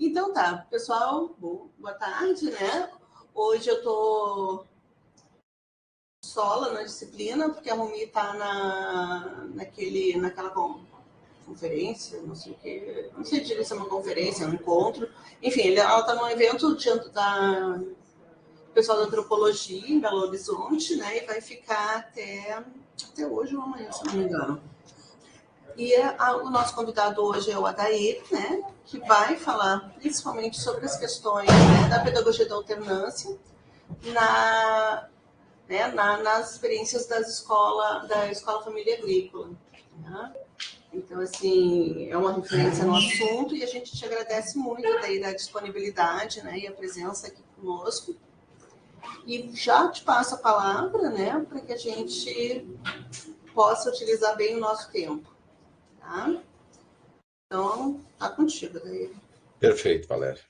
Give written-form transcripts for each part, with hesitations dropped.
Então tá, pessoal, boa tarde, né? Hoje eu tô sola na disciplina, porque a Rumi tá naquela conferência, não sei o que, não sei dizer se é uma conferência, é um encontro. Enfim, ela tá num evento da pessoal da antropologia em Belo Horizonte, né? E vai ficar até hoje ou amanhã, se não me engano. E o nosso convidado hoje é o Adair, né, que vai falar principalmente sobre as questões, né, da pedagogia da alternância nas experiências da escola família agrícola. Né? Então, assim, é uma referência no assunto e a gente te agradece muito daí da disponibilidade, né, e a presença aqui conosco. E já te passo a palavra, né, para que a gente possa utilizar bem o nosso tempo. Tá? Então, tá contigo, Daí. Perfeito, Valéria.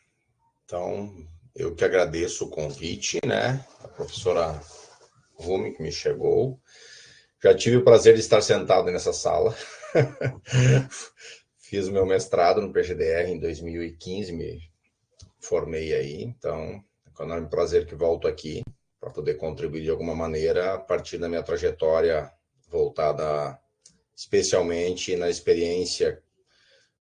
Então, eu que agradeço o convite, né? A professora Rumi, que me chegou. Já tive o prazer de estar sentado nessa sala. Fiz o meu mestrado no PGDR em 2015, me formei aí. Então, é com enorme prazer que volto aqui para poder contribuir de alguma maneira a partir da minha trajetória voltada especialmente na experiência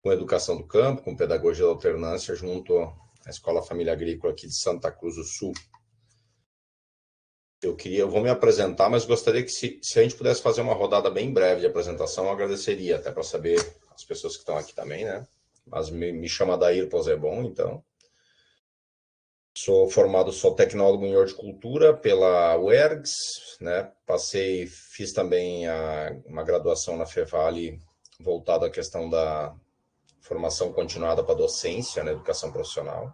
com educação do campo, com pedagogia da alternância, junto à Escola Família Agrícola aqui de Santa Cruz do Sul. Eu vou me apresentar, mas gostaria que se a gente pudesse fazer uma rodada bem breve de apresentação, eu agradeceria, até para saber as pessoas que estão aqui também, né? Mas me chama Dair Posebon, então. Sou tecnólogo em horticultura pela UERGS, né? Fiz também uma graduação na Fevale voltada à questão da formação continuada para docência na educação profissional.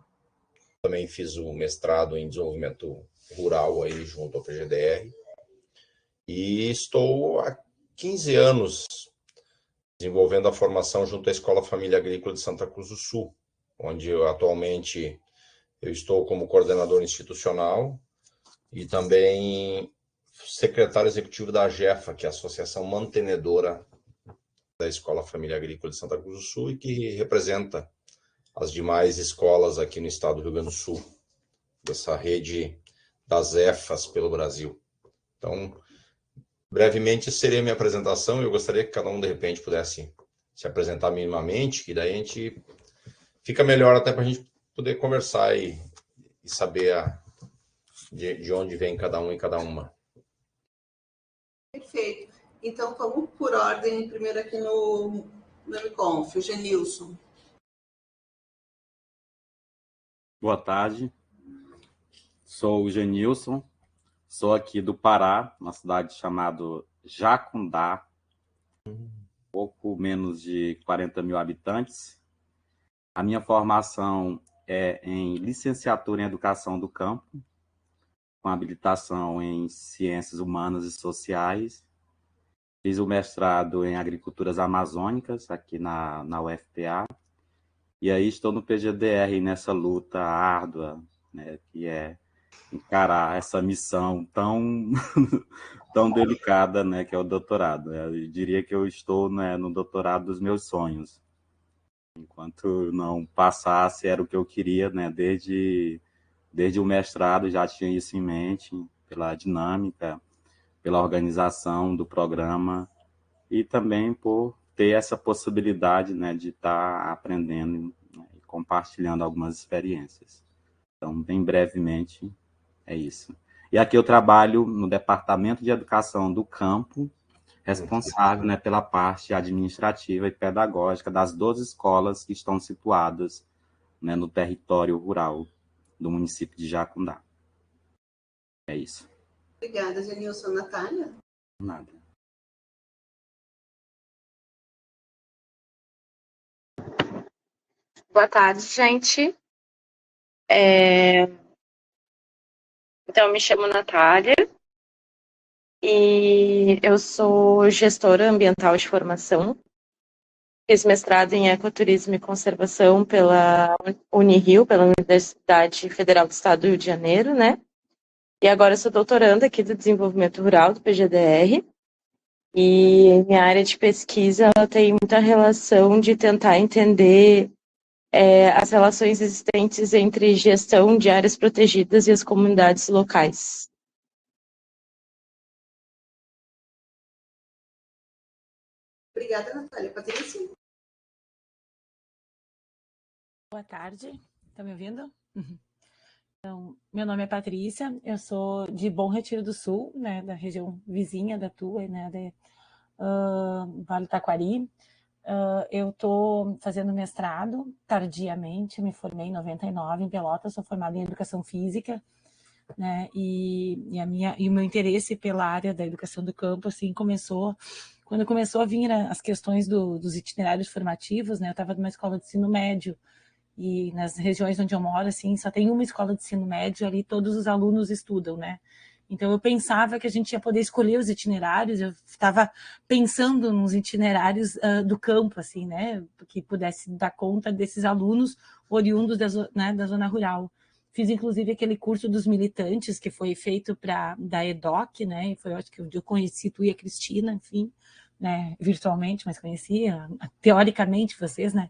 Também fiz o mestrado em desenvolvimento rural aí junto ao PGDR. E estou há 15 anos desenvolvendo a formação junto à Escola Família Agrícola de Santa Cruz do Sul, onde atualmente eu estou como coordenador institucional e também secretário executivo da AGEFA, que é a Associação Mantenedora da Escola Família Agrícola de Santa Cruz do Sul e que representa as demais escolas aqui no estado do Rio Grande do Sul, dessa rede das EFAs pelo Brasil. Então, brevemente seria a minha apresentação. Eu gostaria que cada um, de repente, pudesse se apresentar minimamente, que daí a gente fica melhor até para a gente poder conversar e saber de onde vem cada um e cada uma. Perfeito. Então, vamos por ordem, primeiro aqui no MConf, o Genilson. Boa tarde, sou o Genilson, sou aqui do Pará, uma cidade chamada Jacundá, pouco menos de 40 mil habitantes. A minha formação é em licenciatura em Educação do Campo, com habilitação em Ciências Humanas e Sociais. Fiz o mestrado em Agriculturas Amazônicas, aqui na UFPA. E aí estou no PGDR nessa luta árdua, né, que é encarar essa missão tão, tão delicada, né, que é o doutorado. Eu diria que eu estou, né, no doutorado dos meus sonhos. Enquanto não passasse, era o que eu queria, né, desde o mestrado já tinha isso em mente, pela dinâmica, pela organização do programa e também por ter essa possibilidade, né, de estar aprendendo, né, e compartilhando algumas experiências. Então, bem brevemente, é isso. E aqui eu trabalho no Departamento de Educação do Campo, responsável, né, pela parte administrativa e pedagógica das 12 escolas que estão situadas, né, no território rural do município de Jacundá. É isso. Obrigada, Genilson. Natália? Nada. Boa tarde, gente. Então, eu me chamo Natália e eu sou gestora ambiental de formação. Fiz mestrado em ecoturismo e conservação pela Unirio, pela Universidade Federal do Estado do Rio de Janeiro, né? E agora eu sou doutoranda aqui do Desenvolvimento Rural, do PGDR. E minha área de pesquisa ela tem muita relação de tentar entender as relações existentes entre gestão de áreas protegidas e as comunidades locais. Obrigada, Natália. Patrícia? Boa tarde, estão me ouvindo? Então, meu nome é Patrícia, eu sou de Bom Retiro do Sul, né, da região vizinha da tua, né, de Vale do Taquari. Eu estou fazendo mestrado tardiamente, me formei em 99 em Pelotas, sou formada em Educação Física, né, e o meu interesse pela área da educação do campo, assim, começou quando começou a vir as questões dos itinerários formativos, né, eu estava numa escola de ensino médio, e nas regiões onde eu moro, assim, só tem uma escola de ensino médio, ali todos os alunos estudam, né? Então eu pensava que a gente ia poder escolher os itinerários, eu estava pensando nos itinerários do campo, assim, né? Que pudesse dar conta desses alunos oriundos da zona rural. Fiz, inclusive, aquele curso dos militantes, que foi feito da EDOC, né? E foi, acho que eu conheci tu e a Cristina, enfim, né? Virtualmente, mas conhecia, teoricamente, vocês, né?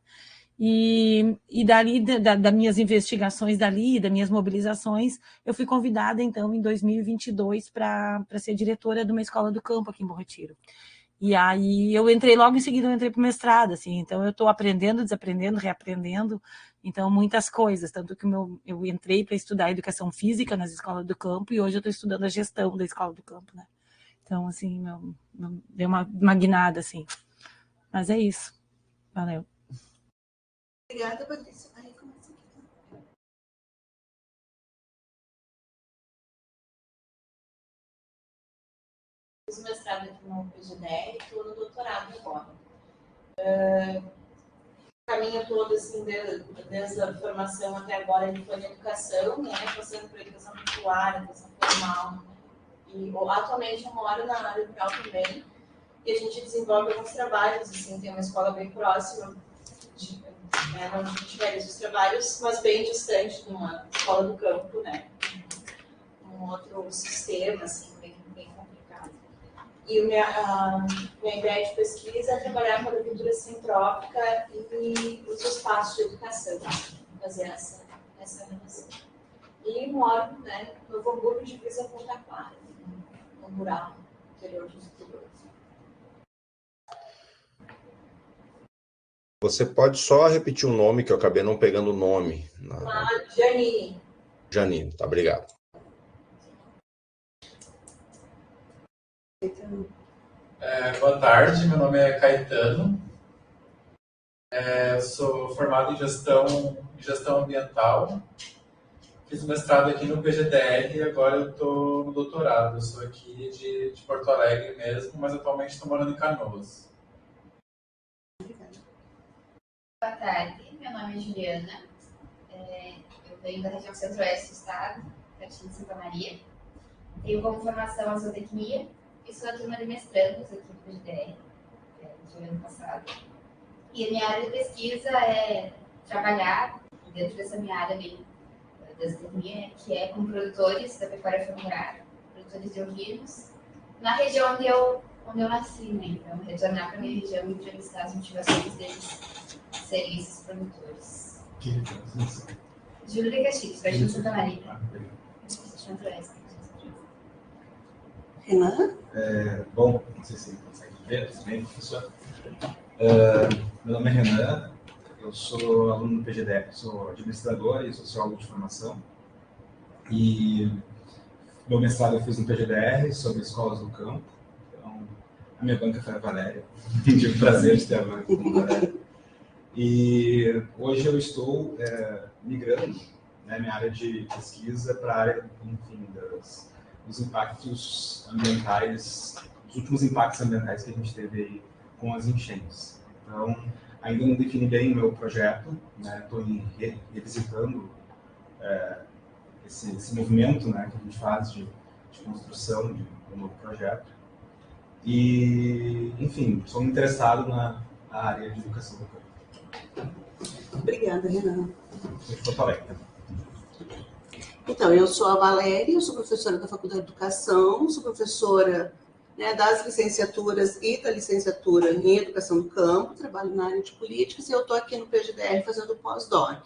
E dali, das minhas investigações dali, das minhas mobilizações, eu fui convidada, então, em 2022, para ser diretora de uma escola do campo aqui em Bom Retiro. E aí eu entrei, logo em seguida eu entrei para o mestrado, assim, então eu estou aprendendo, desaprendendo, reaprendendo, então muitas coisas, tanto que eu entrei para estudar educação física nas escolas do campo e hoje eu estou estudando a gestão da escola do campo, né? Então, assim, deu uma guinada, assim. Mas é isso. Valeu. Obrigada, Patrícia. Aí, começa aqui. Fiz o mestrado aqui no PGDR e estou no doutorado agora. O caminho todo, assim, desde a formação até agora, ele foi na educação, né? Passando por educação popular, educação formal. E atualmente eu moro na área rural também. E a gente desenvolve alguns trabalhos, assim, tem uma escola bem próxima, onde a gente realiza os trabalhos, mas bem distante de uma escola do campo, né? Um outro sistema, assim, bem complicado. E minha ideia de pesquisa é trabalhar com a agricultura sintrópica e os espaços de educação, fazer essa relação. E moro, né, no Novo Hamburgo, divisa com Taquara, no rural, interior de Setúbal. Você pode só repetir o nome, que eu acabei não pegando o nome. Janine. Janine, tá, obrigado. Boa tarde, meu nome é Caetano. Eu sou formado em gestão ambiental. Fiz mestrado aqui no PGDR e agora eu estou no doutorado. Eu sou aqui de Porto Alegre mesmo, mas atualmente estou morando em Canoas. Boa tarde, meu nome é Juliana. Eu venho da região centro-oeste do estado, pertinho de Santa Maria. Tenho como formação a zootecnia e sou a turma de mestrandos aqui do PGDR, do ano passado. E a minha área de pesquisa é trabalhar dentro dessa minha área da zootecnia, que é com produtores da pecuária familiar, produtores de ovinos, na região onde eu nasci, né? Então, retornar para a minha região e entrevistar as motivações deles serem esses produtores. Que região? Júlio de Castilhos, pertinho de Santa Maria. Centro-oeste. Renan? Bom, não sei se consegue ver, tudo bem, professor? Meu nome é Renan, eu sou aluno do PGDR, sou administrador e sociólogo de formação. E meu mestrado eu fiz no PGDR sobre escolas do campo. Então, a minha banca foi a Valéria. Tive o prazer de ter a banca com a Valéria. E hoje eu estou migrando, né, minha área de pesquisa para a área, enfim, dos impactos ambientais, os últimos impactos ambientais que a gente teve aí com as enchentes. Então, ainda não defini bem o meu projeto, né, estou revisitando esse movimento, né, que a gente faz de construção de um novo projeto. E, enfim, sou interessado na área de educação do campo. Obrigada, Renan. Sou de Porto Alegre. Então, eu sou a Valéria, eu sou professora da Faculdade de Educação, sou professora né, das licenciaturas e da licenciatura em Educação do Campo, trabalho na área de políticas, e eu estou aqui no PGDR fazendo pós-doc.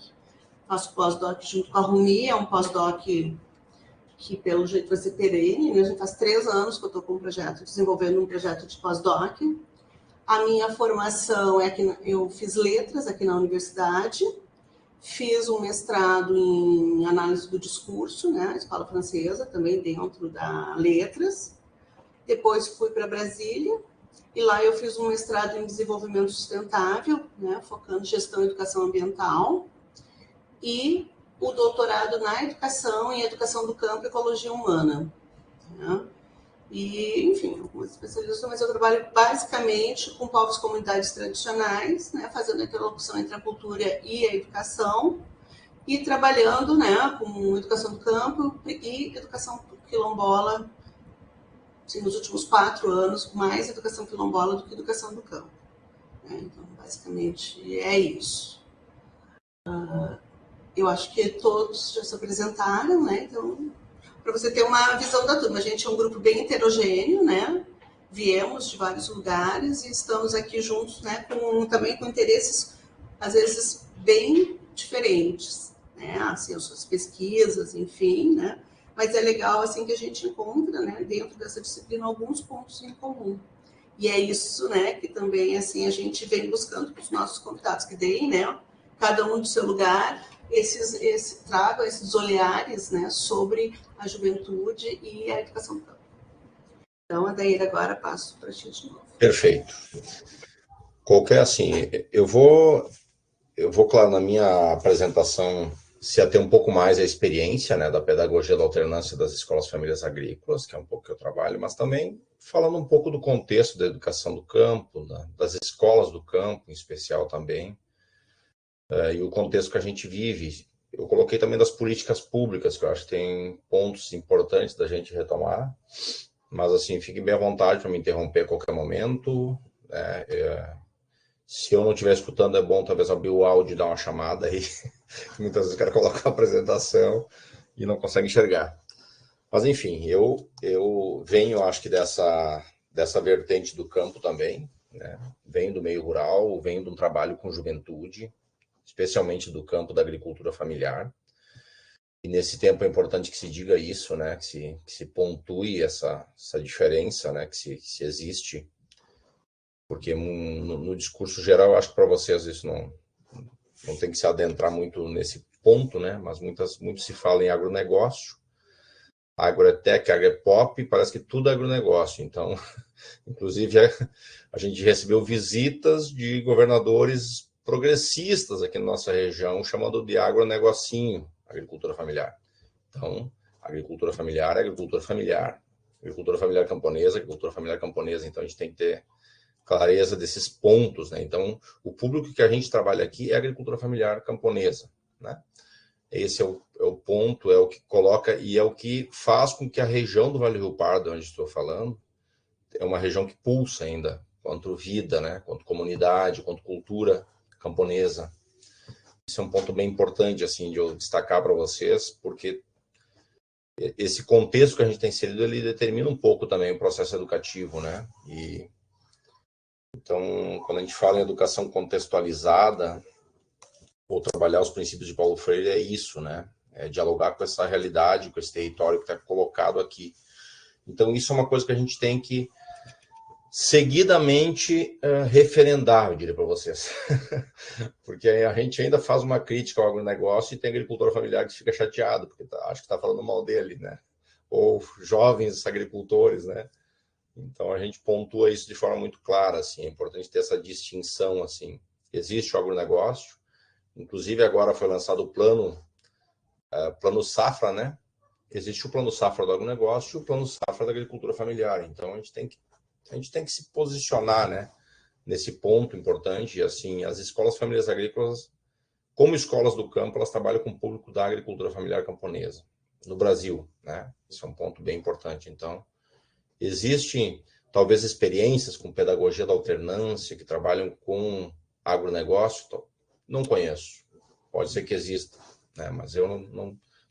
Faço pós-doc junto com a Rumi, é um pós-doc que pelo jeito vai ser perene, né? Já faz 3 anos que eu estou com um projeto, desenvolvendo um projeto de pós-doc. A minha formação é que eu fiz letras aqui na universidade, fiz um mestrado em análise do discurso, né, escola francesa, também dentro da letras. Depois fui para Brasília, e lá eu fiz um mestrado em desenvolvimento sustentável, né, focando em gestão e educação ambiental, e o doutorado na educação, em educação do campo e ecologia humana. Né? E, enfim, algumas especializações, mas eu trabalho basicamente com povos e comunidades tradicionais, né, fazendo a interlocução entre a cultura e a educação, e trabalhando, né, com educação do campo e educação quilombola, assim, nos últimos 4 anos, mais educação quilombola do que educação do campo. Né? Então, basicamente, é isso. Eu acho que todos já se apresentaram, né? Então, para você ter uma visão da turma, a gente é um grupo bem heterogêneo, né? Viemos de vários lugares e estamos aqui juntos, né? Também com interesses, às vezes, bem diferentes, né? Assim, as suas pesquisas, enfim, né? Mas é legal, assim, que a gente encontra, né? Dentro dessa disciplina, alguns pontos em comum. E é isso, né? Que também, assim, a gente vem buscando com os nossos convidados que deem, né? Cada um do seu lugar, tragam esses olhares, né, sobre a juventude e a educação do campo. Então, Adair, agora passo para ti de novo. Perfeito. Assim, eu vou, claro, na minha apresentação, se ater um pouco mais à experiência, né, da pedagogia da alternância das escolas famílias agrícolas, que é um pouco que eu trabalho, mas também falando um pouco do contexto da educação do campo, das escolas do campo, em especial também, e o contexto que a gente vive. Eu coloquei também das políticas públicas, que eu acho que tem pontos importantes da gente retomar, mas assim, fique bem à vontade para me interromper a qualquer momento. Se eu não estiver escutando, é bom talvez abrir o áudio e dar uma chamada aí. Muitas vezes o cara coloca a apresentação e não consegue enxergar. Mas enfim, eu venho, acho que dessa vertente do campo também, né? Venho do meio rural, venho de um trabalho com juventude, especialmente do campo da agricultura familiar. E nesse tempo é importante que se diga isso, né? Que se pontue essa diferença, né? Que se existe. Porque no discurso geral, eu acho que para vocês isso não tem que se adentrar muito nesse ponto, né? Mas muito se fala em agronegócio, agrotech, agropop, parece que tudo é agronegócio. Então, inclusive, a gente recebeu visitas de governadores progressistas aqui na nossa região, chamando de agronegocinho, agricultura familiar. Então, agricultura familiar é agricultura familiar. Agricultura familiar camponesa, agricultura familiar camponesa. Então, a gente tem que ter clareza desses pontos, né? Então, o público que a gente trabalha aqui é agricultura familiar camponesa, né? Esse é o ponto, é o que coloca e é o que faz com que a região do Vale do Rio Pardo, onde estou falando, é uma região que pulsa ainda, quanto vida, né? Quanto comunidade, quanto cultura camponesa. Isso é um ponto bem importante, assim, de eu destacar para vocês, porque esse contexto que a gente tem inserido, ele determina um pouco também o processo educativo, né? Então, quando a gente fala em educação contextualizada, ou trabalhar os princípios de Paulo Freire, é isso, né? É dialogar com essa realidade, com esse território que está colocado aqui. Então, isso é uma coisa que a gente tem que seguidamente referendar, eu diria para vocês. Porque a gente ainda faz uma crítica ao agronegócio e tem agricultor familiar que fica chateado, porque acho que está falando mal dele, né? Ou jovens agricultores, né? Então, a gente pontua isso de forma muito clara, assim, é importante ter essa distinção, assim. Existe o agronegócio, inclusive agora foi lançado o plano safra, né? Existe o plano safra do agronegócio e o plano safra da agricultura familiar. Então, a gente tem que se posicionar, né, nesse ponto importante. E, assim, as escolas famílias agrícolas, como escolas do campo, elas trabalham com o público da agricultura familiar camponesa, no Brasil, né? Isso é um ponto bem importante. Então, existem, talvez, experiências com pedagogia da alternância, que trabalham com agronegócio. Não conheço. Pode ser que exista, né? Mas eu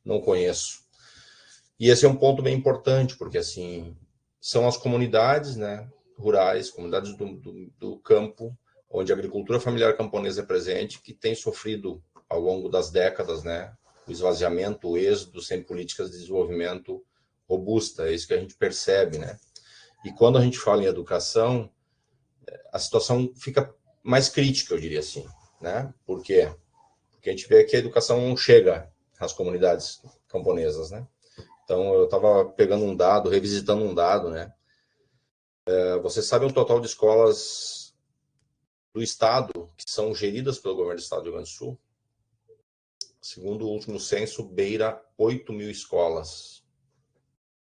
não conheço. E esse é um ponto bem importante, porque, assim, são as comunidades, né, rurais, comunidades do campo, onde a agricultura familiar camponesa é presente, que tem sofrido ao longo das décadas, né, o esvaziamento, o êxodo, sem políticas de desenvolvimento robusta. É isso que a gente percebe, né? E quando a gente fala em educação, a situação fica mais crítica, eu diria assim, né? Por quê? Porque a gente vê que a educação não chega às comunidades camponesas, né? Então, eu estava pegando um dado, revisitando um dado, né? Você sabe o total de escolas do estado que são geridas pelo governo do estado do Rio Grande do Sul? Segundo o último censo, beira 8.000 escolas.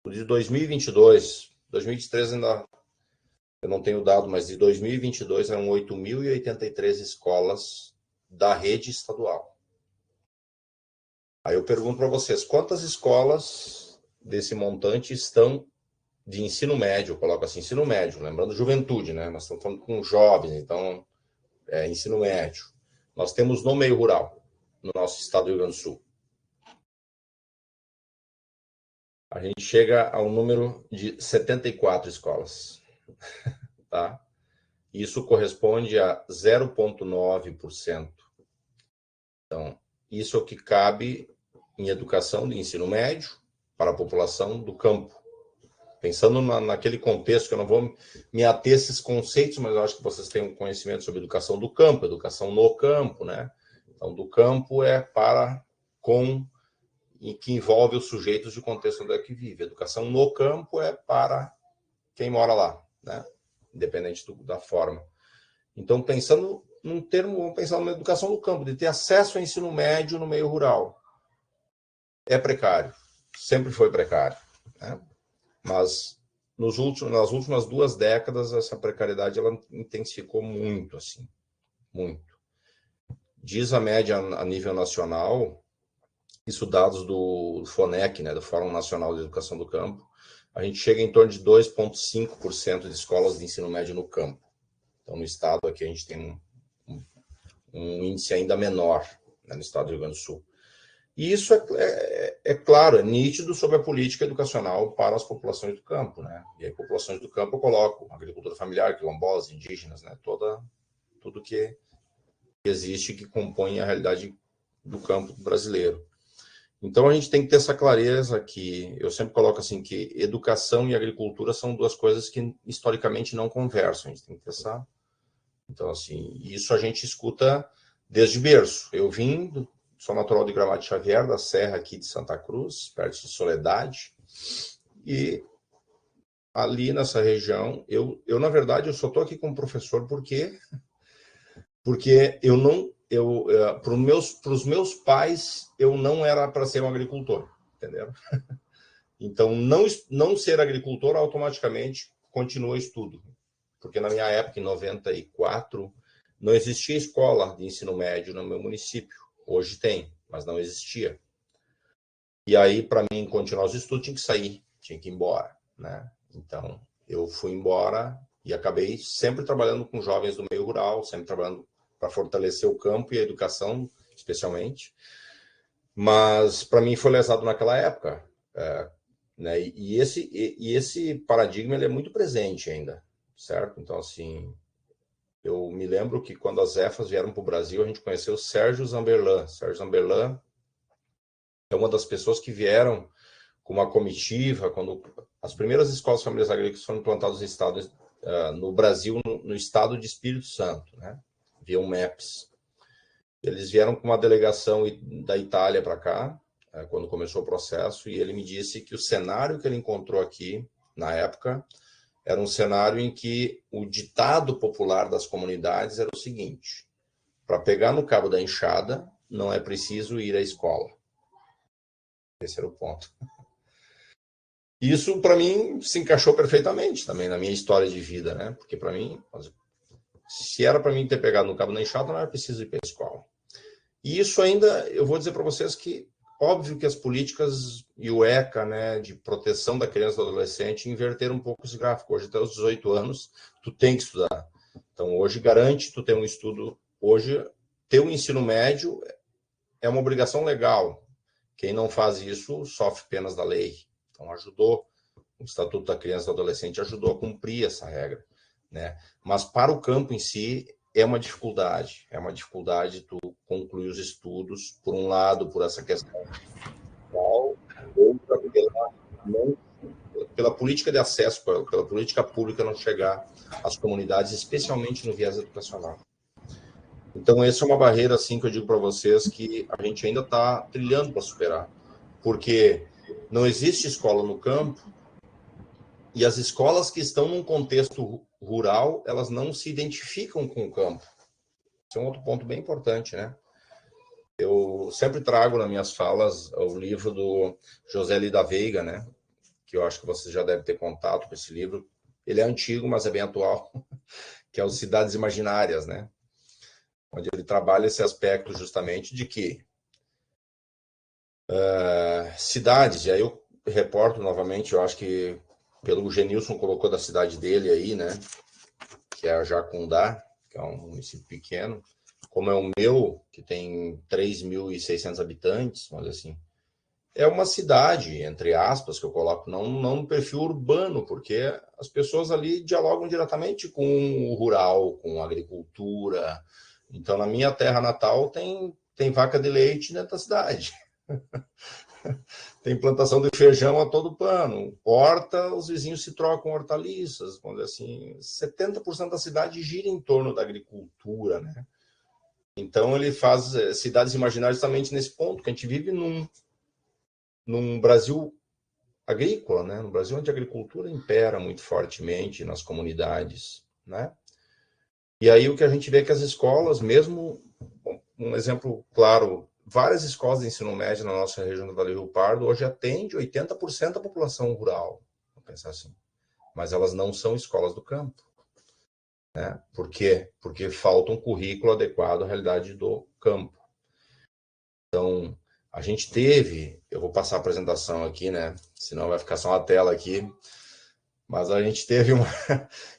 De 2022, 2023 ainda eu não tenho dado, mas de 2022 eram 8.083 escolas da rede estadual. Aí eu pergunto para vocês, quantas escolas desse montante estão de ensino médio, eu coloco assim, ensino médio, lembrando juventude, né? Nós estamos falando com jovens, então ensino médio. Nós temos no meio rural, no nosso estado do Rio Grande do Sul. A gente chega ao número de 74 escolas, tá? Isso corresponde a 0,9%. Então, isso é o que cabe em educação de ensino médio para a população do campo. Pensando naquele contexto, que eu não vou me ater a esses conceitos, mas eu acho que vocês têm um conhecimento sobre educação do campo, educação no campo, né? Então, do campo é para, com, e que envolve os sujeitos de contexto onde é que vive. Educação no campo é para quem mora lá, né? Independente da forma. Então, pensando num termo, vamos pensar numa educação no campo, de ter acesso ao ensino médio no meio rural. É precário, sempre foi precário, né? Mas nas últimas 2 décadas, essa precariedade ela intensificou muito, assim, muito. Diz a média a nível nacional, isso dados do FONEC, né, do Fórum Nacional de Educação do Campo, a gente chega em torno de 2,5% de escolas de ensino médio no campo. Então, no estado aqui a gente tem um índice ainda menor, né, no estado do Rio Grande do Sul. E isso é claro, é nítido sobre a política educacional para as populações do campo, né? E aí, populações do campo eu coloco agricultura familiar, quilombolas, indígenas, né? Tudo que existe que compõe a realidade do campo brasileiro. Então, a gente tem que ter essa clareza que eu sempre coloco assim, que educação e agricultura são 2 coisas que historicamente não conversam. A gente tem que ter essa... Então, assim, isso a gente escuta desde berço. Eu sou natural de Gramado Xavier, da Serra aqui de Santa Cruz, perto de Soledade, e ali nessa região, eu na verdade, eu só estou aqui como professor porque eu não, para os meus pais, eu não era para ser um agricultor, entendeu? Então, não ser agricultor automaticamente continua estudo, porque na minha época, em 94, não existia escola de ensino médio no meu município. Hoje tem, mas não existia. E aí, para mim, continuar os estudos, tinha que sair, tinha que ir embora, né? Então, eu fui embora e acabei sempre trabalhando com jovens do meio rural, sempre trabalhando para fortalecer o campo e a educação, especialmente. Mas, para mim, foi lesado naquela época, né? E esse paradigma ele é muito presente ainda, certo? Então, assim... Eu me lembro que quando as EFAs vieram para o Brasil, a gente conheceu o Sérgio Zamberlan. Sérgio Zamberlan é uma das pessoas que vieram com uma comitiva, quando as primeiras escolas familiares agrícolas foram implantadas no Brasil, no estado de Espírito Santo, né? Via um MEPS. Eles vieram com uma delegação da Itália para cá, quando começou o processo, e ele me disse que o cenário que ele encontrou aqui, na época, era um cenário em que o ditado popular das comunidades era o seguinte: para pegar no cabo da enxada, não é preciso ir à escola. Esse era o ponto. Isso, para mim, se encaixou perfeitamente também na minha história de vida, né? Porque, para mim, se era para mim ter pegado no cabo da enxada, não era preciso ir para a escola. E isso ainda, eu vou dizer para vocês que, óbvio que as políticas e o ECA, né, de proteção da criança e do adolescente, inverteram um pouco esse gráfico. Hoje, até os 18 anos, tu tem que estudar. Então, hoje, garante tu ter um estudo. Hoje, ter um ensino médio é uma obrigação legal. Quem não faz isso sofre penas da lei. Então, ajudou Estatuto da Criança e do Adolescente ajudou a cumprir essa regra, né? Mas para o campo em si é uma dificuldade tu concluir os estudos, por um lado, por essa questão outra pela política de acesso, pela política pública não chegar às comunidades, especialmente no viés educacional. Então, essa é uma barreira, assim, que eu digo para vocês que a gente ainda está trilhando para superar, porque não existe escola no campo e as escolas que estão num contexto rural, elas não se identificam com o campo. Esse é um outro ponto bem importante, né? Eu sempre trago nas minhas falas o livro do José Lida Veiga, né? Que eu acho que vocês já devem ter contato com esse livro. Ele é antigo, mas é bem atual, que é o Cidades Imaginárias, né? Onde ele trabalha esse aspecto justamente de que cidades, e aí eu reporto novamente, eu acho que pelo Genilson colocou da cidade dele aí, né? Que é a Jacundá, que é um município pequeno, como é o meu, que tem 3.600 habitantes, mas assim, é uma cidade, entre aspas, que eu coloco, não no perfil urbano, porque as pessoas ali dialogam diretamente com o rural, com a agricultura. Então, na minha terra natal, tem vaca de leite dentro da cidade. Tem plantação de feijão a todo pano. Horta, os vizinhos se trocam hortaliças. Vamos dizer assim, 70% da cidade gira em torno da agricultura, né? Então, ele faz cidades imaginárias justamente nesse ponto, que a gente vive num Brasil agrícola, né? No Brasil onde a agricultura impera muito fortemente nas comunidades, né? E aí o que a gente vê é que as escolas, mesmo, um exemplo claro, várias escolas de ensino médio na nossa região do Vale do Rio Pardo hoje atende 80% da população rural, vamos pensar assim. Mas elas não são escolas do campo, né? Por quê? Porque falta um currículo adequado à realidade do campo. Então, a gente teve, eu vou passar a apresentação aqui, né? Senão vai ficar só uma tela aqui. Mas a gente teve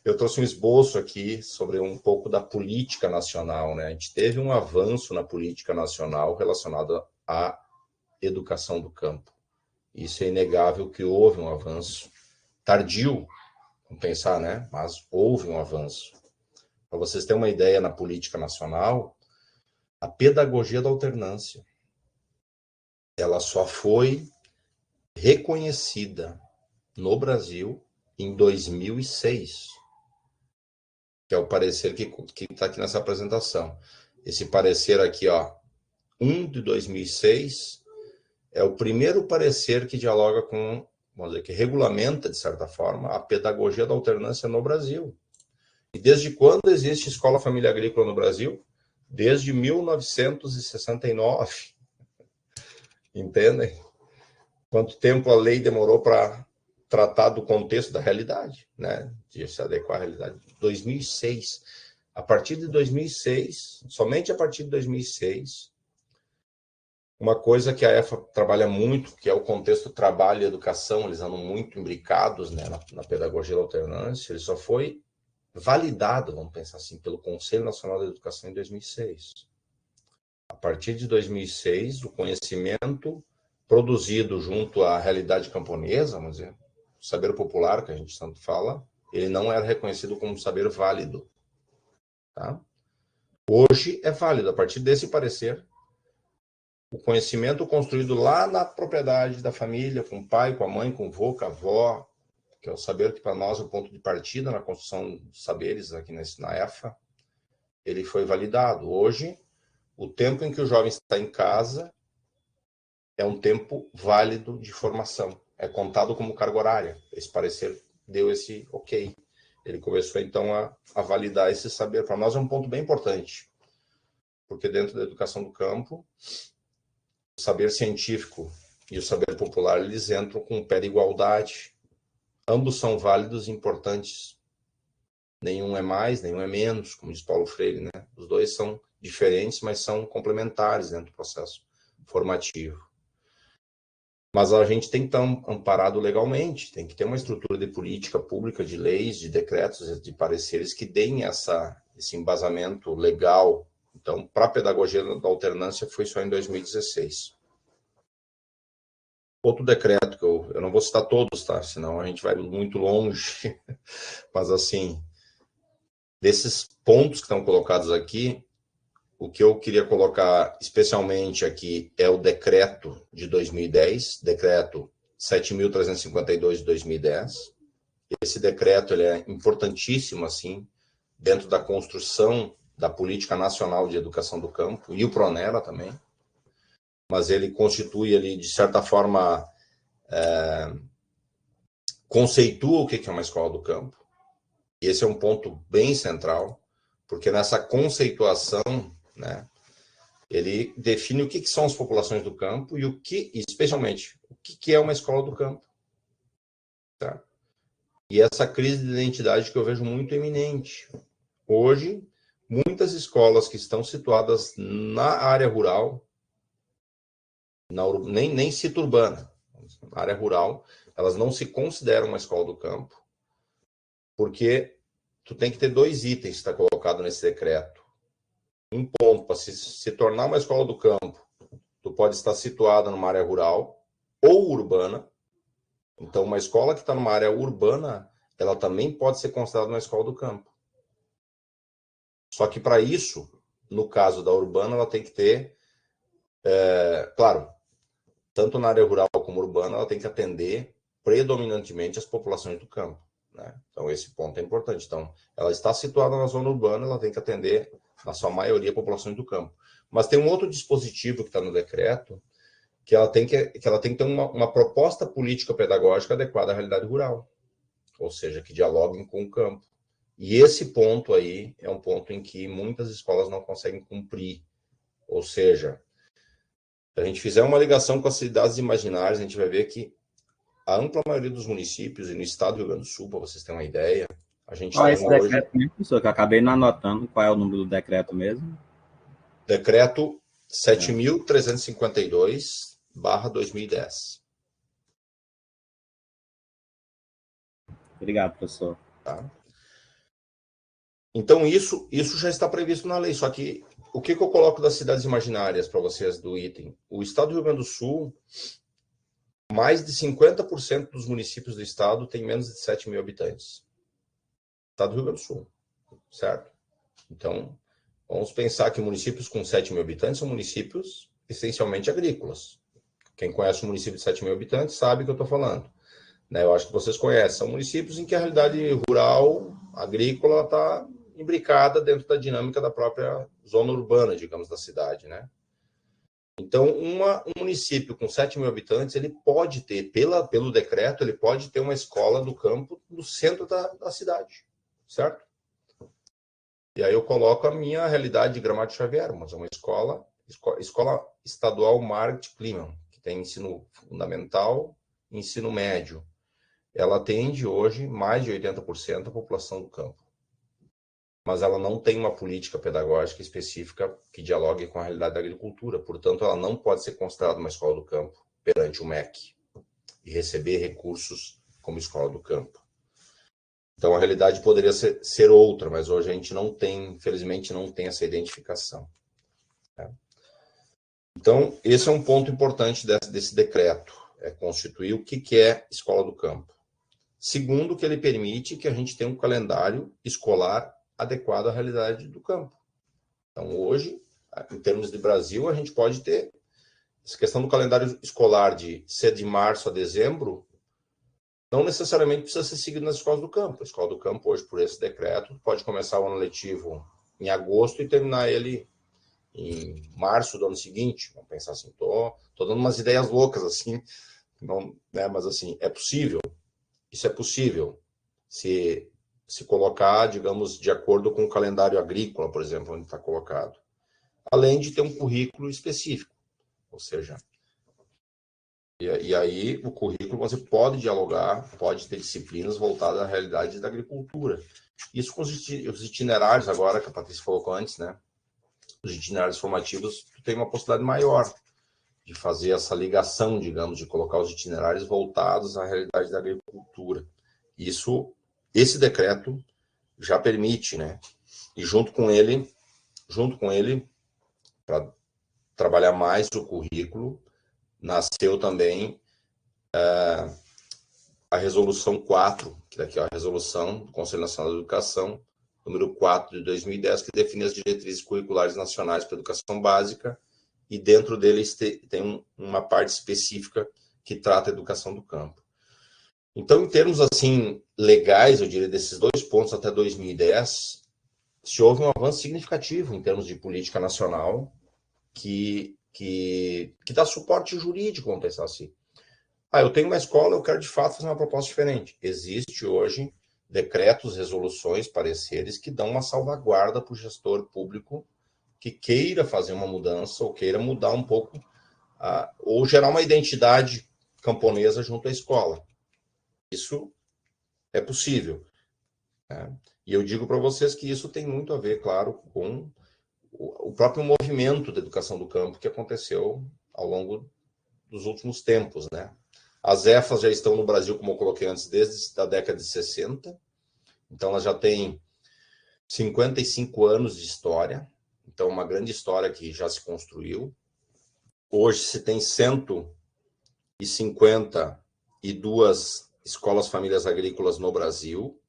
eu trouxe um esboço aqui sobre um pouco da política nacional, né? A gente teve um avanço na política nacional relacionado à educação do campo. Isso é inegável que houve um avanço tardio, vamos pensar, né? Mas houve um avanço. Para vocês terem uma ideia, na política nacional, a pedagogia da alternância, ela só foi reconhecida no Brasil em 2006, que é o parecer que está aqui nessa apresentação. Esse parecer aqui, ó, 1 de 2006, é o primeiro parecer que dialoga com, vamos dizer, que regulamenta, de certa forma, a pedagogia da alternância no Brasil. E desde quando existe escola família agrícola no Brasil? Desde 1969. Entendem? Quanto tempo a lei demorou para tratar do contexto da realidade, né? De se adequar à realidade. 2006. A partir de 2006, somente a partir de 2006, uma coisa que a EFA trabalha muito, que é o contexto trabalho e educação, eles andam muito imbricados, né, na pedagogia da alternância, ele só foi validado, vamos pensar assim, pelo Conselho Nacional da Educação em 2006. A partir de 2006, o conhecimento produzido junto à realidade camponesa, vamos dizer, o saber popular que a gente tanto fala, ele não era reconhecido como saber válido. Tá? Hoje é válido, a partir desse parecer, o conhecimento construído lá na propriedade da família, com o pai, com a mãe, com o vô, com a avó, que é o saber que para nós é o ponto de partida na construção dos saberes aqui na EFA, ele foi validado. Hoje, o tempo em que o jovem está em casa é um tempo válido de formação. É contado como carga horária. Esse parecer deu esse ok. Ele começou, então, a validar esse saber. Para nós é um ponto bem importante, porque dentro da educação do campo, o saber científico e o saber popular, eles entram com o pé de igualdade. Ambos são válidos e importantes. Nenhum é mais, nenhum é menos, como diz Paulo Freire, né? Os dois são diferentes, mas são complementares dentro do processo formativo. Mas a gente tem que estar amparado legalmente, tem que ter uma estrutura de política pública, de leis, de decretos, de pareceres que deem esse embasamento legal. Então, para a pedagogia da alternância, foi só em 2016. outro decreto, que eu não vou citar todos, tá? Senão a gente vai muito longe. Mas, assim, desses pontos que estão colocados aqui, o que eu queria colocar especialmente aqui é o decreto de 2010, decreto 7.352 de 2010. Esse decreto ele é importantíssimo, assim, dentro da construção da Política Nacional de Educação do Campo, e o PRONELA também. Mas ele constitui, ali, de certa forma, conceitua o que é uma escola do campo. E esse é um ponto bem central, porque nessa conceituação, né, ele define o que são as populações do campo e especialmente, o que é uma escola do campo. Tá? E essa crise de identidade que eu vejo muito eminente. Hoje, muitas escolas que estão situadas na área rural, nem cito urbana, na área rural, elas não se consideram uma escola do campo, porque tu tem que ter 2 itens que está colocado nesse decreto. Um ponto, para se tornar uma escola do campo, tu pode estar situada numa área rural ou urbana. Então, uma escola que está numa área urbana, ela também pode ser considerada uma escola do campo. Só que para isso, no caso da urbana, ela tem que ter, claro, tanto na área rural como urbana, ela tem que atender predominantemente as populações do campo. Né? Então, esse ponto é importante. Então, ela está situada na zona urbana, ela tem que atender, na sua maioria, populações do campo. Mas tem um outro dispositivo que está no decreto, que ela tem que ter uma proposta política pedagógica adequada à realidade rural, ou seja, que dialoguem com o campo. E esse ponto aí é um ponto em que muitas escolas não conseguem cumprir. Ou seja, se a gente fizer uma ligação com as cidades imaginárias, a gente vai ver que a ampla maioria dos municípios, e no estado do Rio Grande do Sul, para vocês terem uma ideia, a gente Qual é tem esse hoje... decreto mesmo, professor, que eu acabei não anotando qual é o número do decreto mesmo? Decreto 7.352/2010. Obrigado, professor. Tá? Então, isso já está previsto na lei, só que o que eu coloco das cidades imaginárias para vocês do item? O estado do Rio Grande do Sul, mais de 50% dos municípios do estado tem menos de 7 mil habitantes. Estado do Rio Grande do Sul, certo? Então, vamos pensar que municípios com 7 mil habitantes são municípios essencialmente agrícolas. Quem conhece um município de 7 mil habitantes sabe o que eu estou falando. Né? Eu acho que vocês conhecem. São municípios em que a realidade rural, agrícola, está imbricada dentro da dinâmica da própria zona urbana, digamos, da cidade. Né? Então, um município com 7 mil habitantes, ele pode ter, pelo decreto, ele pode ter uma escola do campo no centro da cidade, certo? E aí eu coloco a minha realidade de Gramado Xavier, mas é uma escola estadual Margaret Kleeman, que tem ensino fundamental e ensino médio. Ela atende hoje mais de 80% da população do campo. Mas ela não tem uma política pedagógica específica que dialogue com a realidade da agricultura. Portanto, ela não pode ser considerada uma escola do campo perante o MEC e receber recursos como escola do campo. Então, a realidade poderia ser outra, mas hoje a gente não tem, infelizmente, não tem essa identificação. Né? Então, esse é um ponto importante desse decreto, é constituir o que é escola do campo. Segundo, que ele permite que a gente tenha um calendário escolar adequado à realidade do campo. Então, hoje, em termos de Brasil, a gente pode ter essa questão do calendário escolar de ser de março a dezembro, não necessariamente precisa ser seguido nas escolas do campo. A escola do campo, hoje, por esse decreto, pode começar o ano letivo em agosto e terminar ele em março do ano seguinte. Vamos pensar assim, tô dando umas ideias loucas, assim, não, né, mas assim, é possível. Isso é possível se colocar, digamos, de acordo com o calendário agrícola, por exemplo, onde está colocado. Além de ter um currículo específico, ou seja... E aí, o currículo, você pode dialogar, pode ter disciplinas voltadas à realidade da agricultura. Isso com os itinerários, agora, que a Patrícia colocou antes, né? Os itinerários formativos, tu tem uma possibilidade maior de fazer essa ligação, digamos, de colocar os itinerários voltados à realidade da agricultura. Esse decreto já permite, né? E junto com ele, para trabalhar mais o currículo, nasceu também a resolução 4, que daqui é a resolução do Conselho Nacional da Educação, número 4 de 2010, que define as diretrizes curriculares nacionais para a educação básica, e dentro deles tem uma parte específica que trata a educação do campo. Então, em termos assim legais, eu diria, desses 2 pontos até 2010, se houve um avanço significativo em termos de política nacional que dá suporte jurídico, vamos pensar assim. Eu tenho uma escola, eu quero de fato fazer uma proposta diferente. Existe hoje decretos, resoluções, pareceres que dão uma salvaguarda para o gestor público que queira fazer uma mudança ou queira mudar um pouco, ou gerar uma identidade camponesa junto à escola. Isso é possível, né? E eu digo para vocês que isso tem muito a ver, claro, com o próprio movimento da educação do campo que aconteceu ao longo dos últimos tempos, né? As EFAs já estão no Brasil, como eu coloquei antes, desde a década de 60. Então, elas já têm 55 anos de história. Então, uma grande história que já se construiu. Hoje se tem 152 escolas famílias agrícolas no Brasil,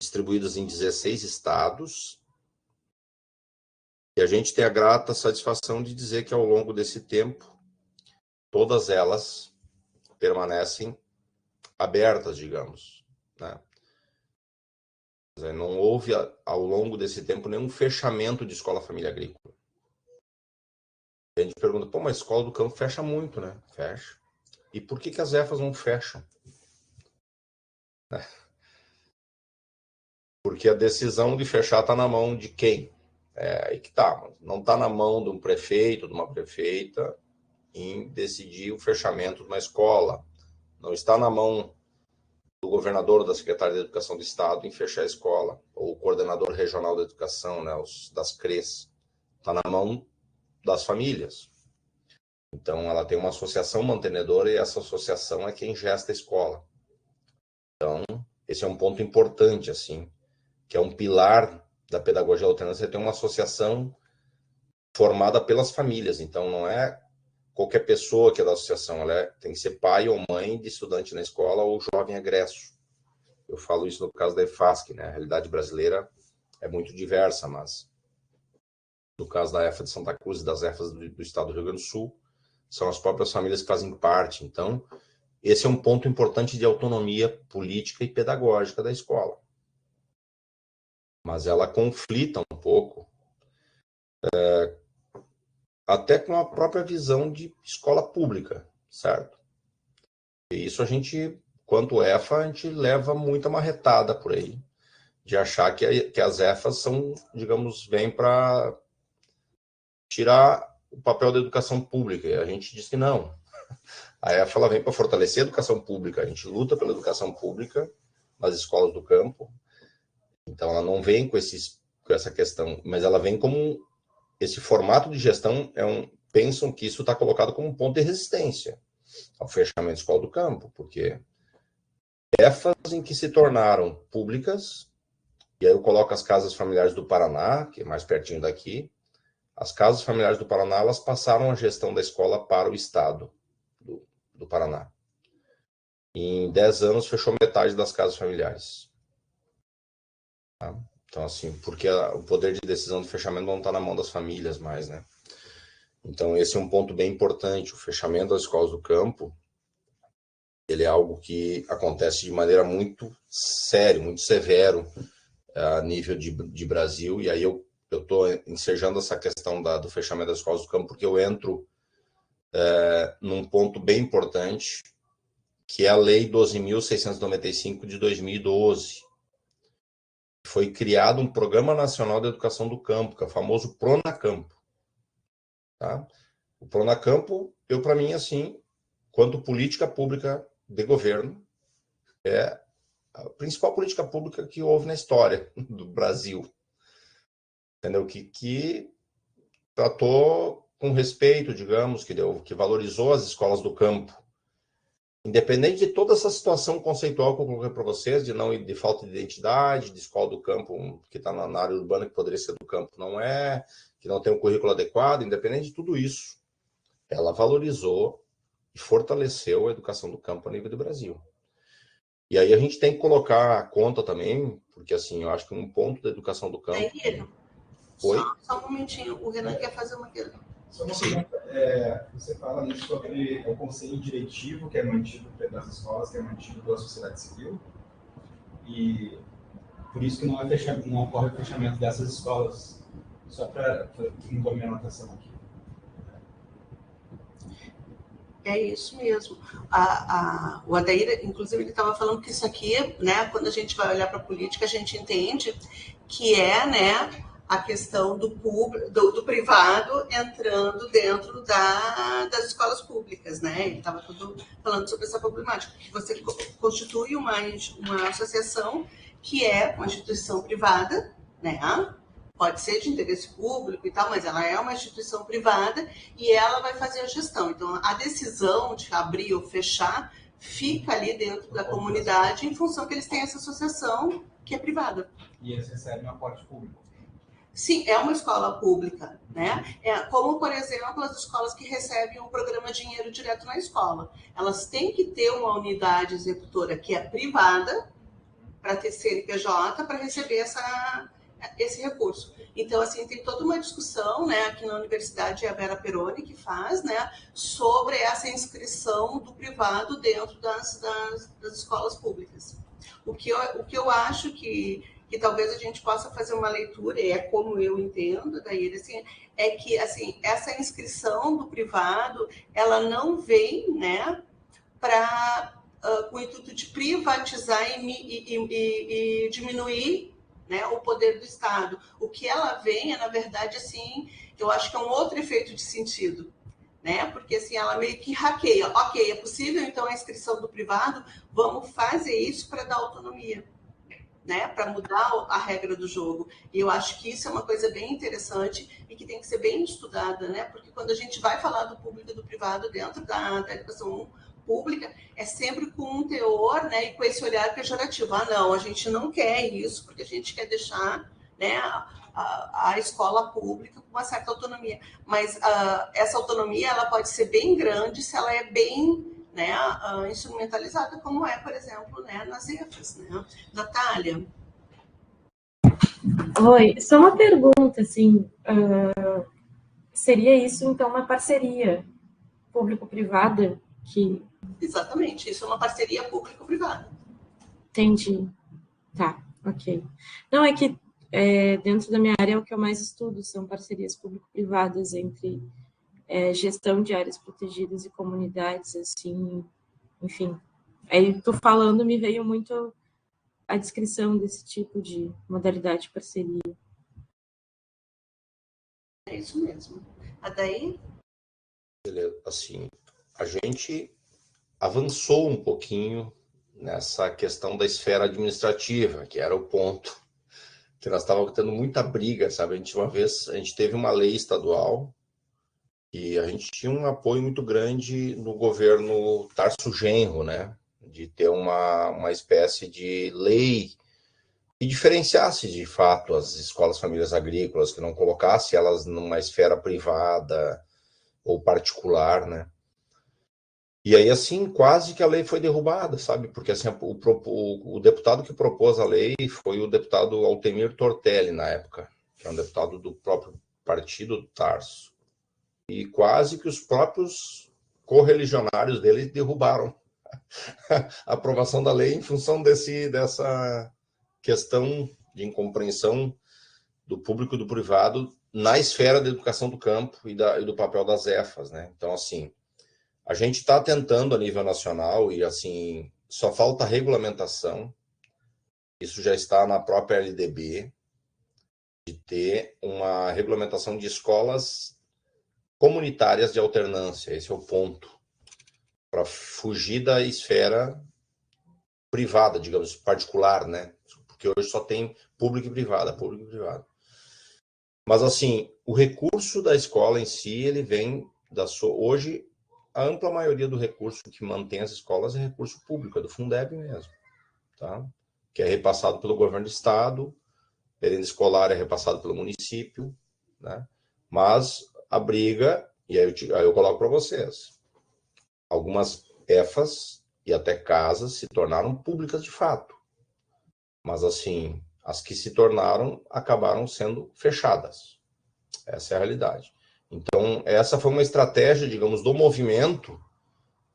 distribuídas em 16 estados. E a gente tem a grata satisfação de dizer que ao longo desse tempo, todas elas permanecem abertas, digamos, né? Não houve, ao longo desse tempo, nenhum fechamento de escola família agrícola. E a gente pergunta, pô, mas a escola do campo fecha muito, né? Fecha. E por que as EFAs não fecham? Porque a decisão de fechar está na mão de quem? Aí que tá. Não está na mão de um prefeito, de uma prefeita, em decidir o fechamento de uma escola. Não está na mão do governador ou da secretária de Educação do Estado em fechar a escola, ou o coordenador regional da educação, né, das CREs. Está na mão das famílias. Então, ela tem uma associação mantenedora e essa associação é quem gesta a escola. Então, esse é um ponto importante, assim, que é um pilar da pedagogia alternância, ter uma associação formada pelas famílias. Então, não é qualquer pessoa que é da associação, ela tem que ser pai ou mãe de estudante na escola ou jovem egresso. Eu falo isso no caso da EFASC, né? A realidade brasileira é muito diversa, mas no caso da EFA de Santa Cruz e das EFAs do estado do Rio Grande do Sul, são as próprias famílias que fazem parte. Então, esse é um ponto importante de autonomia política e pedagógica da escola. Mas ela conflita um pouco até com a própria visão de escola pública, certo? E isso a gente, quanto EFA, a gente leva muita marretada por aí, de achar que as EFAs são, digamos, vêm para tirar o papel da educação pública. E a gente diz que não. A EFA ela vem para fortalecer a educação pública. A gente luta pela educação pública nas escolas do campo. Então, ela não vem com essa questão, mas ela vem como esse formato de gestão pensam que isso está colocado como um ponto de resistência ao fechamento da escola do campo, porque EFAs em que se tornaram públicas, e aí eu coloco as casas familiares do Paraná, que é mais pertinho daqui, as casas familiares do Paraná, elas passaram a gestão da escola para o estado do Paraná. E em 10 anos fechou metade das casas familiares. Tá? Então, assim, porque o poder de decisão do fechamento não está na mão das famílias mais, né? Então, esse é um ponto bem importante. O fechamento das escolas do campo, ele é algo que acontece de maneira muito séria, muito severo a nível de Brasil. E aí eu estou ensejando essa questão do fechamento das escolas do campo, porque eu entro num ponto bem importante, que é a Lei 12.695 de 2012. Foi criado um Programa Nacional de Educação do Campo, que é o famoso Pronacampo. Tá? O Pronacampo, para mim, assim, quanto política pública de governo, é a principal política pública que houve na história do Brasil. Entendeu? Que tratou com respeito, digamos, que valorizou as escolas do campo. Independente de toda essa situação conceitual que eu coloquei para vocês, de falta de identidade, de escola do campo, que está na área urbana, que poderia ser do campo, não é, que não tem um currículo adequado, independente de tudo isso, ela valorizou e fortaleceu a educação do campo a nível do Brasil. E aí a gente tem que colocar a conta também, porque assim, eu acho que um ponto da educação do campo... Oi? Só um momentinho, o Renan quer fazer uma pergunta. Só uma pergunta, você fala ali sobre o conselho diretivo que é mantido das escolas, que é mantido pela sociedade civil, e por isso que não ocorre o fechamento dessas escolas, só para incluir minha anotação aqui. É isso mesmo. O Adair, inclusive, ele estava falando que isso aqui, né, quando a gente vai olhar para a política, a gente entende que é, né, a questão do privado entrando dentro das escolas públicas, né? Ele estava falando sobre essa problemática, que você constitui uma associação que é uma instituição privada, né? Pode ser de interesse público e tal, mas ela é uma instituição privada e ela vai fazer a gestão. Então, a decisão de abrir ou fechar fica ali dentro da comunidade em função que eles têm essa associação que é privada. E eles recebem um aporte público. Sim, é uma escola pública, né? Como, por exemplo, as escolas que recebem um programa Dinheiro Direto na Escola. Elas têm que ter uma unidade executora que é privada para ter CNPJ para receber esse recurso. Então, assim, tem toda uma discussão, né? Aqui na universidade é a Vera Peroni que faz, né? Sobre essa inscrição do privado dentro das escolas públicas. O que eu acho que talvez a gente possa fazer uma leitura, e é como eu entendo, daí, assim, é que assim, essa inscrição do privado, ela não vem, né, com o intuito de privatizar e diminuir, né, o poder do Estado. O que ela vem é, na verdade, assim, eu acho que é um outro efeito de sentido, né? Porque assim, ela meio que hackeia. Ok, é possível então a inscrição do privado, vamos fazer isso para dar autonomia, né, para mudar a regra do jogo. E eu acho que isso é uma coisa bem interessante e que tem que ser bem estudada, né? Porque quando a gente vai falar do público e do privado dentro da educação pública, é sempre com um teor, né, e com esse olhar pejorativo. Não, a gente não quer isso, porque a gente quer deixar, né, a escola pública com uma certa autonomia. Mas essa autonomia ela pode ser bem grande se ela é bem, né, instrumentalizada, como é, por exemplo, né, nas EFAs, né? Natália? Oi, só uma pergunta, assim, seria isso, então, uma parceria público-privada? Exatamente, isso é uma parceria público-privada. Entendi. Tá, ok. Não, é que dentro da minha área é o que eu mais estudo, são parcerias público-privadas entre gestão de áreas protegidas e comunidades, assim, enfim. Aí, tu falando, me veio muito a descrição desse tipo de modalidade de parceria. É isso mesmo. Daí? Assim, a gente avançou um pouquinho nessa questão da esfera administrativa, que era o ponto que nós estávamos tendo muita briga, sabe? Uma vez a gente teve uma lei estadual e a gente tinha um apoio muito grande no governo Tarso Genro, né? De ter uma espécie de lei que diferenciasse de fato as escolas famílias agrícolas, que não colocasse elas numa esfera privada ou particular, né? E aí, assim, quase que a lei foi derrubada, sabe? Porque assim, o deputado que propôs a lei foi o deputado Altemir Tortelli, na época, que é um deputado do próprio partido do Tarso. E quase que os próprios correligionários dele derrubaram a aprovação da lei em função dessa questão de incompreensão do público e do privado na esfera da educação do campo e do papel das EFAs, né? Então, assim, a gente está tentando a nível nacional e, assim, só falta regulamentação. Isso já está na própria LDB, de ter uma regulamentação de escolas comunitárias de alternância. Esse é o ponto. Para fugir da esfera privada, digamos, particular, né? Porque hoje só tem público e privada, público e privado. Mas, assim, o recurso da escola em si, ele vem hoje, a ampla maioria do recurso que mantém as escolas é recurso público, é do Fundeb mesmo, tá? Que é repassado pelo governo do estado, merenda escolar é repassado pelo município, né? Mas a briga, e aí eu coloco para vocês, Algumas EFAs e até casas se tornaram públicas de fato. Mas, assim, as que se tornaram acabaram sendo fechadas. Essa é a realidade. Então, essa foi uma estratégia, digamos, do movimento,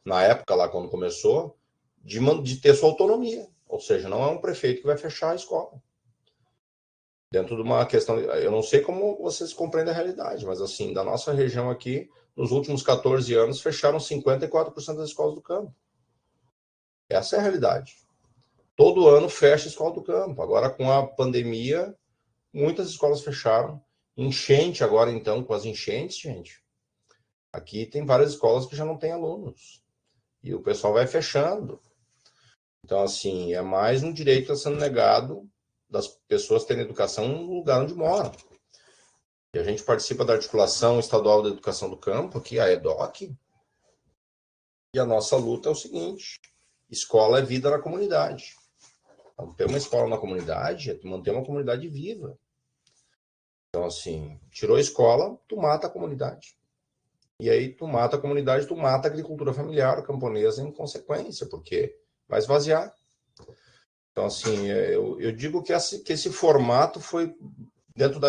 na época lá quando começou, de ter sua autonomia. Ou seja, não é um prefeito que vai fechar a escola. Dentro de uma questão, eu não sei como vocês compreendem a realidade, mas assim, da nossa região aqui, nos últimos 14 anos, fecharam 54% das escolas do campo. Essa é a realidade. Todo ano fecha a escola do campo. Agora, com a pandemia, muitas escolas fecharam. Enchente agora, então, com as enchentes, gente. Aqui tem várias escolas que já não têm alunos. E o pessoal vai fechando. Então, assim, é mais um direito que está sendo negado das pessoas terem educação no lugar onde moram. E a gente participa da Articulação Estadual da Educação do Campo, aqui, a EDOC, e a nossa luta é o seguinte: escola é vida na comunidade. Então, ter uma escola na comunidade é manter uma comunidade viva. Então, assim, tirou a escola, tu mata a comunidade. E aí, tu mata a comunidade, tu mata a agricultura familiar camponesa em consequência, porque vai esvaziar. Então, assim, eu digo que esse formato foi, dentro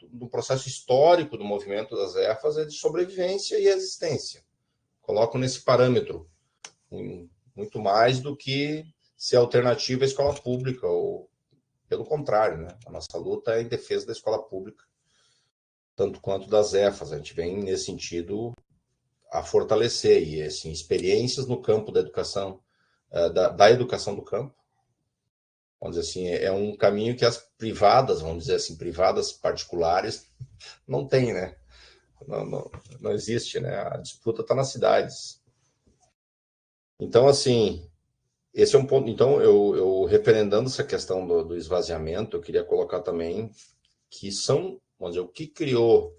do processo histórico do movimento das EFAs, é de sobrevivência e existência. Coloco nesse parâmetro, muito mais do que ser alternativa à escola pública, ou pelo contrário, né? A nossa luta é em defesa da escola pública, tanto quanto das EFAs. A gente vem, nesse sentido, a fortalecer, e assim, experiências no campo da educação, da educação do campo. Vamos dizer assim, é um caminho que as privadas, vamos dizer assim, privadas particulares, não tem, né? Não existe, né? A disputa está nas cidades. Então, assim, esse é um ponto. Então, eu referendando essa questão do esvaziamento, eu queria colocar também que vamos dizer, o que criou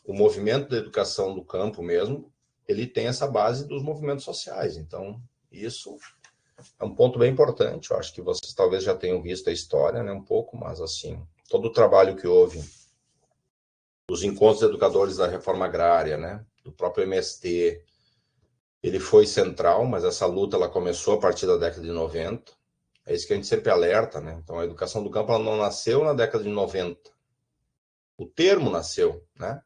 o movimento da educação do campo mesmo, ele tem essa base dos movimentos sociais. Então, isso é um ponto bem importante. Eu acho que vocês talvez já tenham visto a história, né, um pouco, mas assim, todo o trabalho que houve, os encontros educadores da reforma agrária, né, do próprio MST, ele foi central, mas essa luta ela começou a partir da década de 90. É isso que a gente sempre alerta, né? Então, a educação do campo ela não nasceu na década de 90. O termo nasceu, né?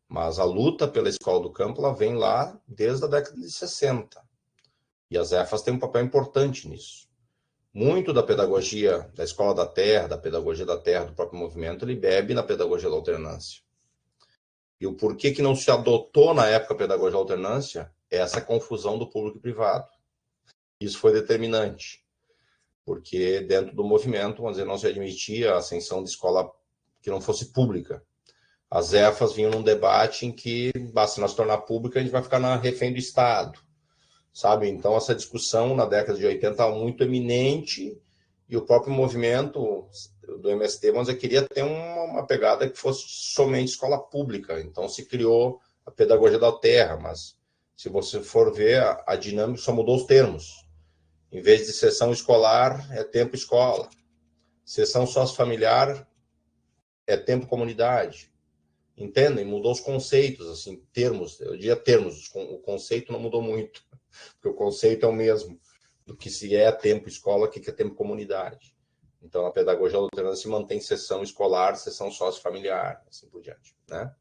Mas a luta pela escola do campo ela vem lá desde a década de 60. E as EFAs têm um papel importante nisso. Muito da pedagogia da escola da terra, da pedagogia da terra, do próprio movimento, ele bebe na pedagogia da alternância. E o porquê que não se adotou na época a pedagogia da alternância é essa confusão do público e privado. Isso foi determinante, porque dentro do movimento, vamos dizer, não se admitia a ascensão de escola que não fosse pública. As EFAs vinham num debate em que, se nós tornar pública, a gente vai ficar na refém do Estado, sabe? Então, essa discussão na década de 80 estava muito eminente, e o próprio movimento do MST, vamos dizer, queria ter uma pegada que fosse somente escola pública. Então, se criou a pedagogia da terra, mas se você for ver, a dinâmica só mudou os termos. Em vez de sessão escolar, é tempo escola. Sessão sociofamiliar é tempo comunidade. Entendem? Mudou os conceitos, assim, termos. Eu diria termos, o conceito não mudou muito, porque o conceito é o mesmo do que se é tempo escola, o que é tempo comunidade. Então, a pedagogia da alternância se mantém sessão escolar, sessão sociofamiliar, assim por diante, né?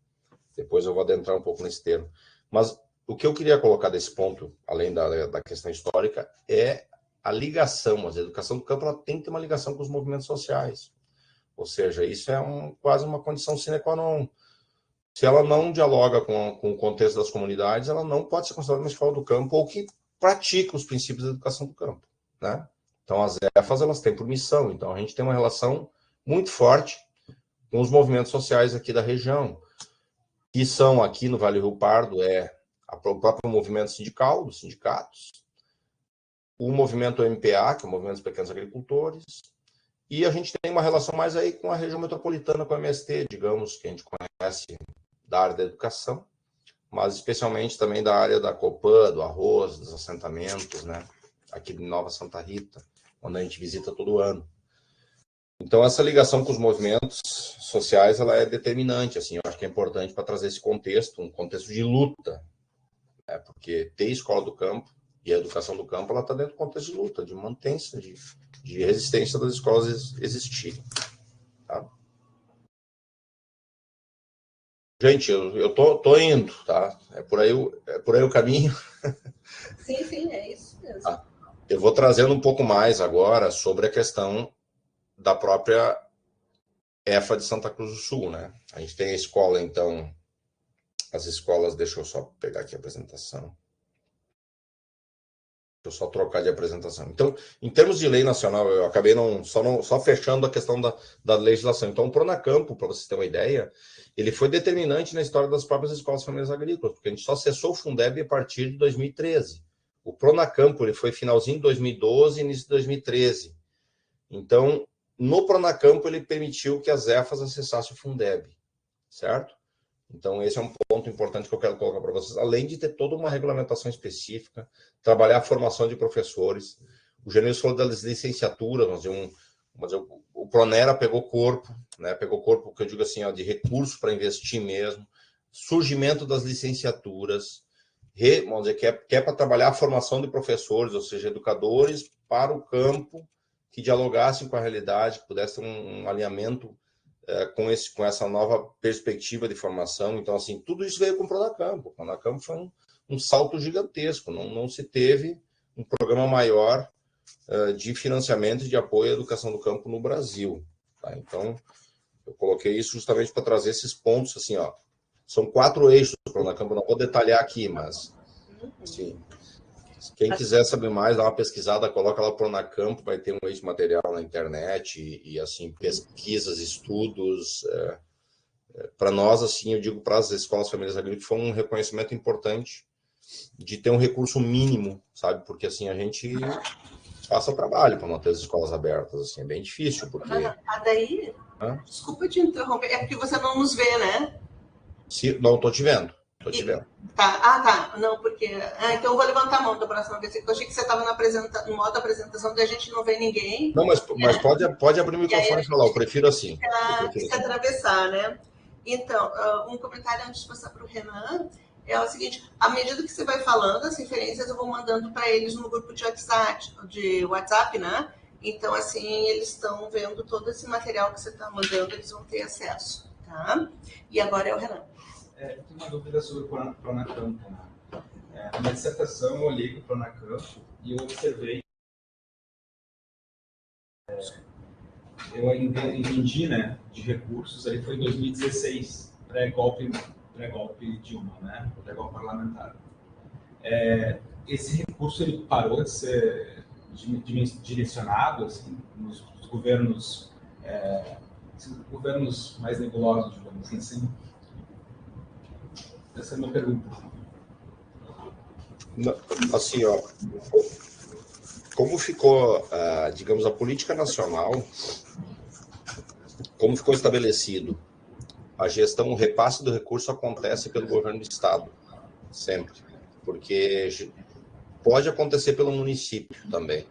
Depois eu vou adentrar um pouco nesse termo. Mas o que eu queria colocar desse ponto, além da questão histórica, é a ligação. Mas a educação do campo ela tem que ter uma ligação com os movimentos sociais. Ou seja, isso é quase uma condição sine qua non. Se ela não dialoga com o contexto das comunidades, ela não pode ser considerada uma escola do campo ou que pratica os princípios da educação do campo, né? Então, as EFAs, elas têm por missão. Então, a gente tem uma relação muito forte com os movimentos sociais aqui da região, que são aqui no Vale do Rio Pardo, o próprio movimento sindical, dos sindicatos, o movimento MPA, que é o Movimento dos Pequenos Agricultores, e a gente tem uma relação mais aí com a região metropolitana, com a MST, digamos, que a gente conhece da área da educação, mas especialmente também da área da Copan, do arroz, dos assentamentos, né? Aqui de Nova Santa Rita, onde a gente visita todo ano. Então, essa ligação com os movimentos sociais, ela é determinante, assim, eu acho que é importante para trazer esse contexto, um contexto de luta, né? Porque ter escola do campo e a educação do campo, ela está dentro do contexto de luta, de mantença, de resistência das escolas existirem. Tá? Gente, eu tô indo, tá? É por aí o caminho. Sim, é isso mesmo. Tá? Eu vou trazendo um pouco mais agora sobre a questão da própria EFA de Santa Cruz do Sul, né? A gente tem a escola, então, as escolas, deixa eu só pegar aqui a apresentação. Deixa eu só trocar de apresentação. Então, em termos de lei nacional, eu acabei só fechando a questão da legislação. Então, o Pronacampo, para vocês terem uma ideia, ele foi determinante na história das próprias escolas familiares agrícolas, porque a gente só cessou o Fundeb a partir de 2013. O Pronacampo, ele foi finalzinho de 2012, início de 2013. Então, no Pronacampo, ele permitiu que as EFAs acessassem o Fundeb, certo? Então, esse é um ponto importante que eu quero colocar para vocês, além de ter toda uma regulamentação específica, trabalhar a formação de professores. O Genilson falou das licenciaturas, o Pronera pegou corpo, né? Pegou corpo, que eu digo assim, ó, de recurso para investir mesmo, surgimento das licenciaturas, vamos dizer, que é para trabalhar a formação de professores, ou seja, educadores para o campo, que dialogassem com a realidade, que pudesse ter um alinhamento com essa nova perspectiva de formação. Então, assim, tudo isso veio com o Pronacampo. O Pronacampo foi um salto gigantesco. Não se teve um programa maior de financiamento e de apoio à educação do campo no Brasil. Tá? Então, eu coloquei isso justamente para trazer esses pontos, assim, ó. São 4 eixos do Pronacampo, não vou detalhar aqui, mas, assim, quem quiser saber mais, dá uma pesquisada, coloca lá o Pronacampo, vai ter um eixo material na internet e assim, pesquisas, estudos. Para nós, assim, eu digo para as escolas familiares agrícolas, foi um reconhecimento importante de ter um recurso mínimo, sabe? Porque, assim, a gente passa trabalho para manter as escolas abertas, assim, é bem difícil, porque... Daí, desculpa te interromper, é porque você não nos vê, né? Não, estou te vendo. Tá. Não, porque... então eu vou levantar a mão da próxima vez. Eu achei que você estava no modo apresentação, da gente não vê ninguém. Não, mas pode abrir o microfone e falar, eu prefiro assim. Se atravessar, né? Então, um comentário antes de passar para o Renan é o seguinte: à medida que você vai falando, as referências eu vou mandando para eles no grupo de WhatsApp, né? Então, assim, eles estão vendo todo esse material que você está mandando, eles vão ter acesso, tá? E agora é o Renan. Eu tenho uma dúvida sobre o Pronacampo. Né? Na minha dissertação, eu olhei para o Pronacampo e eu observei. Eu entendi, né, de recursos, aí foi em 2016, pré-golpe Dilma, né, pré-golpe parlamentar. Esse recurso, ele parou de ser direcionado, assim, nos governos mais nebulosos, digamos assim. Essa é a minha pergunta. Assim, ó, como ficou, digamos, a política nacional, como ficou estabelecido, a gestão, o repasse do recurso acontece pelo governo do estado, sempre, porque pode acontecer pelo município também,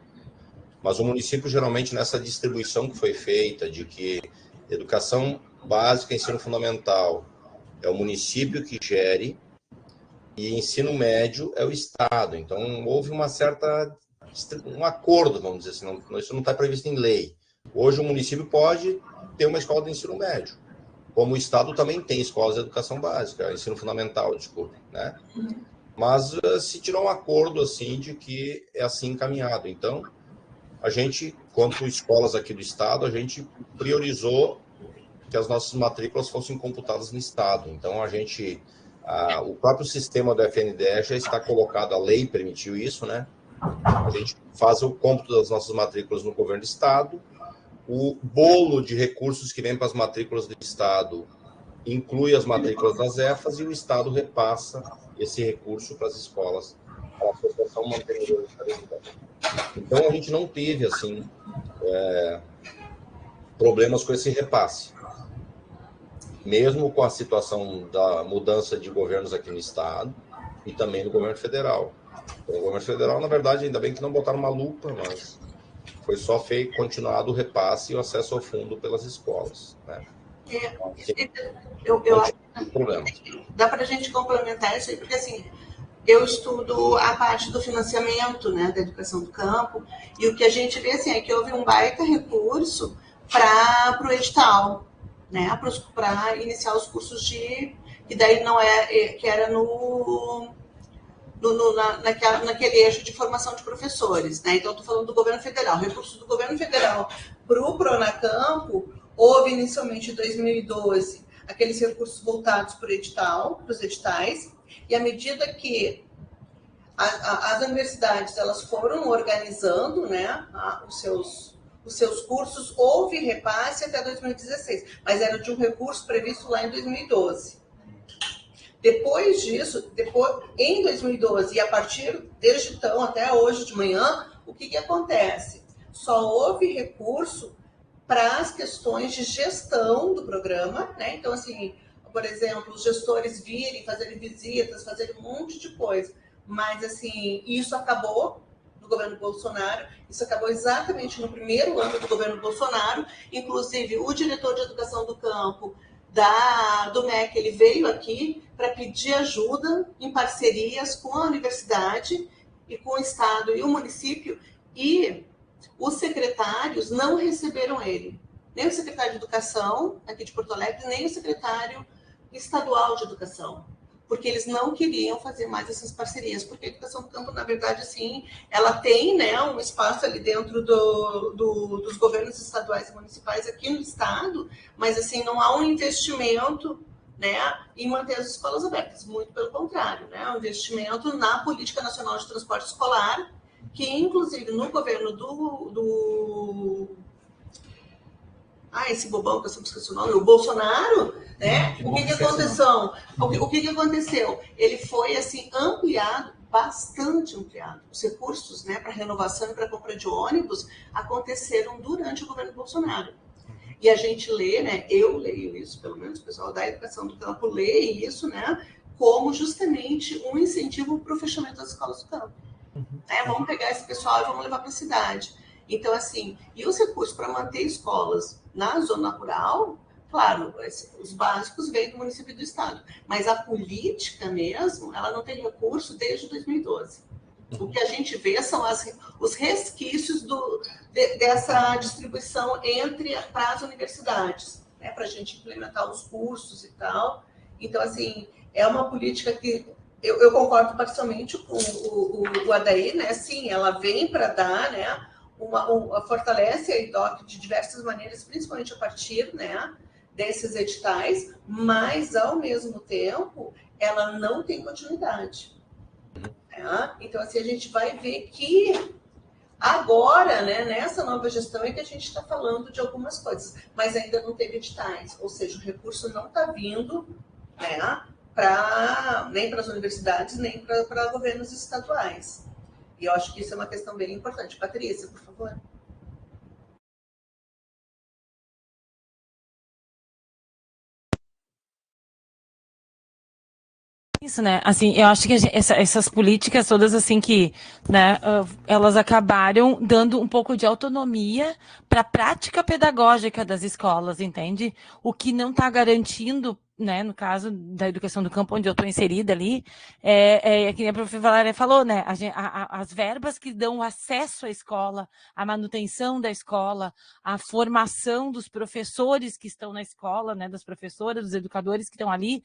mas o município, geralmente, nessa distribuição que foi feita, de que educação básica, ensino fundamental, é o município que gere, e ensino médio é o estado. Então, houve um acordo, vamos dizer assim, isso não está previsto em lei. Hoje, o município pode ter uma escola de ensino médio, como o estado também tem escolas de educação básica, ensino fundamental, desculpe, né? Mas se tirou um acordo, assim, de que é assim encaminhado. Então, a gente, quanto escolas aqui do estado, a gente priorizou que as nossas matrículas fossem computadas no estado. Então, o próprio sistema do FNDE já está colocado, a lei permitiu isso, né? A gente faz o cômputo das nossas matrículas no governo do estado, o bolo de recursos que vem para as matrículas do estado inclui as matrículas das EFAs e o estado repassa esse recurso para as escolas, para a Associação Mantenedora de Caridade. Então, a gente não teve, assim, problemas com esse repasse. Mesmo com a situação da mudança de governos aqui no estado e também no governo federal. Então, o governo federal, na verdade, ainda bem que não botaram uma lupa, mas foi só continuado o repasse e o acesso ao fundo pelas escolas, né? Eu acho que dá para a gente complementar isso aí, porque assim, eu estudo a parte do financiamento, né, da educação do campo, e o que a gente vê assim, é que houve um baita recurso para o edital, né, para iniciar os cursos de... E daí não que era naquele eixo de formação de professores, né? Então, estou falando do governo federal. O recurso do governo federal para o Pronacampo houve inicialmente em 2012 aqueles recursos voltados para o edital, para os editais, e à medida que as universidades elas foram organizando, né, os seus cursos, houve repasse até 2016, mas era de um recurso previsto lá em 2012. Depois disso, em 2012, e a partir desde então até hoje de manhã, o que acontece? Só houve recurso para as questões de gestão do programa, né? Então, assim, por exemplo, os gestores virem, fazerem visitas, fazerem um monte de coisa. Mas, assim, isso acabou no governo Bolsonaro, isso acabou exatamente no primeiro ano do governo Bolsonaro. Inclusive, o diretor de educação do campo do MEC, ele veio aqui para pedir ajuda em parcerias com a universidade e com o estado e o município, e os secretários não receberam ele, nem o secretário de educação aqui de Porto Alegre, nem o secretário estadual de educação, porque eles não queriam fazer mais essas parcerias, porque a educação do campo, na verdade, assim, ela tem, né, um espaço ali dentro dos governos estaduais e municipais aqui no estado, mas, assim, não há um investimento, né, em manter as escolas abertas, muito pelo contrário, né, um investimento na Política Nacional de Transporte Escolar, que, inclusive, no governo esse bobão que eu sempre esqueci o nome, o Bolsonaro, né? O que aconteceu? O que aconteceu? Ele foi, assim, ampliado, bastante ampliado. Os recursos, né, para renovação e para compra de ônibus aconteceram durante o governo Bolsonaro. E a gente lê, né, eu leio isso, pelo menos o pessoal da educação do campo lê isso, né, como justamente um incentivo para o fechamento das escolas do campo. Vamos pegar esse pessoal e vamos levar para a cidade. Então, assim, e os recursos para manter escolas na zona rural, claro, os básicos vêm do município e do estado, mas a política mesmo, ela não tem recurso desde 2012. O que a gente vê são os resquícios dessa distribuição para as universidades, né, para a gente implementar os cursos e tal. Então, assim, é uma política que eu concordo parcialmente com o Adair, né? Sim, ela vem para dar, né, fortalece a EDOC de diversas maneiras, principalmente a partir, né, desses editais, mas, ao mesmo tempo, ela não tem continuidade. Né? Então, assim, a gente vai ver que agora, né, nessa nova gestão, é que a gente está falando de algumas coisas, mas ainda não teve editais, ou seja, o recurso não está vindo, né, nem para as universidades, nem para governos estaduais. E eu acho que isso é uma questão bem importante. Patrícia, por favor. Isso, né? Assim, eu acho que essas políticas todas, assim, que, né, elas acabaram dando um pouco de autonomia para a prática pedagógica das escolas, entende? O que não está garantindo, né, no caso da educação do campo, onde eu estou inserida ali, que a professora Valéria falou, né, as verbas que dão acesso à escola, a manutenção da escola, a formação dos professores que estão na escola, né, das professoras, dos educadores que estão ali,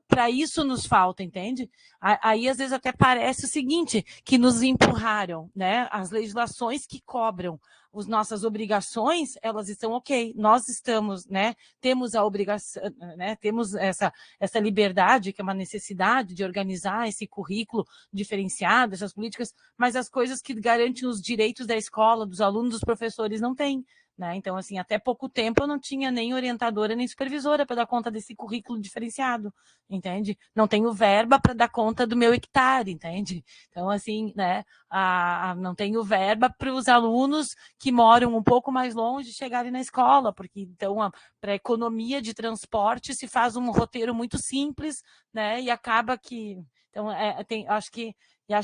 para isso nos falta, entende? Aí, às vezes, até parece o seguinte, que nos empurraram, né, as legislações que cobram as nossas obrigações, elas estão ok. Nós estamos, né, temos a obrigação, né, temos essa liberdade, que é uma necessidade de organizar esse currículo diferenciado, essas políticas, mas as coisas que garantem os direitos da escola, dos alunos, dos professores, não tem. Né? Então, assim, até pouco tempo eu não tinha nem orientadora nem supervisora para dar conta desse currículo diferenciado, entende? Não tenho verba para dar conta do meu hectare, entende? Então, assim, né, não tenho verba para os alunos que moram um pouco mais longe chegarem na escola, porque, então, para a economia de transporte se faz um roteiro muito simples, né, e acaba que... Então, acho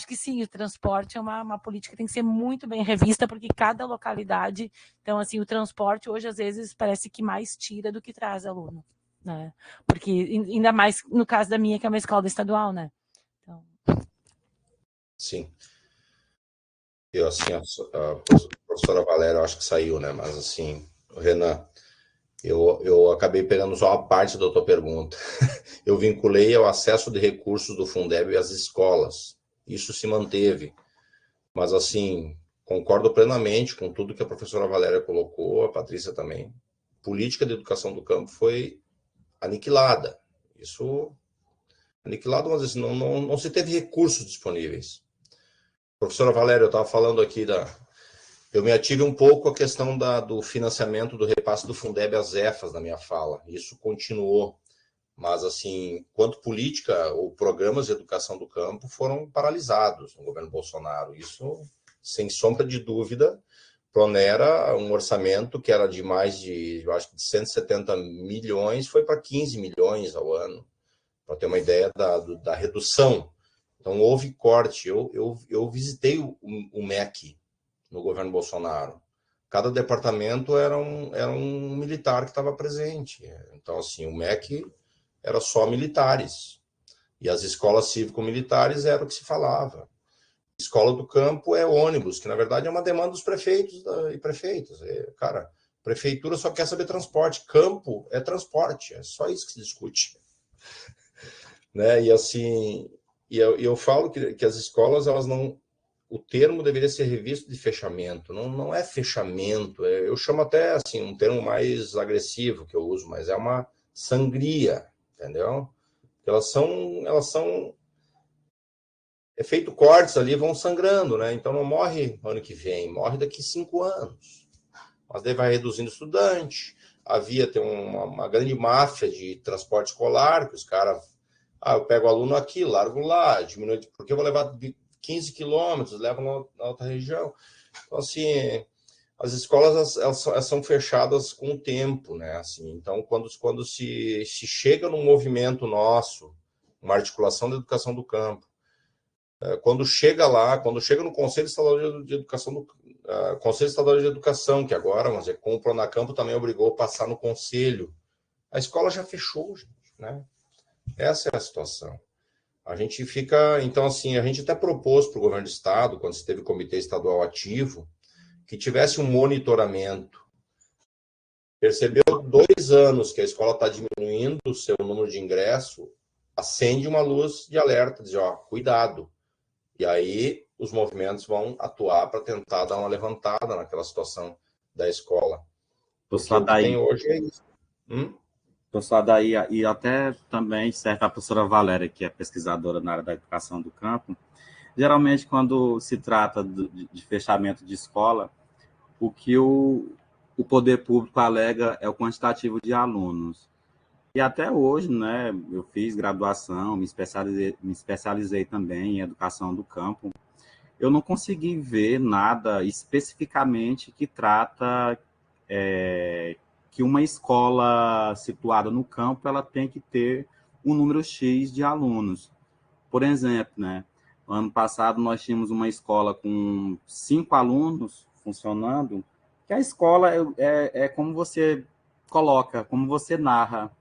que sim, o transporte é uma política que tem que ser muito bem revista, porque cada localidade... Então, assim, o transporte hoje, às vezes, parece que mais tira do que traz aluno, né? Porque, ainda mais no caso da minha, que é uma escola estadual, né? Então... Sim. Eu, assim, a professora Valéria, eu acho que saiu, né? Mas, assim, Renan, eu acabei pegando só a parte da tua pergunta. Eu vinculei ao acesso de recursos do Fundeb às escolas. Isso se manteve. Mas, assim, concordo plenamente com tudo que a professora Valéria colocou, a Patrícia também. Política de educação do campo foi aniquilada. Isso, aniquilado, mas assim, não se teve recursos disponíveis. Professora Valéria, eu estava falando aqui eu me ative um pouco a questão do financiamento do repasse do Fundeb às EFAs na minha fala. Isso continuou. Mas, assim, quanto política ou programas de educação do campo foram paralisados no governo Bolsonaro. Isso, sem sombra de dúvida, Pronera, um orçamento que era de mais de, eu acho que de 170 milhões, foi para 15 milhões ao ano, para ter uma ideia da redução. Então, houve corte. Eu visitei o MEC no governo Bolsonaro. Cada departamento era um militar que estava presente. Então, assim, o MEC era só militares. E as escolas cívico-militares era o que se falava. Escola do campo é ônibus, que na verdade é uma demanda dos prefeitos e prefeitas. Cara, prefeitura só quer saber transporte. Campo é transporte. É só isso que se discute. Né? E assim, eu falo que as escolas, elas não... O termo deveria ser revisto de fechamento. Não é fechamento. Eu chamo até assim um termo mais agressivo que eu uso, mas é uma sangria, entendeu? Elas são é feito cortes ali, vão sangrando, né? Então não morre ano que vem, morre daqui 5 anos. Mas daí vai reduzindo estudante. Tem uma grande máfia de transporte escolar, que os caras... eu pego o aluno aqui, largo lá, diminui, porque eu vou levar 15 quilômetros, levo na outra região. Então, assim, as escolas elas são fechadas com o tempo, né? Assim, então, quando se chega num movimento nosso, uma articulação da educação do campo, quando chega no Conselho Estadual de Educação, Conselho Estadual de Educação, que agora, mas com o Pronacampo também obrigou a passar no Conselho, a escola já fechou, gente, né? Essa é a situação. A gente fica... Então, assim, a gente até propôs para o governo do estado, quando se teve o comitê estadual ativo, que tivesse um monitoramento. Percebeu 2 anos que a escola está diminuindo o seu número de ingresso, acende uma luz de alerta, diz, cuidado. E aí os movimentos vão atuar para tentar dar uma levantada naquela situação da escola. Porque o que tem hoje é isso. Professor Adair, e até também serve a professora Valéria, que é pesquisadora na área da educação do campo. Geralmente, quando se trata de fechamento de escola, o que o poder público alega é o quantitativo de alunos. E até hoje, né, eu fiz graduação, me especializei também em educação do campo. Eu não consegui ver nada especificamente que trata que uma escola situada no campo ela tem que ter um número X de alunos. Por exemplo, né, no ano passado nós tínhamos uma escola com 5 alunos funcionando, que a escola é como você coloca, como você narra.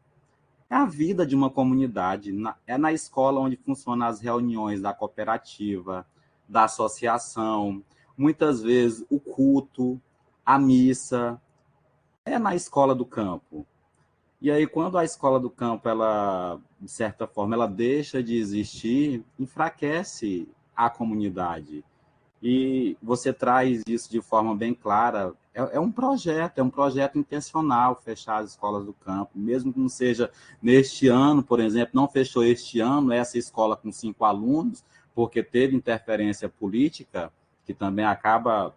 É a vida de uma comunidade. É na escola onde funcionam as reuniões da cooperativa, da associação, muitas vezes o culto, a missa. É na escola do campo. E aí, quando a escola do campo, ela, de certa forma, ela deixa de existir, enfraquece a comunidade. E você traz isso de forma bem clara. É um projeto intencional fechar as escolas do campo, mesmo que não seja neste ano, por exemplo, não fechou este ano essa escola com 5 alunos, porque teve interferência política, que também acaba,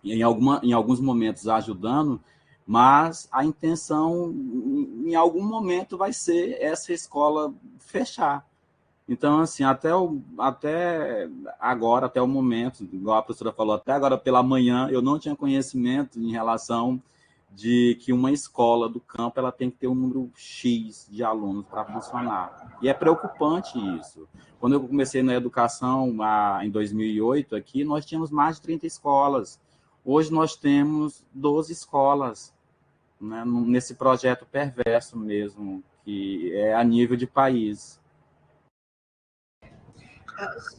em alguns momentos, ajudando, mas a intenção, em algum momento, vai ser essa escola fechar. Então, assim, até agora, até o momento, igual a professora falou, até agora pela manhã, eu não tinha conhecimento em relação de que uma escola do campo ela tem que ter um número X de alunos para funcionar. E é preocupante isso. Quando eu comecei na educação, em 2008, aqui, nós tínhamos mais de 30 escolas. Hoje nós temos 12 escolas, né, nesse projeto perverso mesmo, que é a nível de país.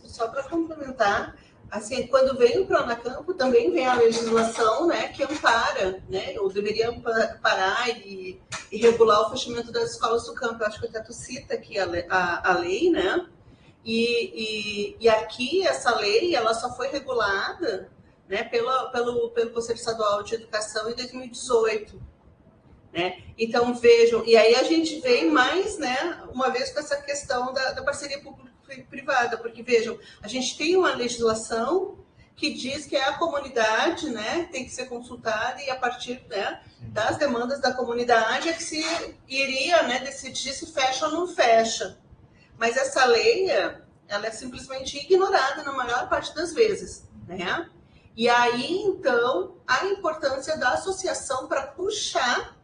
Só para complementar, assim, quando vem o Pronacampo, também vem a legislação, né, que ampara, né, ou deveria amparar e regular o fechamento das escolas do campo. Eu acho que até tu cita aqui a lei, né, e aqui essa lei, ela só foi regulada, né, pelo Conselho Estadual de Educação em 2018. Né? Então, vejam, e aí a gente vem mais, né, uma vez com essa questão da parceria público-privada, porque, vejam, a gente tem uma legislação que diz que a comunidade, né, tem que ser consultada e a partir, né, das demandas da comunidade é que se iria, né, decidir se fecha ou não fecha. Mas essa lei, ela é simplesmente ignorada na maior parte das vezes, né? E aí, então, a importância da associação para puxar,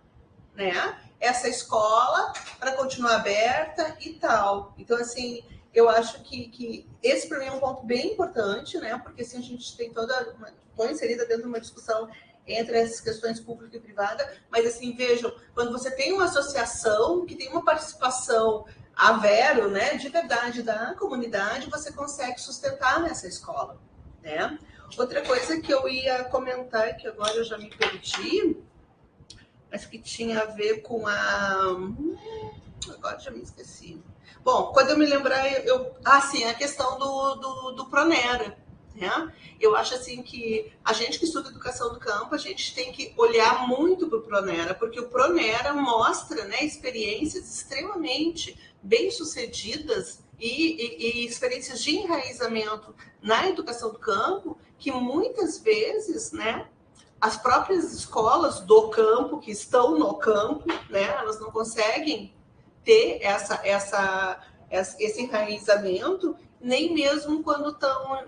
né, essa escola para continuar aberta e tal. Então, assim, eu acho que esse para mim é um ponto bem importante, né, porque assim, a gente tem estou inserida dentro de uma discussão entre essas questões pública e privada, mas assim, vejam, quando você tem uma associação que tem uma participação a vero, né, de verdade da comunidade, você consegue sustentar nessa escola, né. Outra coisa que eu ia comentar, que agora eu já me perdi, mas que tinha a ver com agora já me esqueci. Bom, quando eu me lembrar, sim, a questão do Pronera, né? Eu acho assim que a gente que estuda educação do campo, a gente tem que olhar muito para o Pronera, porque o Pronera mostra, né, experiências extremamente bem-sucedidas e experiências de enraizamento na educação do campo, que muitas vezes, né, as próprias escolas do campo, que estão no campo, né, elas não conseguem ter esse enraizamento, nem mesmo quando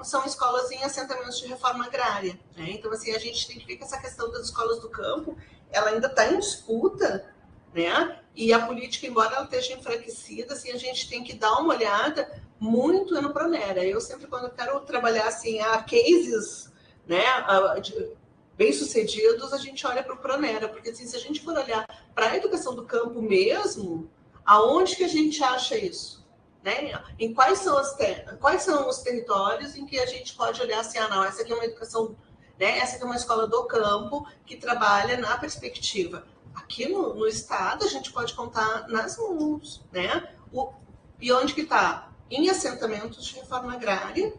são escolas em assentamentos de reforma agrária. Né? Então, assim, a gente tem que ver que essa questão das escolas do campo, ela ainda está em disputa, né? E a política, embora ela esteja enfraquecida, assim, a gente tem que dar uma olhada muito no Pronera. Eu sempre, quando eu quero trabalhar assim, cases, né, bem-sucedidos, a gente olha para o Pronera, porque assim, se a gente for olhar para a educação do campo mesmo, aonde que a gente acha isso? Né? Em quais são os territórios em que a gente pode olhar assim, não, essa aqui é uma educação, né? Essa aqui é uma escola do campo que trabalha na perspectiva. Aqui no estado, a gente pode contar nas mãos, né? E onde que está? Em assentamentos de reforma agrária,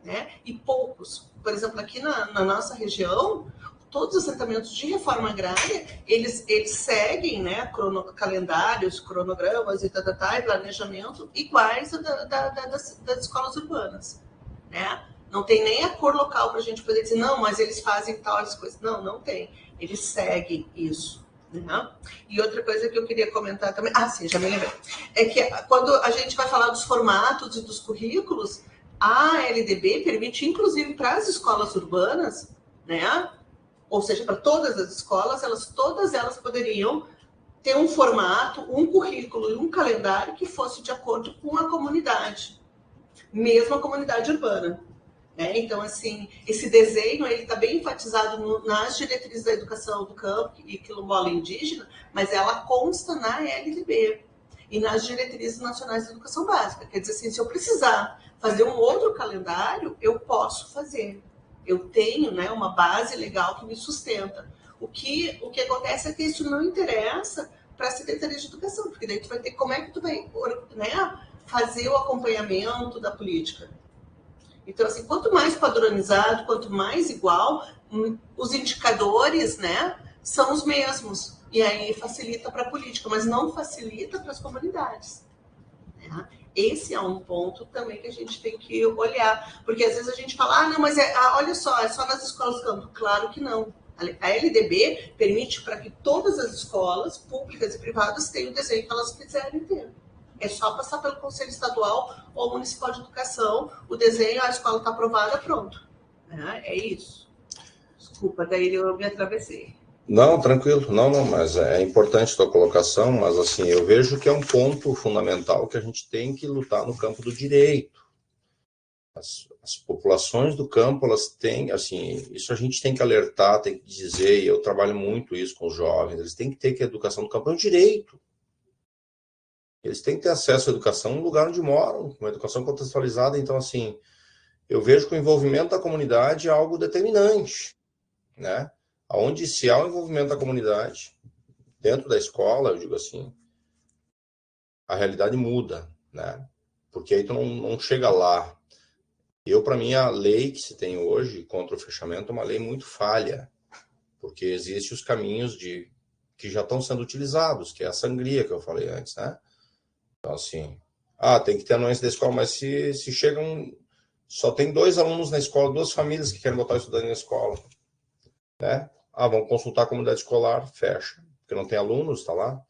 né? E poucos. Por exemplo, aqui na nossa região, todos os assentamentos de reforma agrária, eles seguem, né, calendários, cronogramas e planejamento iguais das escolas urbanas, né? Não tem nem a cor local para a gente poder dizer, não, mas eles fazem tais coisas. Não tem. Eles seguem isso. Né? E outra coisa que eu queria comentar também, sim, já me lembrei, é que quando a gente vai falar dos formatos e dos currículos, a LDB permite, inclusive para as escolas urbanas, né? Ou seja, para todas as escolas, todas elas poderiam ter um formato, um currículo e um calendário que fosse de acordo com a comunidade, mesmo a comunidade urbana. Né? Então, assim, esse desenho está bem enfatizado nas diretrizes da educação do campo e quilombola indígena, mas ela consta na LDB e nas diretrizes nacionais de educação básica. Quer dizer assim, se eu precisar fazer um outro calendário, eu posso fazer. Eu tenho, né, uma base legal que me sustenta. O que acontece é que isso não interessa para a Secretaria de Educação, porque daí tu vai ter como é que tu vai, né, fazer o acompanhamento da política. Então, assim, quanto mais padronizado, quanto mais igual, os indicadores, né, são os mesmos. E aí facilita para a política, mas não facilita para as comunidades. Né? Esse é um ponto também que a gente tem que olhar. Porque às vezes a gente fala, não, mas olha só, é só nas escolas do campo. Claro que não. A LDB permite para que todas as escolas, públicas e privadas, tenham o desenho que elas quiserem ter. É só passar pelo Conselho Estadual ou Municipal de Educação, o desenho, a escola está aprovada, pronto. É isso. Desculpa, daí eu me atravessei. Não, tranquilo. Não, mas é importante a tua colocação, mas assim, eu vejo que é um ponto fundamental que a gente tem que lutar no campo do direito. As populações do campo, elas têm, assim, isso a gente tem que alertar, tem que dizer, e eu trabalho muito isso com os jovens, eles têm que ter que a educação do campo é um direito. Eles têm que ter acesso à educação no lugar onde moram, uma educação contextualizada. Então, assim, eu vejo que o envolvimento da comunidade é algo determinante, né? Onde se há o envolvimento da comunidade dentro da escola, eu digo assim, a realidade muda, né? Porque aí tu não chega lá. Para mim, a lei que se tem hoje contra o fechamento é uma lei muito falha, porque existem os caminhos que já estão sendo utilizados, que é a sangria que eu falei antes, né? Então, assim, tem que ter anuência da escola, mas se chegam, só tem 2 alunos na escola, 2 famílias que querem botar o estudante na escola, né? Vamos consultar a comunidade escolar, fecha, porque não tem alunos, está lá.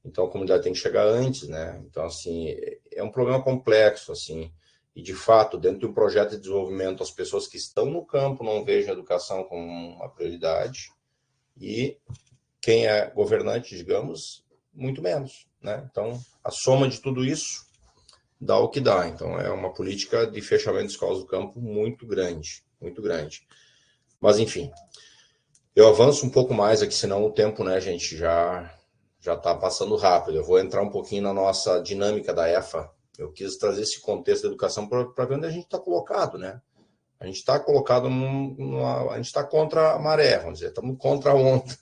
Então, a comunidade tem que chegar antes, né? Então, assim, é um problema complexo, assim, e, de fato, dentro de um projeto de desenvolvimento, as pessoas que estão no campo não vejam a educação como uma prioridade, e quem é governante, digamos, muito menos, né? Então, a soma de tudo isso dá o que dá. Então, é uma política de fechamento de escolas do campo muito grande, muito grande. Mas, enfim, eu avanço um pouco mais aqui, senão o tempo, né, gente, já está passando rápido. Eu vou entrar um pouquinho na nossa dinâmica da EFA. Eu quis trazer esse contexto da educação para ver onde a gente está colocado, né? A gente está colocado a gente está contra a maré, vamos dizer, estamos contra a onda.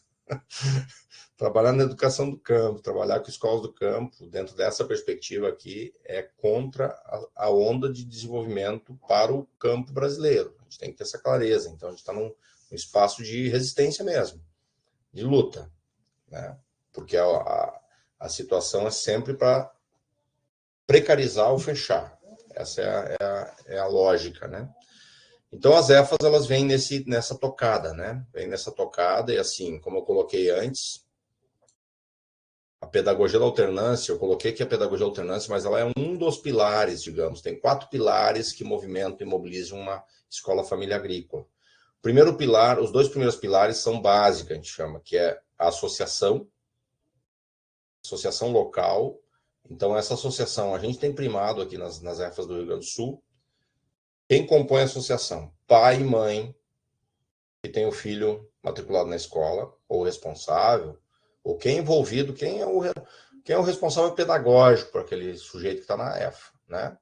Trabalhar na educação do campo, trabalhar com escolas do campo, dentro dessa perspectiva aqui, é contra a onda de desenvolvimento para o campo brasileiro. A gente tem que ter essa clareza. Então, a gente está num espaço de resistência mesmo, de luta, né? Porque a situação é sempre para precarizar ou fechar. Essa é a lógica, né? Então, as EFAs, elas vêm nessa tocada, né? Vêm nessa tocada e, assim, como eu coloquei antes, a pedagogia da alternância, eu coloquei aqui a pedagogia da alternância, mas ela é um dos pilares, digamos. Tem 4 pilares que movimentam e mobilizam uma escola família agrícola. O primeiro pilar, os 2 primeiros pilares são básicos, a gente chama, que é a associação local. Então, essa associação, a gente tem primado aqui nas EFAs do Rio Grande do Sul. Quem compõe a associação? Pai e mãe que tem o filho matriculado na escola, ou responsável, ou quem é envolvido, quem é o responsável pedagógico para aquele sujeito que está na EFA, né?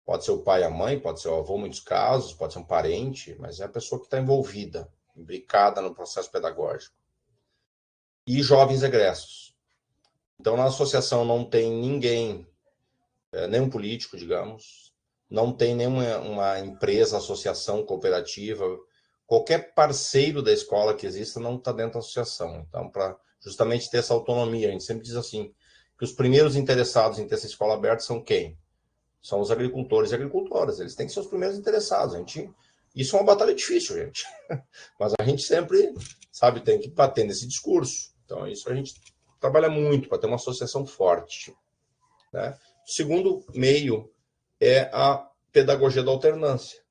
Pode ser o pai e a mãe, pode ser o avô em muitos casos, pode ser um parente, mas é a pessoa que está envolvida, imbricada no processo pedagógico. E jovens egressos. Então, na associação não tem ninguém, nenhum político, digamos, não tem nenhuma empresa, associação, cooperativa, qualquer parceiro da escola que exista não está dentro da associação. Então, para justamente ter essa autonomia, a gente sempre diz assim, que os primeiros interessados em ter essa escola aberta são quem? São os agricultores e agricultoras. Eles têm que ser os primeiros interessados. Isso é uma batalha difícil, gente. Mas a gente sempre, sabe, tem que bater nesse discurso. Então, isso a gente trabalha muito para ter uma associação forte, né? O segundo meio é a pedagogia da alternância,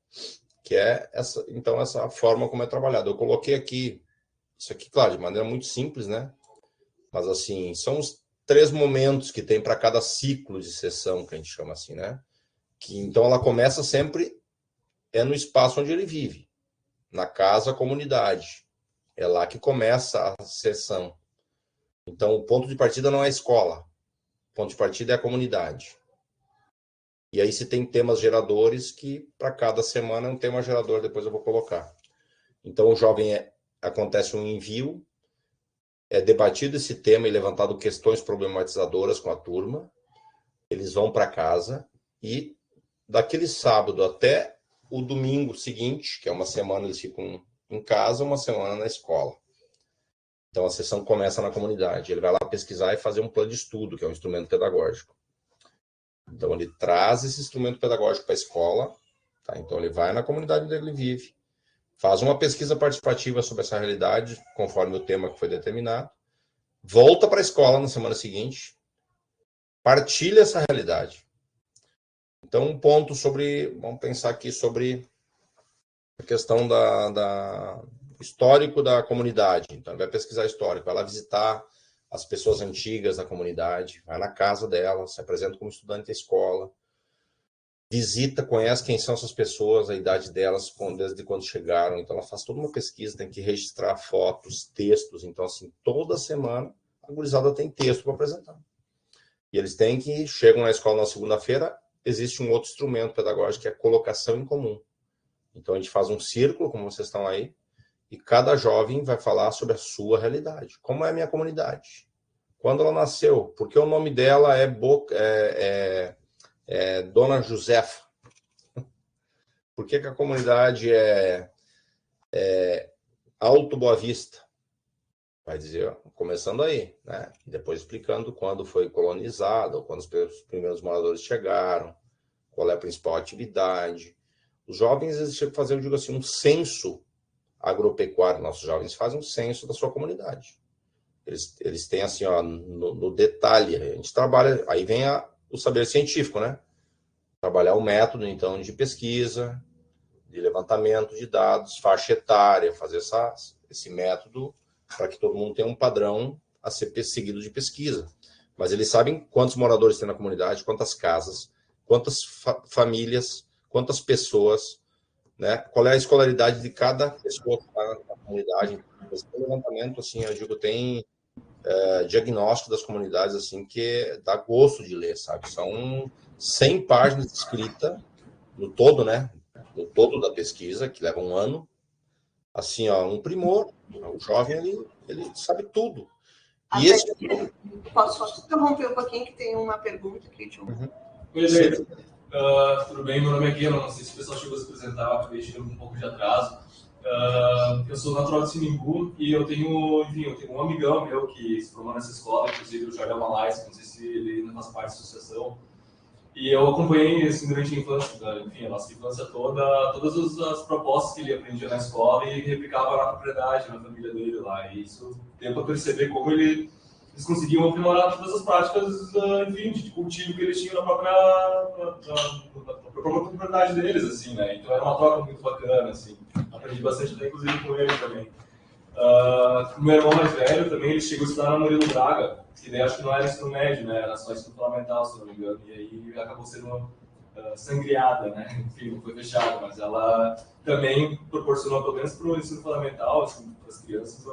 que é essa forma como é trabalhado. Eu coloquei aqui, isso aqui, claro, de maneira muito simples, né? Mas, assim, são os 3 momentos que tem para cada ciclo de sessão, que a gente chama assim, né? Então, ela começa sempre no espaço onde ele vive, na casa, comunidade. É lá que começa a sessão. Então, o ponto de partida não é a escola. O ponto de partida é a comunidade. E aí se tem temas geradores que, para cada semana, é um tema gerador, depois eu vou colocar. Então, o jovem acontece um envio, é debatido esse tema e levantado questões problematizadoras com a turma, eles vão para casa e, daquele sábado até o domingo seguinte, que é uma semana, eles ficam em casa, uma semana na escola. Então, a sessão começa na comunidade. Ele vai lá pesquisar e fazer um plano de estudo, que é um instrumento pedagógico. Então, ele traz esse instrumento pedagógico para a escola, tá? Então, ele vai na comunidade onde ele vive, faz uma pesquisa participativa sobre essa realidade, conforme o tema que foi determinado, volta para a escola na semana seguinte, partilha essa realidade. Então, um ponto vamos pensar aqui sobre a questão da histórico da comunidade. Então, ele vai pesquisar histórico, vai lá visitar as pessoas antigas da comunidade, vai na casa delas, se apresenta como estudante da escola, visita, conhece quem são essas pessoas, a idade delas, desde quando chegaram. Então, ela faz toda uma pesquisa, tem que registrar fotos, textos. Então, assim, toda semana, a gurizada tem texto para apresentar. E eles têm que, chegam na escola na segunda-feira, existe um outro instrumento pedagógico que é a colocação em comum. Então, a gente faz um círculo, como vocês estão aí, e cada jovem vai falar sobre a sua realidade. Como é a minha comunidade? Quando ela nasceu? Porque o nome dela é Dona Josefa. Por que a comunidade é Alto Boa Vista? Vai dizer, começando aí, né? Depois explicando quando foi colonizada, ou quando os primeiros moradores chegaram, qual é a principal atividade. Os jovens, eles chegam a fazer, eu digo assim, um censo agropecuário. Nossos jovens fazem um censo da sua comunidade. Eles têm assim, ó, no detalhe, a gente trabalha, aí vem o saber científico, né? Trabalhar o método, então, de pesquisa, de levantamento de dados, faixa etária, fazer esse método para que todo mundo tenha um padrão a ser perseguido de pesquisa. Mas eles sabem quantos moradores tem na comunidade, quantas casas, quantas famílias, quantas pessoas, né? Qual é a escolaridade de cada pessoa que está na comunidade. Esse levantamento, assim, eu digo, tem diagnóstico das comunidades, assim, que dá gosto de ler, sabe? São 100 páginas escritas no todo, né? No todo da pesquisa, que leva um ano. Assim, ó, um primor. O jovem, ele sabe tudo. E esse... Posso interromper um pouquinho, que tem uma pergunta aqui de um... Oi, gente. Tudo bem? Meu nome é Guilherme. Não sei se o pessoal chegou a se apresentar, acabei chegando um pouco de atraso. Eu sou natural de Sinimbu e eu tenho um amigão meu que se formou nessa escola, inclusive o Jardel Malais, não sei se ele ainda faz parte da associação. E eu acompanhei assim, durante a infância, enfim, a nossa infância toda, todas as propostas que ele aprendia na escola e replicava na propriedade, na família dele lá. E isso deu para perceber como eles conseguiam aprimorar todas as práticas, enfim, de cultivo que eles tinham na própria propriedade deles, assim, né? Então era uma troca muito bacana, assim. Aprendi bastante, inclusive, com ele também. O meu irmão mais velho também, ele chegou a estudar na Murilo Braga, que daí acho que não era ensino médio, né? Era só ensino fundamental, se não me engano. E aí acabou sendo sangriada, né? Enfim, não foi fechada, mas ela também proporcionou, pelo menos para o ensino fundamental, assim, para as crianças,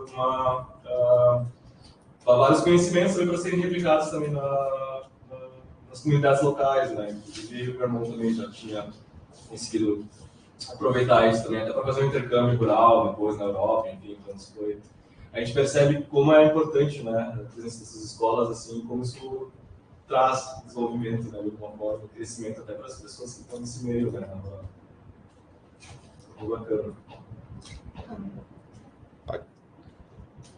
vários conhecimentos para serem replicados também nas comunidades locais, né? Inclusive, o meu irmão também já tinha conseguido aproveitar isso também, até para fazer um intercâmbio rural depois na Europa, enfim, então isso foi... A gente percebe como é importante, né, a presença dessas escolas, assim, como isso traz desenvolvimento, né, de alguma forma, crescimento até para as pessoas que estão nesse meio, né, muito bacana.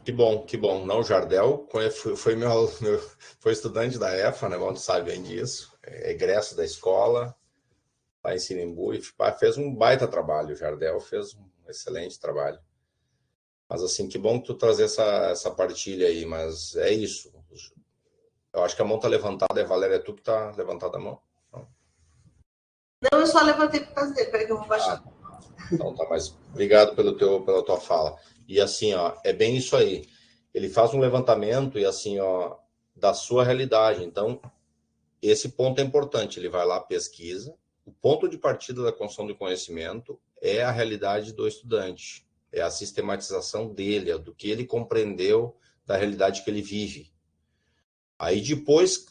Que bom. Não, o Jardel foi estudante da EFA, né, onde sabe bem disso, é egresso da escola, lá em Sinimbu, e fez um baita trabalho. O Jardel fez um excelente trabalho. Mas, assim, que bom que tu trazer essa partilha aí, mas é isso. Eu acho que a mão tá levantada, Valéria, é tu que tá levantada a mão? Não, eu só levantei por causa dele, peraí que eu vou baixar. Então tá, mas obrigado pela tua fala. E assim, ó, é bem isso aí. Ele faz um levantamento e assim, ó, da sua realidade. Então, esse ponto é importante. Ele vai lá, pesquisa. O ponto de partida da construção do conhecimento é a realidade do estudante. É a sistematização dele, é do que ele compreendeu da realidade que ele vive. Aí depois,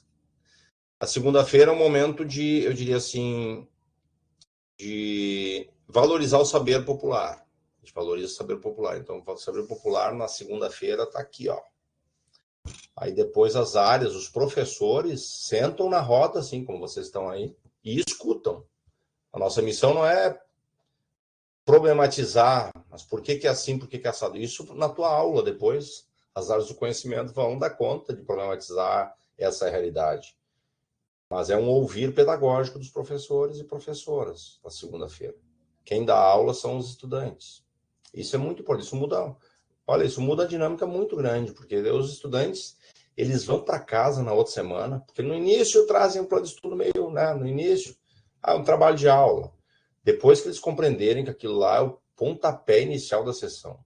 a segunda-feira é um momento de, eu diria assim, de valorizar o saber popular. A gente valoriza o saber popular. Então, o saber popular na segunda-feira está aqui, ó. Aí depois as áreas, os professores sentam na roda, assim como vocês estão aí, e escutam. A nossa missão não é problematizar, mas por que é assim, por que é assado? Isso na tua aula depois, as áreas do conhecimento vão dar conta de problematizar essa realidade. Mas é um ouvir pedagógico dos professores e professoras na segunda-feira. Quem dá aula são os estudantes. Isso é muito importante. Isso muda a dinâmica muito grande, porque os estudantes, eles vão para casa na outra semana, porque no início trazem um plano de estudo meio, né, no início, um trabalho de aula. Depois que eles compreenderem que aquilo lá é o pontapé inicial da sessão,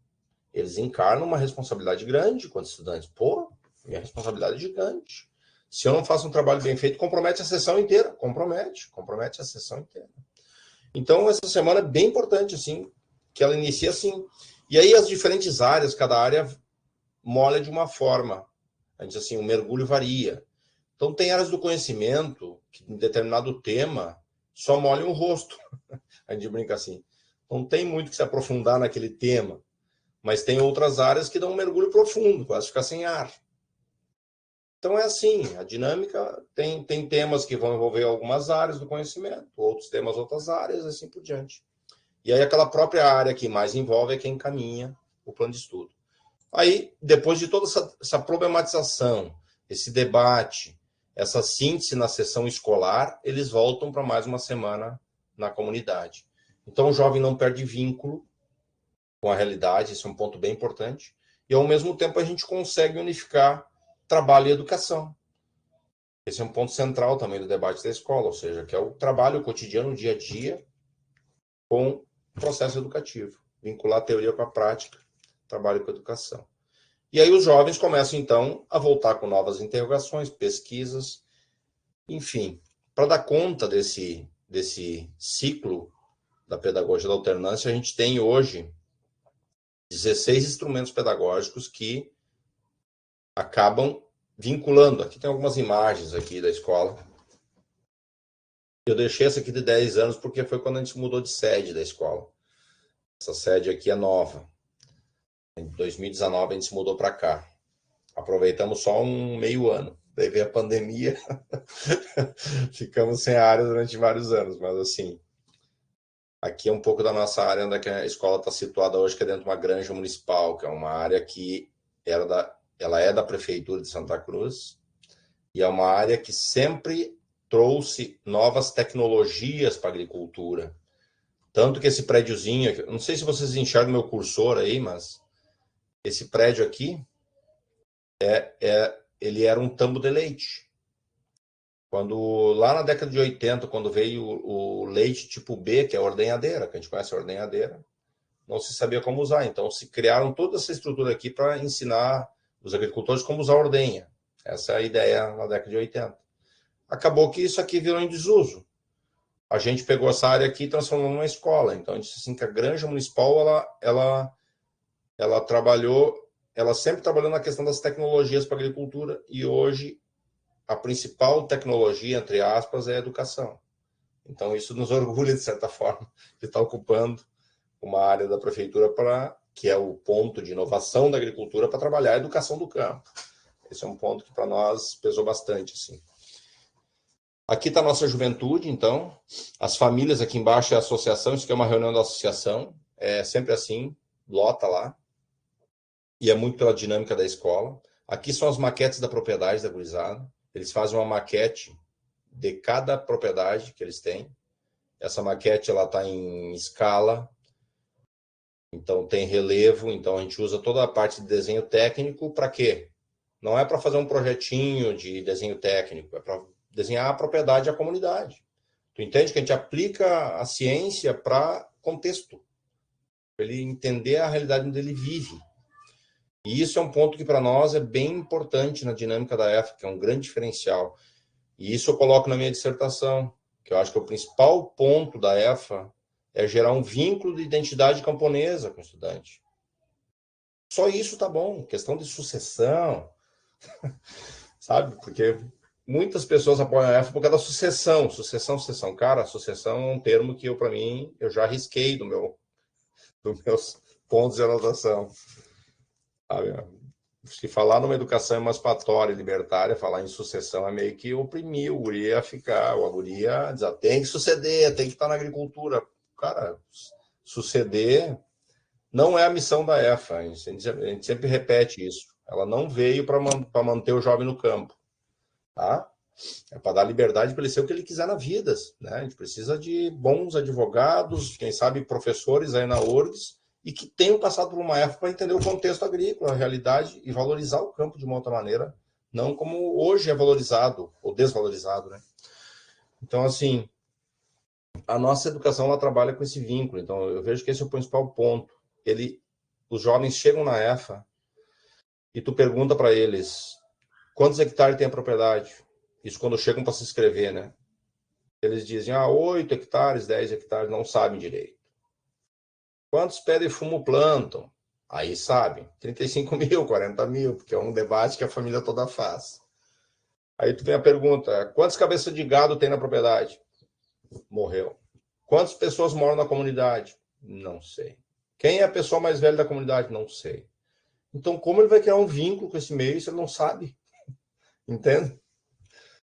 eles encarnam uma responsabilidade grande quanto estudantes. Pô, minha responsabilidade é gigante. Se eu não faço um trabalho bem feito, compromete a sessão inteira. Compromete a sessão inteira. Então, essa semana é bem importante, assim, que ela inicie assim. E aí, as diferentes áreas, cada área molha de uma forma. A gente, assim, o mergulho varia. Então, tem áreas do conhecimento que, em determinado tema, só molham o rosto. A gente brinca assim. Não tem muito que se aprofundar naquele tema, mas tem outras áreas que dão um mergulho profundo, quase ficar sem ar. Então, é assim, a dinâmica tem temas que vão envolver algumas áreas do conhecimento, outros temas, outras áreas, assim por diante. E aí, aquela própria área que mais envolve é quem encaminha o plano de estudo. Aí, depois de toda essa problematização, esse debate, essa síntese na sessão escolar, eles voltam para mais uma semana na comunidade. Então, o jovem não perde vínculo com a realidade, esse é um ponto bem importante, e, ao mesmo tempo, a gente consegue unificar trabalho e educação. Esse é um ponto central também do debate da escola, ou seja, que é o trabalho cotidiano, o dia a dia, com o processo educativo. Vincular a teoria com a prática, trabalho com a educação. E aí os jovens começam, então, a voltar com novas interrogações, pesquisas, enfim, para dar conta desse ciclo da pedagogia da alternância, a gente tem hoje 16 instrumentos pedagógicos que acabam vinculando. Aqui tem algumas imagens aqui da escola. Eu deixei essa aqui de 10 anos porque foi quando a gente mudou de sede da escola. Essa sede aqui é nova. Em 2019 a gente se mudou para cá. Aproveitamos só um meio ano. Daí veio a pandemia. Ficamos sem a área durante vários anos. Mas assim, aqui é um pouco da nossa área onde a escola está situada hoje, que é dentro de uma granja municipal, que é uma área que ela é da Prefeitura de Santa Cruz, e é uma área que sempre trouxe novas tecnologias para a agricultura. Tanto que esse prédiozinho, não sei se vocês enxergam meu cursor aí, mas esse prédio aqui, ele era um tambo de leite. Quando, lá na década de 80, quando veio o leite tipo B, que é a ordenhadeira, que a gente conhece a ordenhadeira, não se sabia como usar. Então, se criaram toda essa estrutura aqui para ensinar os agricultores como usar a ordenha. Essa é a ideia na década de 80. Acabou que isso aqui virou em desuso. A gente pegou essa área aqui e transformou numa escola. Então, a gente disse assim que a granja municipal, ela sempre trabalhou na questão das tecnologias para a agricultura, e hoje a principal tecnologia, entre aspas, é a educação. Então, isso nos orgulha, de certa forma, de estar ocupando uma área da prefeitura que é o ponto de inovação da agricultura para trabalhar a educação do campo. Esse é um ponto que para nós pesou bastante, assim. Aqui está a nossa juventude, então. As famílias aqui embaixo é a associação, isso aqui é uma reunião da associação. É sempre assim, lota lá. E é muito pela dinâmica da escola. Aqui são as maquetes da propriedade da gurizada. Eles fazem uma maquete de cada propriedade que eles têm. Essa maquete ela está em escala, então tem relevo, então a gente usa toda a parte de desenho técnico para quê? Não é para fazer um projetinho de desenho técnico, é para desenhar a propriedade e a comunidade. Tu entende que a gente aplica a ciência para contexto, para ele entender a realidade onde ele vive. E isso é um ponto que para nós é bem importante na dinâmica da EFA, que é um grande diferencial. E isso eu coloco na minha dissertação, que eu acho que o principal ponto da EFA é gerar um vínculo de identidade camponesa com o estudante. Só isso tá bom. Questão de sucessão, sabe? Porque muitas pessoas apoiam a EFA por causa da sucessão. Sucessão. Cara, a sucessão é um termo que para mim, eu já risquei dos meus pontos de anotação. Se falar numa educação emancipatória e libertária, falar em sucessão é meio que oprimir o guri a ficar. O guri tem que suceder, tem que estar na agricultura. Cara, suceder não é a missão da EFA. A gente sempre repete isso. Ela não veio para manter o jovem no campo. Tá? É para dar liberdade para ele ser o que ele quiser na vida. Né? A gente precisa de bons advogados, quem sabe professores aí na URGS, e que tenham passado por uma EFA para entender o contexto agrícola, a realidade, e valorizar o campo de uma outra maneira, não como hoje é valorizado ou desvalorizado. Né? Então, assim, a nossa educação ela trabalha com esse vínculo. Então, eu vejo que esse é o principal ponto. Os jovens chegam na EFA e tu pergunta para eles quantos hectares tem a propriedade. Isso quando chegam para se inscrever, né? Eles dizem, 8 hectares, 10 hectares, não sabem direito. Quantos pés de fumo plantam? Aí sabem, 35 mil, 40 mil, porque é um debate que a família toda faz. Aí tu vem a pergunta, quantas cabeças de gado tem na propriedade? Morreu. Quantas pessoas moram na comunidade? Não sei. Quem é a pessoa mais velha da comunidade? Não sei. Então, como ele vai criar um vínculo com esse meio se ele não sabe? Entende?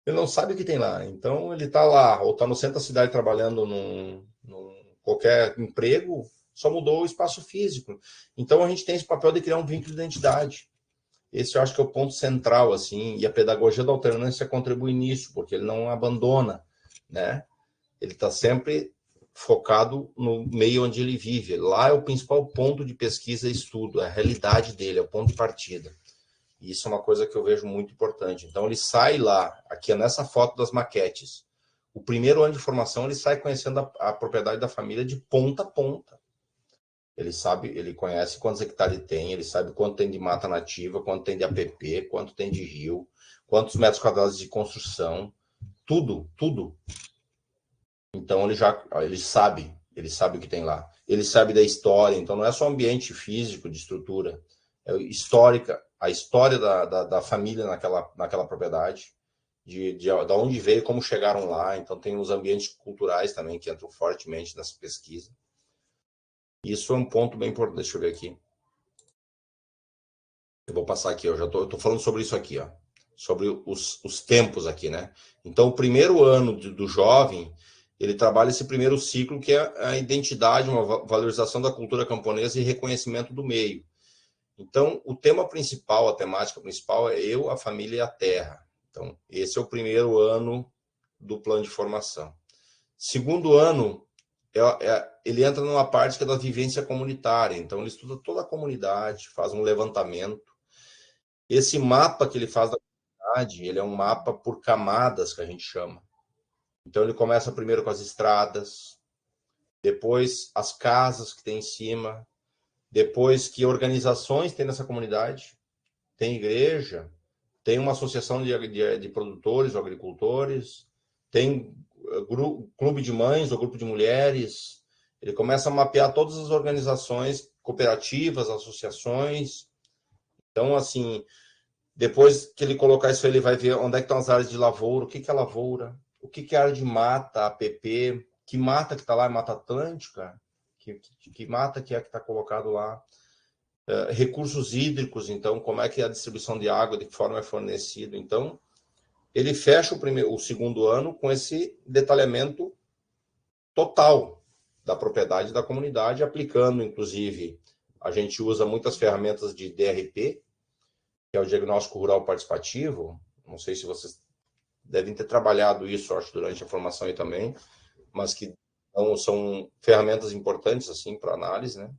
Ele não sabe o que tem lá. Então, ele está lá, ou está no centro da cidade trabalhando num qualquer emprego, só mudou o espaço físico. Então, a gente tem esse papel de criar um vínculo de identidade. Esse eu acho que é o ponto central, assim, e a pedagogia da alternância contribui nisso, porque ele não abandona, né? Ele está sempre focado no meio onde ele vive. Lá é o principal ponto de pesquisa e estudo, é a realidade dele, é o ponto de partida. E isso é uma coisa que eu vejo muito importante. Então, ele sai lá, aqui nessa foto das maquetes, o primeiro ano de formação, ele sai conhecendo a propriedade da família de ponta a ponta. Ele sabe, ele conhece quantos hectares tem, ele sabe quanto tem de mata nativa, quanto tem de APP, quanto tem de rio, quantos metros quadrados de construção, tudo, tudo. Então ele sabe o que tem lá. Ele sabe da história, então não é só ambiente físico, de estrutura, é histórica, a história da família naquela propriedade, de onde veio, como chegaram lá. Então tem os ambientes culturais também que entram fortemente nessa pesquisa. Isso é um ponto bem importante. Deixa eu ver aqui. Eu vou passar aqui, eu tô falando sobre isso aqui, ó, sobre os tempos aqui, né? Então, o primeiro ano do jovem, ele trabalha esse primeiro ciclo, que é a identidade, uma valorização da cultura camponesa e reconhecimento do meio. Então, o tema principal, a temática principal é eu, a família e a terra. Então, esse é o primeiro ano do plano de formação. Segundo ano, ele entra numa parte que é da vivência comunitária. Então, ele estuda toda a comunidade, faz um levantamento. Esse mapa que ele faz da comunidade, ele é um mapa por camadas, que a gente chama. Então, ele começa primeiro com as estradas, depois as casas que tem em cima, depois que organizações tem nessa comunidade, tem igreja, tem uma associação de produtores ou agricultores, tem clube de mães ou grupo de mulheres. Ele começa a mapear todas as organizações, cooperativas, associações. Então, assim, depois que ele colocar isso, ele vai ver onde é que estão as áreas de lavoura, o que é lavoura, o que é área de mata, APP, que mata que está lá é Mata Atlântica, que mata que é que está colocado lá. Recursos hídricos, então, como é que é a distribuição de água, de que forma é fornecido. Então, ele fecha o segundo ano com esse detalhamento total da propriedade da comunidade, aplicando, inclusive, a gente usa muitas ferramentas de DRP, que é o Diagnóstico Rural Participativo. Não sei se vocês devem ter trabalhado isso, acho, durante a formação aí também, mas que são ferramentas importantes, assim, para análise, né?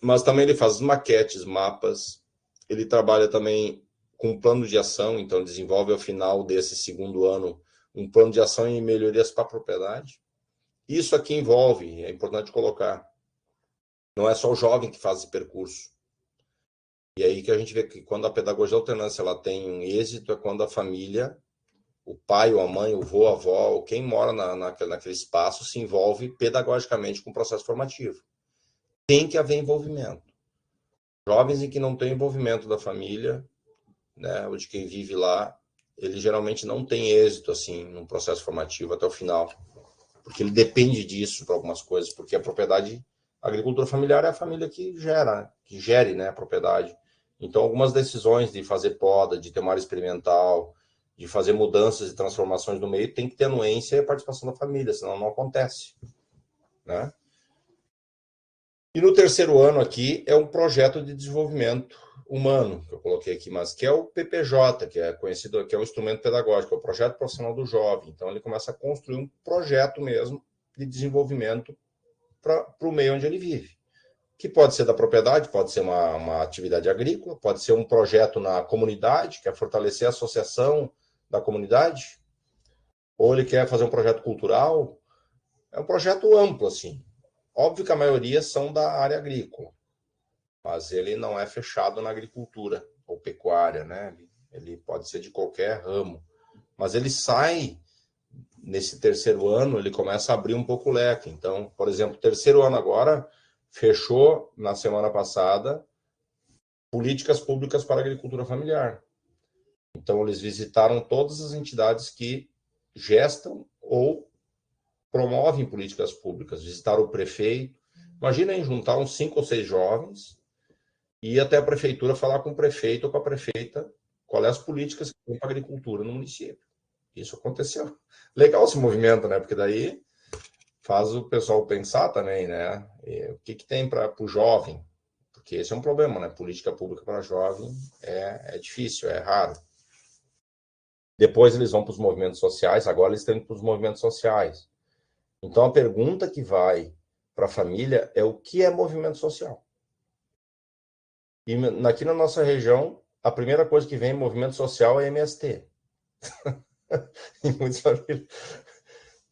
Mas também ele faz maquetes, mapas, ele trabalha também com plano de ação, então desenvolve ao final desse segundo ano um plano de ação e melhorias para a propriedade. Isso aqui envolve, é importante colocar, não é só o jovem que faz esse percurso. E aí que a gente vê que quando a pedagogia alternância ela tem um êxito é quando a família, o pai ou a mãe, o avô, a avó, ou quem mora naquele espaço se envolve pedagogicamente com o processo formativo. Tem que haver envolvimento. Jovens em que não tem envolvimento da família, né, ou de quem vive lá, ele geralmente não tem êxito assim no processo formativo até o final, porque ele depende disso para algumas coisas, porque a agricultura familiar é a família que gere, né, a propriedade. Então, algumas decisões de fazer poda, de ter uma área experimental, de fazer mudanças e transformações no meio, tem que ter anuência e a participação da família, senão não acontece, né? E no terceiro ano aqui é um projeto de desenvolvimento humano, que eu coloquei aqui, mas que é o PPJ, que é conhecido, que é o instrumento pedagógico, é o projeto profissional do jovem. Então ele começa a construir um projeto mesmo de desenvolvimento para o meio onde ele vive. Que pode ser da propriedade, pode ser uma atividade agrícola, pode ser um projeto na comunidade, que é fortalecer a associação da comunidade, ou ele quer fazer um projeto cultural. É um projeto amplo, assim. Óbvio que a maioria são da área agrícola, mas ele não é fechado na agricultura ou pecuária, né? Ele pode ser de qualquer ramo. Mas ele sai, nesse terceiro ano, ele começa a abrir um pouco o leque. Então, por exemplo, terceiro ano agora, fechou, na semana passada, políticas públicas para a agricultura familiar. Então, eles visitaram todas as entidades que gestam ou promovem políticas públicas, visitaram o prefeito. Imaginem juntar uns 5 ou 6 jovens e ir até a prefeitura falar com o prefeito ou com a prefeita qual é as políticas que tem para a agricultura no município. Isso aconteceu. Legal esse movimento, né? Porque daí faz o pessoal pensar também, né? O que tem para o jovem? Porque esse é um problema, né? Política pública para jovem é difícil, é raro. Depois eles vão para os movimentos sociais, agora eles estão indo para os movimentos sociais. Então a pergunta que vai para a família é o que é movimento social? E aqui na nossa região, a primeira coisa que vem em movimento social é MST. Em muitas famílias.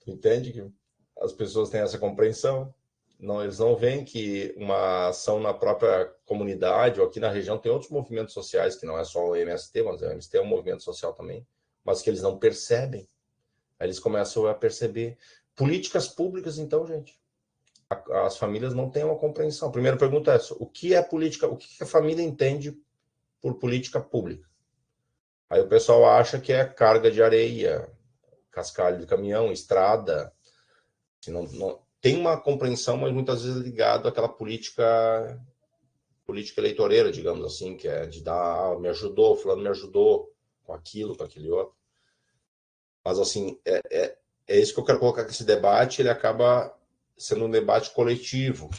Tu entende que as pessoas têm essa compreensão? Não, eles não veem que uma ação na própria comunidade ou aqui na região tem outros movimentos sociais, que não é só o MST, mas o MST é um movimento social também, mas que eles não percebem. Aí eles começam a perceber. Políticas públicas, então, gente. As famílias não têm uma compreensão. A primeira pergunta é essa: o que é política? O que a família entende por política pública? Aí o pessoal acha que é carga de areia, cascalho de caminhão, estrada. Não, tem uma compreensão, mas muitas vezes ligado àquela política eleitoreira, digamos assim, que é de dar, me ajudou, fulano me ajudou com aquilo, com aquele outro. Mas, assim, é isso que eu quero colocar, que esse debate, ele acaba sendo um debate coletivo.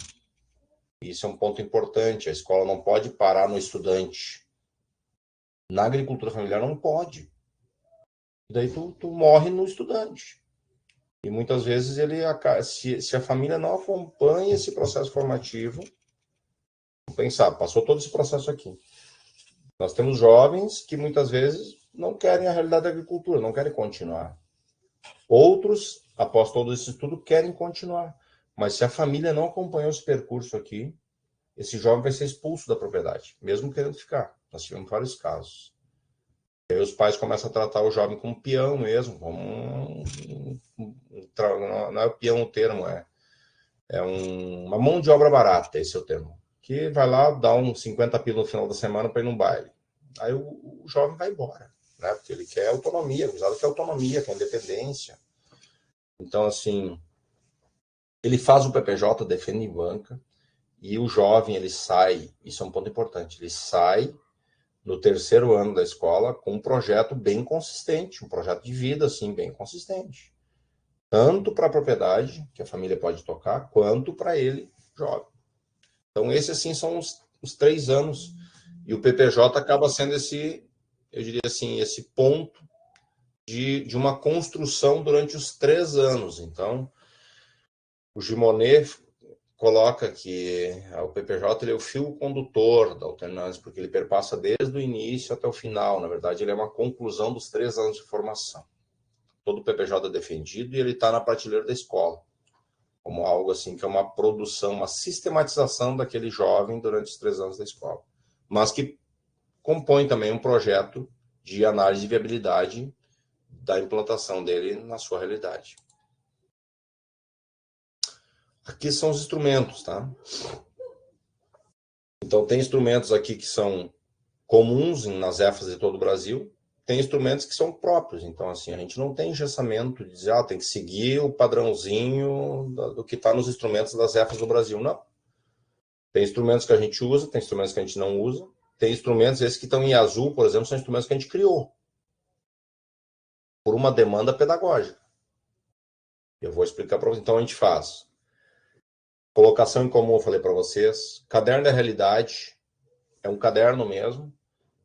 E isso é um ponto importante. A escola não pode parar no estudante. Na agricultura familiar não pode. E daí tu morre no estudante. E muitas vezes se a família não acompanha esse processo formativo, vamos pensar, passou todo esse processo aqui. Nós temos jovens que muitas vezes não querem a realidade da agricultura, não querem continuar. Outros, após todo esse estudo, querem continuar. Mas se a família não acompanhou esse percurso aqui, esse jovem vai ser expulso da propriedade, mesmo querendo ficar. Nós tivemos vários casos. E aí os pais começam a tratar o jovem como peão mesmo, como não é o peão o termo, uma mão de obra barata, esse é o termo. Que vai lá, dá uns 50 pila no final da semana para ir num baile. Aí o jovem vai embora, né? Porque ele quer autonomia, o quer autonomia, quer independência. Então, assim, ele faz o PPJ, defende em banca, e o jovem, ele sai, isso é um ponto importante, ele sai no terceiro ano da escola com um projeto bem consistente, um projeto de vida, assim, bem consistente. Tanto para a propriedade, que a família pode tocar, quanto para ele, jovem. Então, esses, assim, são os 3 anos. E o PPJ acaba sendo eu diria assim, esse ponto de uma construção durante os 3 anos. Então, o Gimonet coloca que o PPJ ele é o fio condutor da alternância, porque ele perpassa desde o início até o final. Na verdade, ele é uma conclusão dos 3 anos de formação. Todo o PPJ é defendido e ele está na prateleira da escola, como algo assim que é uma produção, uma sistematização daquele jovem durante os 3 anos da escola, mas que compõe também um projeto de análise de viabilidade da implantação dele na sua realidade. Aqui são os instrumentos, tá? Então, tem instrumentos aqui que são comuns nas EFAs de todo o Brasil, tem instrumentos que são próprios. Então, assim, a gente não tem engessamento de dizer, tem que seguir o padrãozinho do que está nos instrumentos das EFAs do Brasil. Não. Tem instrumentos que a gente usa, tem instrumentos que a gente não usa. Tem instrumentos, esses que estão em azul, por exemplo, são instrumentos que a gente criou por uma demanda pedagógica. Eu vou explicar para vocês. Então, a gente faz colocação em comum, eu falei para vocês. Caderno da realidade, é um caderno mesmo,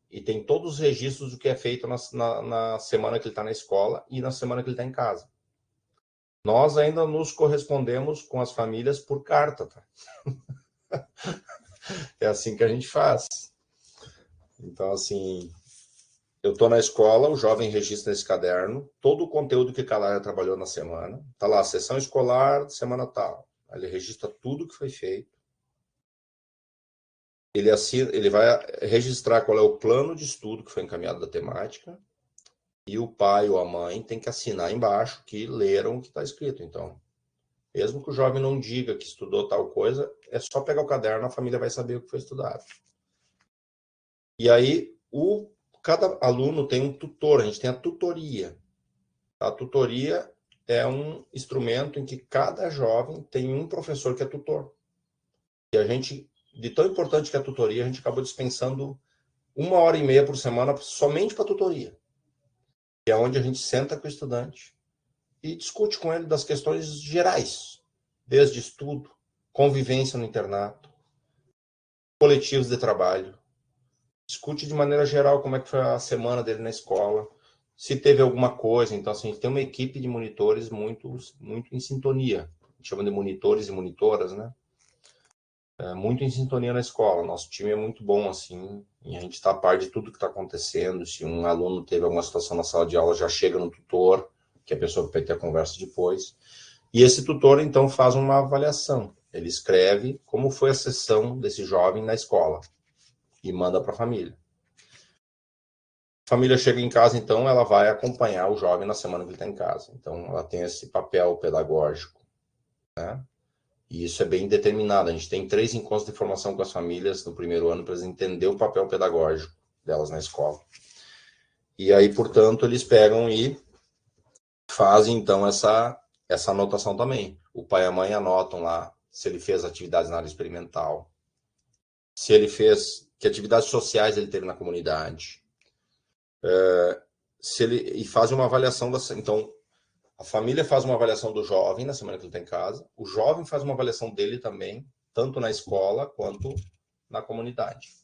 e tem todos os registros do que é feito na semana que ele está na escola e na semana que ele está em casa. Nós ainda nos correspondemos com as famílias por carta, tá? É assim que a gente faz. Então, assim, eu estou na escola, o jovem registra nesse caderno todo o conteúdo que cada área trabalhou na semana. Está lá, sessão escolar, semana tal. Ele registra tudo que foi feito. Ele vai registrar qual é o plano de estudo que foi encaminhado da temática, e o pai ou a mãe tem que assinar embaixo que leram o que está escrito. Então, mesmo que o jovem não diga que estudou tal coisa, é só pegar o caderno, a família vai saber o que foi estudado. E aí, o cada aluno tem um tutor, a gente tem a tutoria. A tutoria é um instrumento em que cada jovem tem um professor que é tutor. E a gente, de tão importante que é a tutoria, a gente acabou dispensando 1h30 por semana somente para tutoria. Que é onde a gente senta com o estudante e discute com ele das questões gerais, desde estudo, convivência no internato, coletivos de trabalho. Discute de maneira geral como é que foi a semana dele na escola, se teve alguma coisa. Então, assim, a gente tem uma equipe de monitores muito em sintonia. A gente chama de monitores e monitoras, né? Muito em sintonia na escola. Nosso time é muito bom, assim, e a gente está a par de tudo que está acontecendo. Se um aluno teve alguma situação na sala de aula, já chega no tutor, que é a pessoa que vai ter a conversa depois. E esse tutor, então, faz uma avaliação. Ele escreve como foi a sessão desse jovem na escola e manda para a família. A família chega em casa, então, ela vai acompanhar o jovem na semana que ele está em casa. Então, ela tem esse papel pedagógico, né? E isso é bem determinado. A gente tem 3 encontros de formação com as famílias no primeiro ano para eles entenderem o papel pedagógico delas na escola. E aí, portanto, eles pegam e fazem, então, essa anotação também. O pai e a mãe anotam lá se ele fez atividades na área experimental, se ele fez, que atividades sociais ele teve na comunidade, e faz uma avaliação então, a família faz uma avaliação do jovem na semana que ele está em casa, o jovem faz uma avaliação dele também, tanto na escola quanto na comunidade.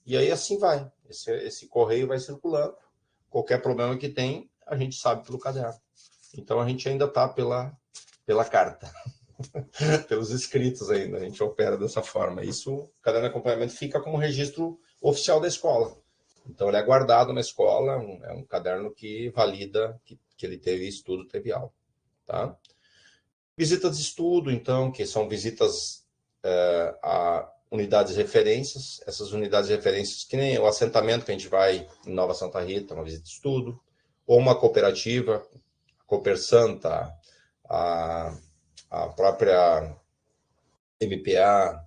E aí assim vai, esse correio vai circulando, qualquer problema que tem, a gente sabe pelo caderno. Então a gente ainda está pela carta, pelos escritos ainda, a gente opera dessa forma. Isso, o caderno de acompanhamento fica como registro oficial da escola. Então ele é guardado na escola, é um caderno que valida que ele teve estudo, teve aula. Tá? Visitas de estudo, então, que são visitas a unidades de referências, essas unidades de referências, que nem o assentamento que a gente vai em Nova Santa Rita, uma visita de estudo, ou uma cooperativa, a Copersanta, a própria MPA,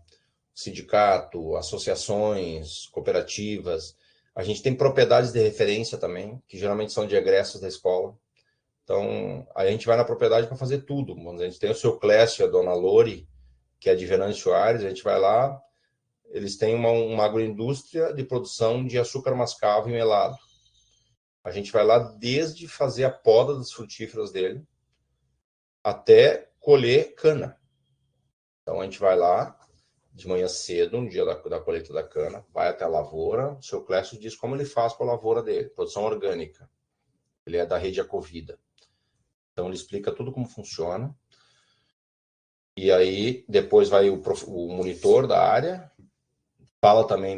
sindicato, associações, cooperativas. A gente tem propriedades de referência também, que geralmente são de egressos da escola. Então, aí a gente vai na propriedade para fazer tudo. A gente tem o seu Clécio, a Dona Lori, que é de Venâncio Soares, a gente vai lá, eles têm uma agroindústria de produção de açúcar mascavo e melado. A gente vai lá desde fazer a poda das frutíferas dele até colher cana. Então, a gente vai lá de manhã cedo, no dia da colheita da cana, vai até a lavoura, o seu Clécio diz como ele faz com a lavoura dele, produção orgânica. Ele é da rede Acovida. Então, ele explica tudo como funciona. E aí, depois vai o monitor da área, fala também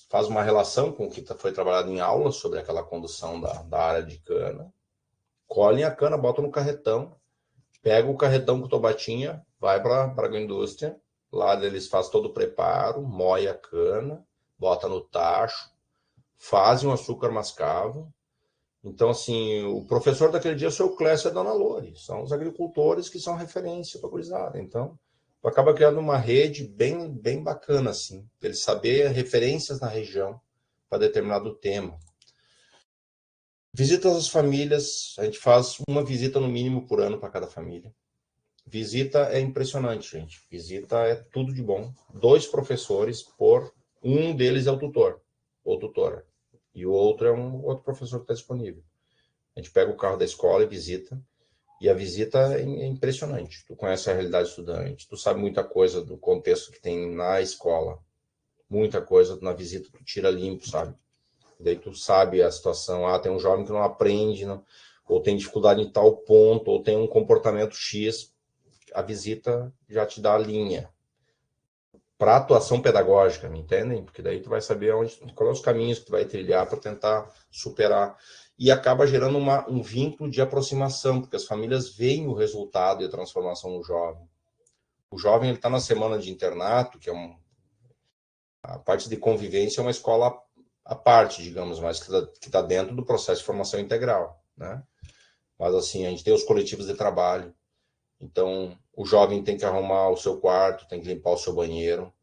faz uma relação com o que foi trabalhado em aula sobre aquela condução da área de cana. Colhem a cana, botam no carretão, pega o carretão com tobatinha, vai para a agroindústria, lá eles fazem todo o preparo, moe a cana, bota no tacho, fazem o açúcar mascavo. Então, assim, o professor daquele dia é o seu Clécio e a Dona Lori. São os agricultores que são referência para a gurizada. Então, acaba criando uma rede bem bacana, assim, para eles saberem referências na região para determinado tema. Visitas às famílias, a gente faz uma visita no mínimo por ano para cada família. Visita é impressionante, gente. Visita é tudo de bom. 2 professores um deles é o tutor ou tutora. E o outro é um outro professor que está disponível. A gente pega o carro da escola e visita. E a visita é impressionante. Tu conhece a realidade do estudante, tu sabe muita coisa do contexto que tem na escola. Muita coisa na visita tu tira limpo, sabe? Daí tu sabe a situação. Tem um jovem que não aprende, ou tem dificuldade em tal ponto, ou tem um comportamento X. A visita já te dá a linha para atuação pedagógica, me entendem? Porque daí tu vai saber qual é os caminhos que tu vai trilhar para tentar superar. E acaba gerando um vínculo de aproximação, porque as famílias veem o resultado e a transformação no jovem. O jovem está na semana de internato, que é a parte de convivência é uma escola à parte, digamos, mas que está dentro do processo de formação integral, né? Mas assim, a gente tem os coletivos de trabalho. Então, o jovem tem que arrumar o seu quarto, tem que limpar o seu banheiro.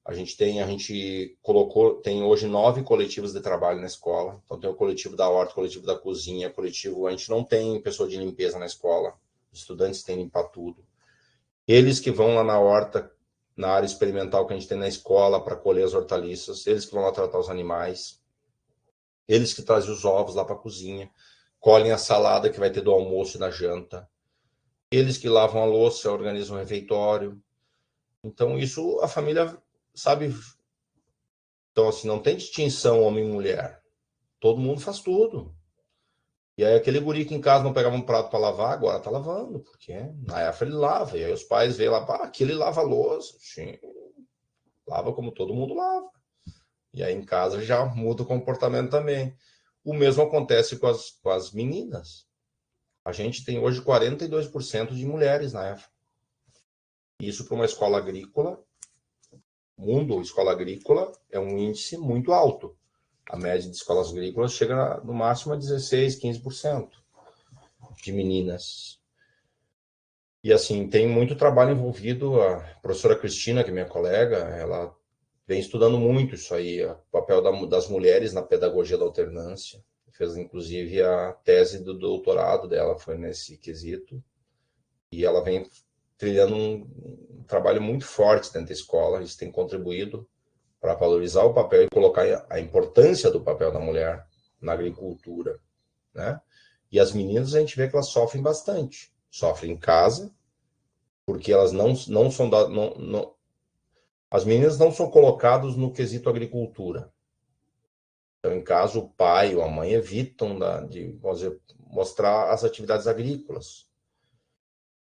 A gente colocou, tem hoje 9 coletivos de trabalho na escola. Então tem o coletivo da horta, o coletivo da cozinha, coletivo... A gente não tem pessoa de limpeza na escola. Os estudantes têm que limpar tudo. Eles que vão lá na horta, na área experimental que a gente tem na escola para colher as hortaliças, eles que vão lá tratar os animais, eles que trazem os ovos lá para a cozinha, colhem a salada que vai ter do almoço e da janta, eles que lavam a louça, organizam o refeitório. Então isso a família sabe. Então assim, não tem distinção homem e mulher, todo mundo faz tudo. E aí aquele guri que em casa não pegava um prato para lavar, agora tá lavando, porque na época ele lava. E aí os pais veem lá, aqui ele lava a louça. Sim, lava como todo mundo lava. E aí em casa já muda o comportamento também. O mesmo acontece com as meninas. A gente tem hoje 42% de mulheres na EFA. Isso para uma escola agrícola, escola agrícola, é um índice muito alto. A média de escolas agrícolas chega no máximo a 16%, 15% de meninas. E assim, tem muito trabalho envolvido. A professora Cristina, que é minha colega, ela vem estudando muito isso aí, o papel das mulheres na pedagogia da alternância. Fez inclusive a tese do doutorado dela, foi nesse quesito. E ela vem trilhando um trabalho muito forte dentro da escola. Isso tem contribuído para valorizar o papel e colocar a importância do papel da mulher na agricultura, né? E as meninas, a gente vê que elas sofrem bastante. Sofrem em casa, porque elas não são... As meninas não são colocadas no quesito agricultura. Então, em casa, o pai ou a mãe evitam de mostrar as atividades agrícolas.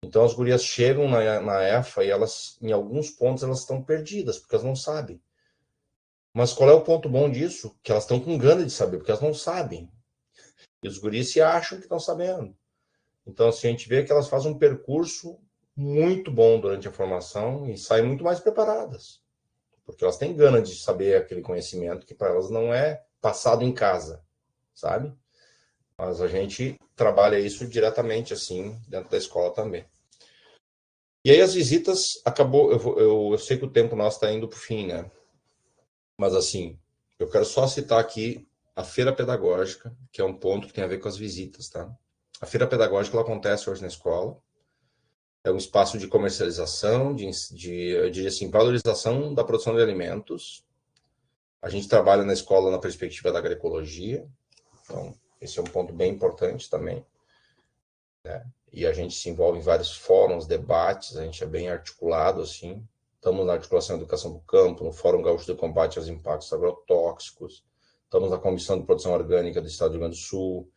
Então, as gurias chegam na EFA e elas, em alguns pontos, elas estão perdidas, porque elas não sabem. Mas qual é o ponto bom disso? Que elas estão com gana de saber, porque elas não sabem. E os guris se acham que estão sabendo. Então, assim, a gente vê que elas fazem um percurso muito bom durante a formação e saem muito mais preparadas. Porque elas têm gana de saber aquele conhecimento que para elas não é passado em casa, sabe? Mas a gente trabalha isso diretamente, assim, dentro da escola também. E aí as visitas, acabou... Eu sei que o tempo nosso está indo para o fim, né? Mas, assim, eu quero só citar aqui a Feira Pedagógica, que é um ponto que tem a ver com as visitas, tá? A Feira Pedagógica, ela acontece hoje na escola. É um espaço de comercialização, eu diria assim, valorização da produção de alimentos. A gente trabalha na escola na perspectiva da agroecologia. Então, esse é um ponto bem importante também, né? E a gente se envolve em vários fóruns, debates, a gente é bem articulado, assim. Estamos na articulação da educação do campo, no Fórum Gaúcho de Combate aos Impactos Agrotóxicos, estamos na Comissão de Produção Orgânica do Estado do Rio Grande do Sul.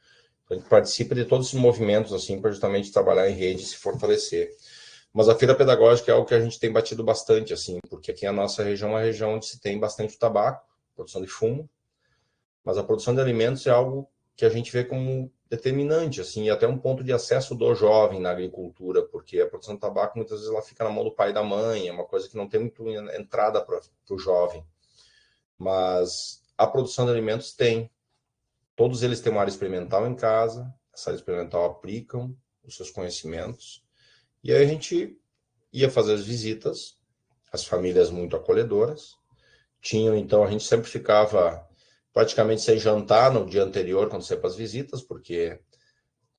A gente participa de todos esses movimentos assim, para justamente trabalhar em rede e se fortalecer. Mas a feira pedagógica é algo que a gente tem batido bastante, assim, porque aqui a nossa região é uma região onde se tem bastante tabaco, produção de fumo, mas a produção de alimentos é algo que a gente vê como determinante, assim, e até um ponto de acesso do jovem na agricultura, porque a produção de tabaco muitas vezes ela fica na mão do pai e da mãe, é uma coisa que não tem muito entrada para o jovem. Mas a produção de alimentos tem. Todos eles têm uma área experimental em casa, essa área experimental aplicam os seus conhecimentos, e aí a gente ia fazer as visitas, as famílias muito acolhedoras, então a gente sempre ficava praticamente sem jantar no dia anterior, quando saía para as visitas, porque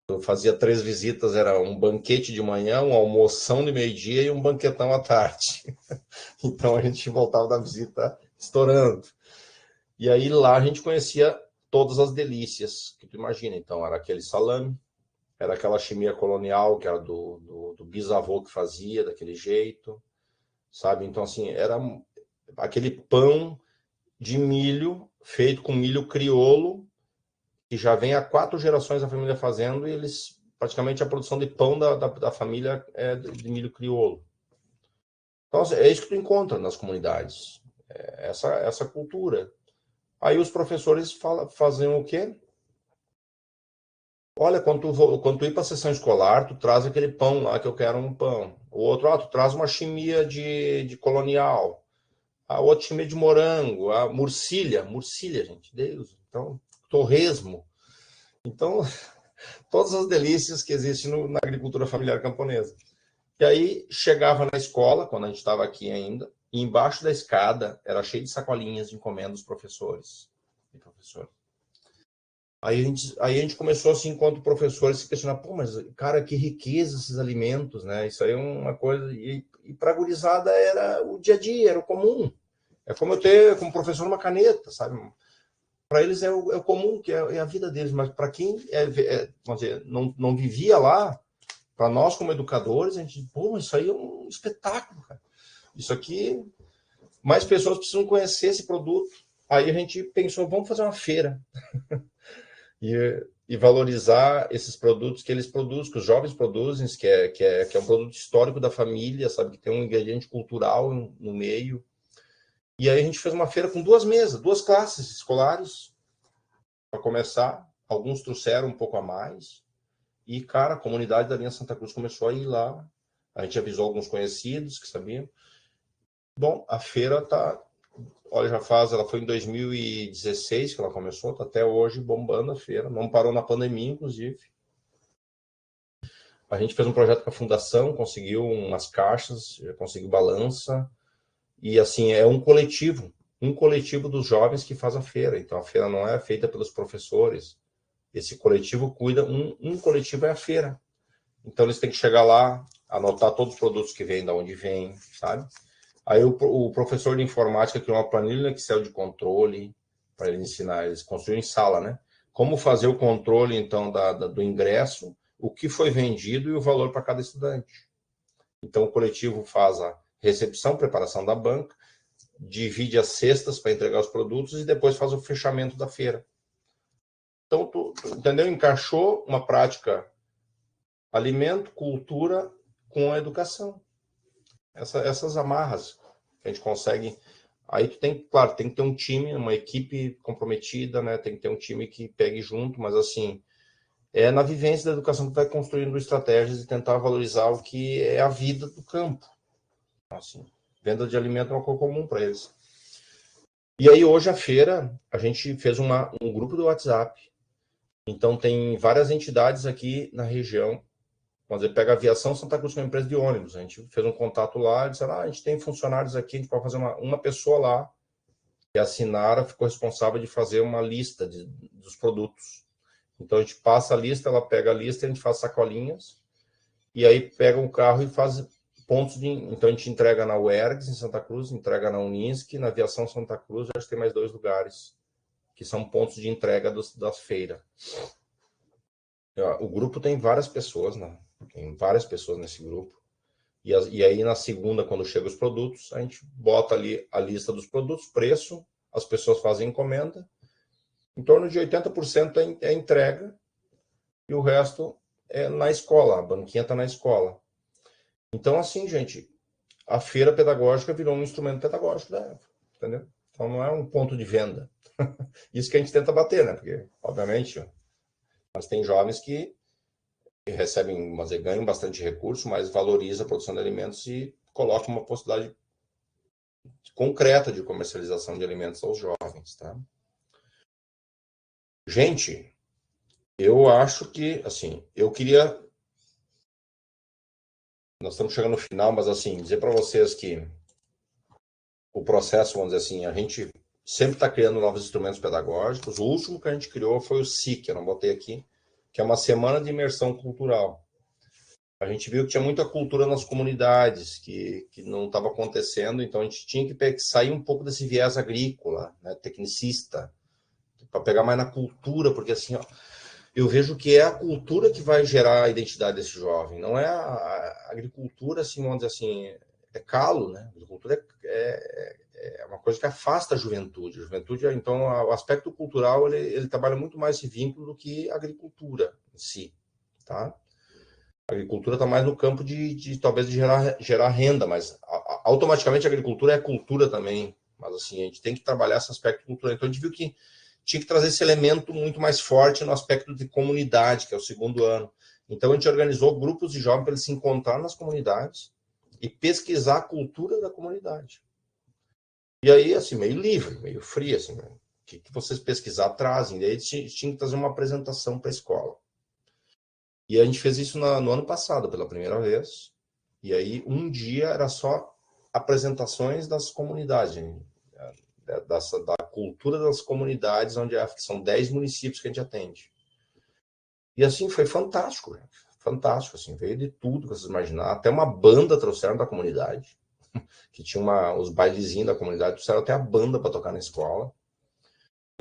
eu fazia 3 visitas, era um banquete de manhã, um almoção de meio-dia e um banquetão à tarde. Então a gente voltava da visita estourando. E aí lá a gente conhecia todas as delícias que tu imagina. Então era aquele salame, era aquela chimia colonial, que era do bisavô que fazia, daquele jeito, sabe? Então assim, era aquele pão de milho, feito com milho crioulo, que já vem há 4 gerações da família fazendo, e eles, praticamente a produção de pão da família é de milho crioulo. Então, é isso que tu encontra nas comunidades, essa cultura. Aí os professores faziam o quê? Olha, quando tu ir para a sessão escolar, tu traz aquele pão lá, que eu quero um pão. O outro, tu traz uma chimia de colonial. A outra chimia de morango, a murcilha, gente, Deus. Então, torresmo. Então, todas as delícias que existem na agricultura familiar camponesa. E aí, chegava na escola, quando a gente estava aqui ainda, e embaixo da escada era cheio de sacolinhas de encomenda dos professores e professores. Aí a gente começou, assim, enquanto professores, se questionar, pô, mas, cara, que riqueza esses alimentos, né? Isso aí é uma coisa... E para a gurizada era o dia a dia, era o comum. É como eu ter, como professor, uma caneta, sabe? Para eles é o comum, que é a vida deles. Mas para quem vamos dizer, não vivia lá, para nós como educadores, a gente, pô, isso aí é um espetáculo, cara. Isso aqui, mais pessoas precisam conhecer esse produto. Aí a gente pensou, vamos fazer uma feira. E valorizar esses produtos que eles produzem, que os jovens produzem, que é um produto histórico da família, sabe, que tem um ingrediente cultural no meio. E aí a gente fez uma feira com 2 mesas, 2 classes escolares, para começar. Alguns trouxeram um pouco a mais. E, cara, a comunidade da linha Santa Cruz começou a ir lá. A gente avisou alguns conhecidos que sabiam. Bom, a feira tá... Olha, ela foi em 2016 que ela começou, tá até hoje bombando a feira, não parou na pandemia, inclusive. A gente fez um projeto com a fundação, conseguiu umas caixas, conseguiu balança, e assim, é um coletivo dos jovens que faz a feira. Então a feira não é feita pelos professores, esse coletivo cuida, um coletivo é a feira. Então eles têm que chegar lá, anotar todos os produtos que vêm, de onde vêm, sabe? Aí o professor de informática criou uma planilha no Excel de controle para ele ensinar, eles construíram em sala, né? Como fazer o controle, então, do ingresso, o que foi vendido e o valor para cada estudante. Então, o coletivo faz a recepção, preparação da banca, divide as cestas para entregar os produtos e depois faz o fechamento da feira. Então, tu entendeu? Encaixou uma prática alimento, cultura com a educação. Essas amarras que a gente consegue. Aí tu tem, claro, tem que ter um time, uma equipe comprometida, né? Tem que ter um time que pegue junto, mas assim, é na vivência da educação que tu vai construindo estratégias e tentar valorizar o que é a vida do campo. Assim, venda de alimento é uma coisa comum para eles. E aí hoje a feira, a gente fez um grupo do WhatsApp. Então tem várias entidades aqui na região. Quando você pega a Aviação Santa Cruz, que é uma empresa de ônibus, a gente fez um contato lá e disseram, a gente tem funcionários aqui, a gente pode fazer uma pessoa lá, que a Sinara ficou responsável de fazer uma lista dos produtos. Então a gente passa a lista, ela pega a lista, a gente faz sacolinhas, e aí pega um carro e faz pontos de... Então a gente entrega na UERGS, em Santa Cruz, entrega na Unisc, na Aviação Santa Cruz, acho que tem mais 2 lugares, que são pontos de entrega da feira. O grupo tem várias pessoas, né? Tem várias pessoas nesse grupo. E aí, na segunda, quando chegam os produtos, a gente bota ali a lista dos produtos, preço, as pessoas fazem encomenda. Em torno de 80% é entrega e o resto é na escola. A banquinha está na escola. Então, assim, gente, a feira pedagógica virou um instrumento pedagógico da época, entendeu? Então, não é um ponto de venda. Isso que a gente tenta bater, né? Porque, obviamente, mas tem jovens que recebem, mas ganham bastante recurso, mas valoriza a produção de alimentos e coloca uma possibilidade concreta de comercialização de alimentos aos jovens, tá? Gente, eu acho que, assim, eu queria... Nós estamos chegando no final, mas, assim, dizer para vocês que o processo, vamos dizer assim, a gente sempre está criando novos instrumentos pedagógicos. O último que a gente criou foi o SIC, eu não botei aqui, que é uma semana de imersão cultural. A gente viu que tinha muita cultura nas comunidades, que não estava acontecendo, então a gente tinha que sair um pouco desse viés agrícola, né, tecnicista, para pegar mais na cultura, porque assim, ó, eu vejo que é a cultura que vai gerar a identidade desse jovem, não é a agricultura, assim, vamos dizer assim, é calo, né? A agricultura é uma coisa que afasta a juventude. A juventude, então, o aspecto cultural, ele trabalha muito mais esse vínculo do que a agricultura em si, tá? A agricultura está mais no campo talvez de gerar renda, mas automaticamente a agricultura é cultura também. Mas assim, a gente tem que trabalhar esse aspecto cultural. Então a gente viu que tinha que trazer esse elemento muito mais forte no aspecto de comunidade, que é o 2º ano. Então a gente organizou grupos de jovens para eles se encontrar nas comunidades e pesquisar a cultura da comunidade. E aí, assim, meio livre, meio frio, assim, né? O que vocês pesquisar trazem. E aí eles tinham que trazer uma apresentação para a escola. E a gente fez isso no ano passado, pela primeira vez. E aí, um dia era só apresentações das comunidades, da cultura das comunidades, onde são 10 municípios que a gente atende. E assim, foi fantástico, fantástico, assim, veio de tudo que vocês imaginaram, até uma banda trouxeram da comunidade, que tinha os bailezinhos da comunidade, trouxeram até a banda para tocar na escola.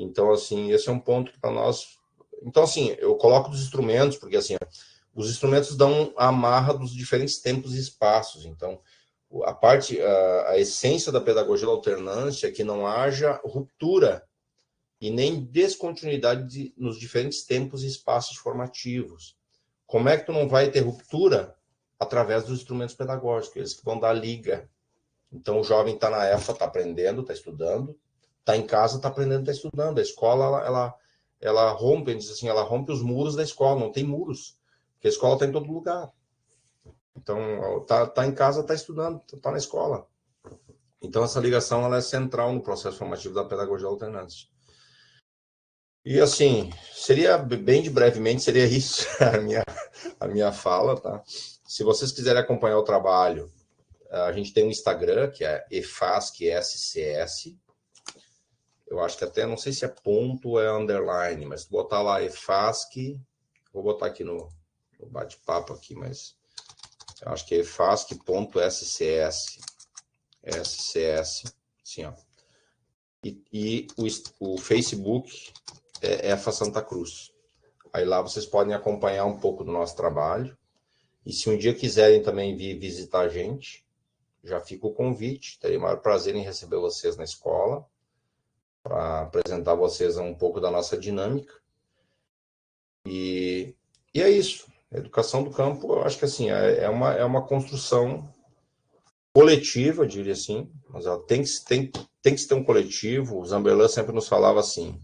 Então, assim, esse é um ponto que para nós... Então, assim, eu coloco os instrumentos, porque, assim, os instrumentos dão a amarra dos diferentes tempos e espaços. Então, a essência da pedagogia da alternância é que não haja ruptura e nem descontinuidade nos diferentes tempos e espaços formativos. Como é que tu não vai ter ruptura? Através dos instrumentos pedagógicos, eles que vão dar liga. Então, o jovem está na EFA, está aprendendo, está estudando, está em casa, está aprendendo, está estudando. A escola, ela rompe, diz assim, ela rompe os muros da escola, não tem muros, porque a escola está em todo lugar. Então, tá em casa, está estudando, está na escola. Então, essa ligação ela é central no processo formativo da pedagogia da alternância. E, assim, seria, bem de brevemente, seria isso a minha fala, tá? Se vocês quiserem acompanhar o trabalho, a gente tem um Instagram, que é EFASC-SCS. Eu acho que até, não sei se é ponto ou é underline, mas se botar lá EFASC, vou botar aqui no bate-papo aqui, mas eu acho que é EFASC.SCS. SCS, assim, ó. E o Facebook é EFA Santa Cruz. Aí lá vocês podem acompanhar um pouco do nosso trabalho. E se um dia quiserem também vir visitar a gente, já fica o convite. Terei o maior prazer em receber vocês na escola, para apresentar a vocês um pouco da nossa dinâmica. E é isso. A educação do campo, eu acho que assim, é uma construção coletiva, eu diria assim, mas ela tem que ter um coletivo. O Zamberlan sempre nos falava assim,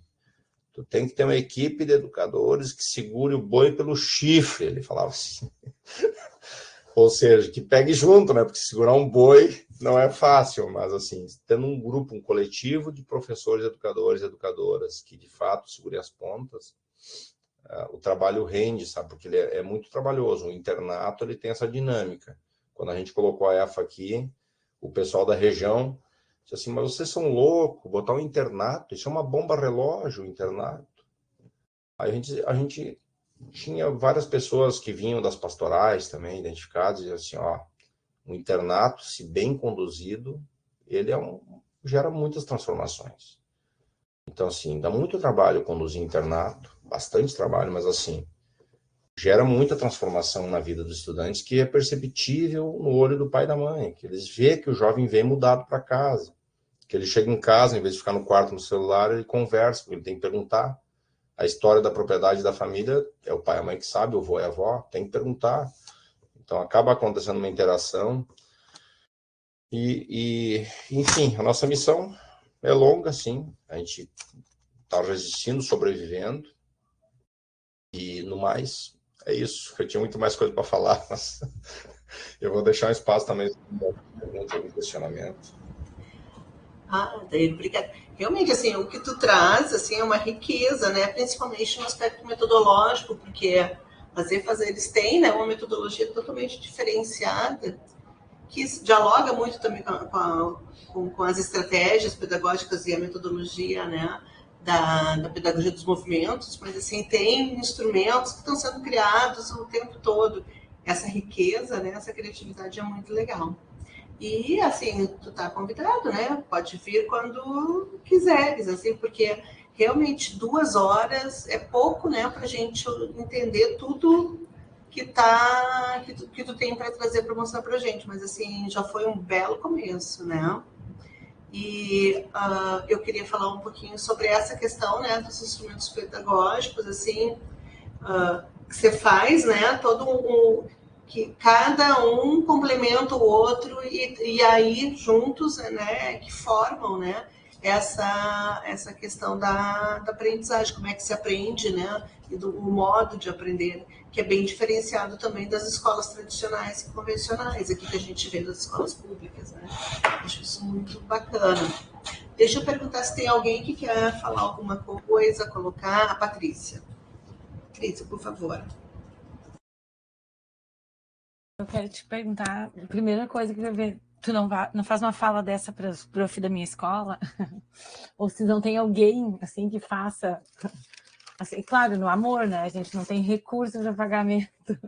tu tem que ter uma equipe de educadores que segure o boi pelo chifre, ele falava assim. Ou seja, que pegue junto, né? Porque segurar um boi não é fácil, mas assim, tendo um grupo, um coletivo de professores, educadores e educadoras que de fato segurem as pontas, o trabalho rende, sabe? Porque ele é muito trabalhoso. O internato, ele tem essa dinâmica. Quando a gente colocou a EFA aqui, o pessoal da região disse assim, mas vocês são loucos, botar um internato, isso é uma bomba relógio, o internato. Aí a gente tinha várias pessoas que vinham das pastorais também, identificadas, e assim, ó, um internato, se bem conduzido, ele gera muitas transformações. Então, assim, dá muito trabalho conduzir internato, bastante trabalho, mas assim, gera muita transformação na vida dos estudantes que é perceptível no olho do pai e da mãe, que eles veem que o jovem vem mudado para casa, que ele chega em casa, em vez de ficar no quarto no celular, ele conversa, porque ele tem que perguntar. A história da propriedade da família é o pai e a mãe que sabe, o avô e a avó, tem que perguntar. Então, acaba acontecendo uma interação. Enfim, a nossa missão é longa, sim. A gente está resistindo, sobrevivendo. E, no mais, é isso. Eu tinha muito mais coisa para falar, mas eu vou deixar um espaço também para perguntas e questionamento. Daí, obrigada. Realmente, assim, o que tu traz, assim, é uma riqueza, né? Principalmente no aspecto metodológico, porque eles têm, né, uma metodologia totalmente diferenciada, que dialoga muito também com as estratégias pedagógicas e a metodologia, né, da pedagogia dos movimentos, mas, assim, tem instrumentos que estão sendo criados o tempo todo. Essa riqueza, né, essa criatividade é muito legal. E, assim, tu tá convidado, né? Pode vir quando quiseres, assim, porque realmente 2 horas é pouco, né? Pra gente entender tudo que tu tem para trazer para mostrar pra gente. Mas, assim, já foi um belo começo, né? E eu queria falar um pouquinho sobre essa questão, né? Dos instrumentos pedagógicos, assim, que você faz, né? Que cada um complementa o outro e aí juntos, né, que formam, né, essa questão da aprendizagem, como é que se aprende, né, e o modo de aprender, que é bem diferenciado também das escolas tradicionais e convencionais, aqui que a gente vê das escolas públicas, né. Acho isso muito bacana. Deixa eu perguntar se tem alguém que quer falar alguma coisa, colocar. A Patrícia. Patrícia, por favor. Eu quero te perguntar, a primeira coisa que tu não faz uma fala dessa para os prof da minha escola? Ou se não tem alguém, assim, que faça... Assim, claro, no amor, né? A gente não tem recursos para pagamento.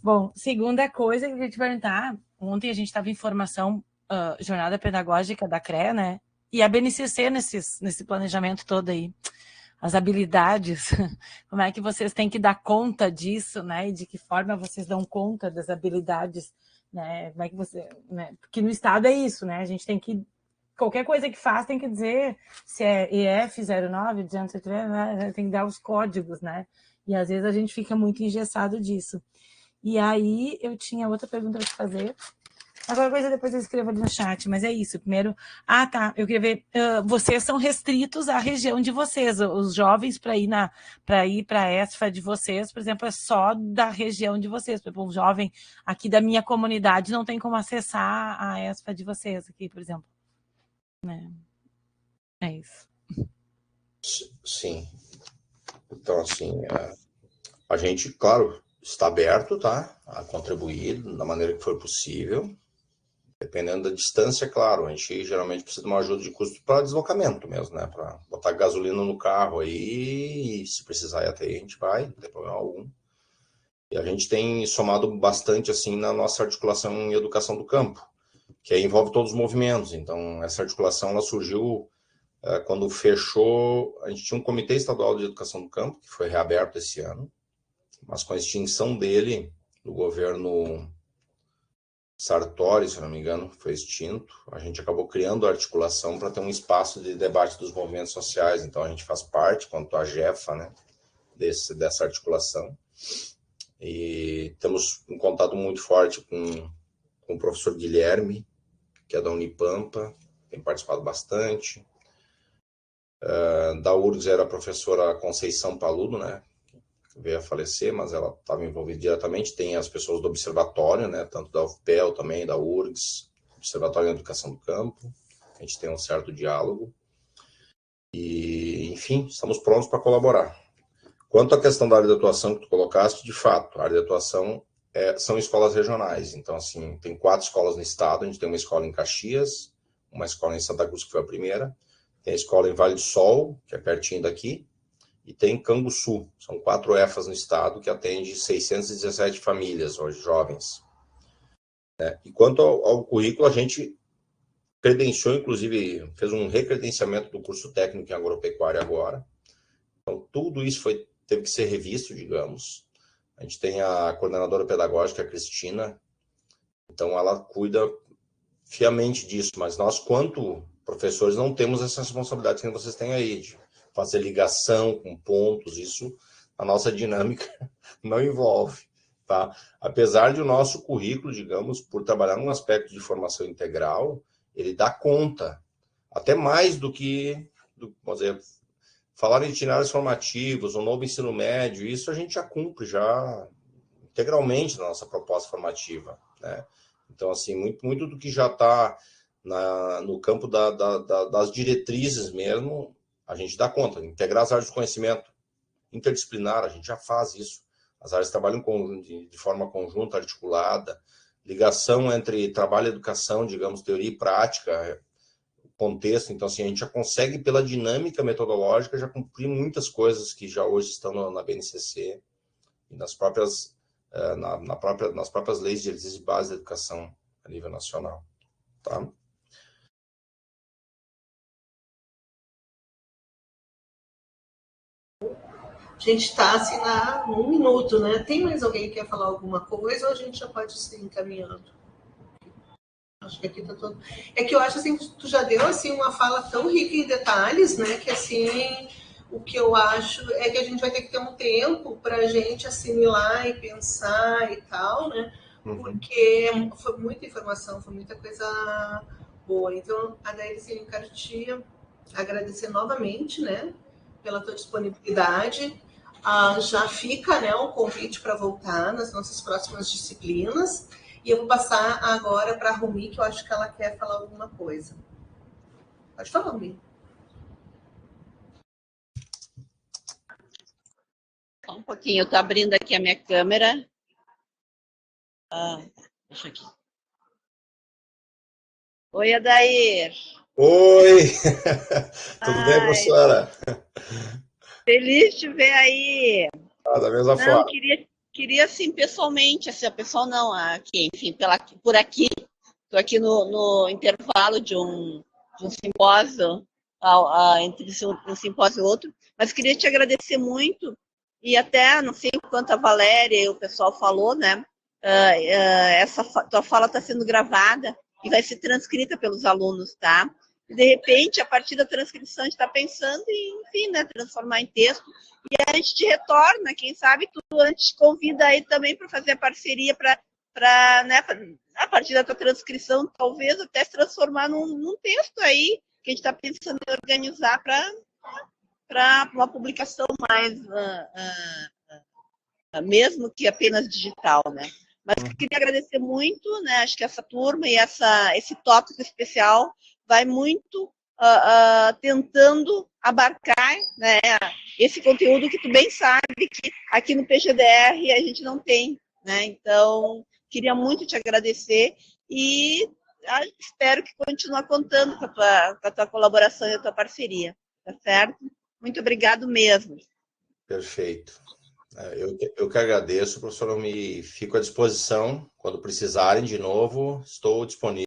Bom, segunda coisa que eu queria te perguntar, ontem a gente estava em formação, jornada pedagógica da CREA, né? E a BNCC nesse planejamento todo aí. As habilidades, como é que vocês têm que dar conta disso, né? E de que forma vocês dão conta das habilidades, né? Como é que você, né? Porque no Estado é isso, né? A gente tem que, qualquer coisa que faz tem que dizer se é EF09, 203, né? Tem que dar os códigos, né? E às vezes a gente fica muito engessado disso. E aí eu tinha outra pergunta para te fazer. Qualquer coisa depois eu escrevo ali no chat, mas é isso. Primeiro, tá, eu queria ver, vocês são restritos à região de vocês, os jovens para ir para a ESFA de vocês, por exemplo, é só da região de vocês. Por exemplo, um jovem aqui da minha comunidade não tem como acessar a ESFA de vocês aqui, por exemplo. Né? É isso. Sim. Então, assim, a gente, claro, está aberto, tá, a contribuir da maneira que for possível. Dependendo da distância, claro, a gente geralmente precisa de uma ajuda de custo para deslocamento mesmo, né? Para botar gasolina no carro aí, e se precisar ir até aí, a gente vai, não tem problema algum. E a gente tem somado bastante, assim, na nossa articulação em educação do campo, que aí envolve todos os movimentos. Então, essa articulação, ela surgiu quando fechou, a gente tinha um comitê estadual de educação do campo, que foi reaberto esse ano, mas com a extinção dele, do governo Sartori, se não me engano, foi extinto. A gente acabou criando a articulação para ter um espaço de debate dos movimentos sociais. Então, a gente faz parte, quanto a GEFA, né, dessa articulação. E temos um contato muito forte com o professor Guilherme, que é da Unipampa, tem participado bastante. Da URGS era a professora Conceição Paludo, né, veio a falecer, mas ela estava envolvida diretamente. Tem as pessoas do observatório, né, tanto da UFPEL também, da URGS, Observatório de Educação do Campo. A gente tem um certo diálogo. E, enfim, estamos prontos para colaborar. Quanto à questão da área de atuação que tu colocaste, de fato, a área de atuação são escolas regionais. Então, assim, tem 4 escolas no estado. A gente tem uma escola em Caxias, uma escola em Santa Cruz, que foi a primeira. Tem a escola em Vale do Sol, que é pertinho daqui. E tem Canguçu, são 4 EFAs no estado, que atende 617 famílias hoje, jovens. E quanto ao currículo, a gente credenciou, inclusive, fez um recredenciamento do curso técnico em agropecuária agora. Então, tudo isso teve que ser revisto, digamos. A gente tem a coordenadora pedagógica, a Cristina, então ela cuida fiamente disso, mas nós, quanto professores, não temos essa responsabilidade que vocês têm aí, de fazer ligação com pontos, isso a nossa dinâmica não envolve, tá? Apesar de o nosso currículo, digamos, por trabalhar num aspecto de formação integral, ele dá conta, até mais do que, vamos dizer, falar em itinerários formativos, o novo ensino médio, isso a gente já cumpre já integralmente na nossa proposta formativa, né? Então, assim, muito do que já está no campo das diretrizes mesmo, a gente dá conta. Integrar as áreas de conhecimento interdisciplinar, a gente já faz isso. As áreas trabalham de forma conjunta, articulada, ligação entre trabalho e educação, digamos, teoria e prática, contexto. Então, assim, a gente já consegue, pela dinâmica metodológica, já cumprir muitas coisas que já hoje estão na BNCC e nas próprias leis de diretrizes e bases da educação a nível nacional. Tá? A gente está assim num minuto, né? Tem mais alguém que quer falar alguma coisa ou a gente já pode ir encaminhando? Acho que aqui tá todo. É que eu acho assim que tu já deu assim uma fala tão rica em detalhes, né? Que assim o que eu acho é que a gente vai ter que ter um tempo para a gente assimilar e pensar e tal, né? Porque foi muita informação, foi muita coisa boa. Então, Adaíris, eu quero te agradecer novamente, né? Pela tua disponibilidade. Já fica, né, um convite para voltar nas nossas próximas disciplinas. E eu vou passar agora para a Rumi, que eu acho que ela quer falar alguma coisa. Pode falar, Rumi. Só um pouquinho, eu estou abrindo aqui a minha câmera. Deixa aqui. Oi, Adair. Oi! Tudo bem, Ai, professora? feliz de te ver aí. Da mesma Não, forma. queria assim, pessoalmente, assim, a pessoal não, aqui, enfim, por aqui. Estou aqui no intervalo de um simpósio, entre um simpósio e outro, mas queria te agradecer muito, e até, não sei o quanto a Valéria e o pessoal falou, né? Essa tua fala está sendo gravada e vai ser transcrita pelos alunos, tá? E, de repente, a partir da transcrição, a gente está pensando em, enfim, né, transformar em texto, e a gente te retorna, quem sabe tu antes te convida aí também para fazer a parceria né, a partir da tua transcrição, talvez até se transformar num texto aí que a gente está pensando em organizar para uma publicação mais, mesmo que apenas digital, né? Mas queria agradecer muito, né? Acho que essa turma e esse tópico especial vai muito tentando abarcar, né, esse conteúdo que tu bem sabe que aqui no PGDR a gente não tem, né? Então, queria muito te agradecer e espero que continue contando com a tua colaboração e a tua parceria, tá certo? Muito obrigado mesmo. Perfeito. Eu que agradeço, professor. Eu fico à disposição. Quando precisarem de novo, estou disponível.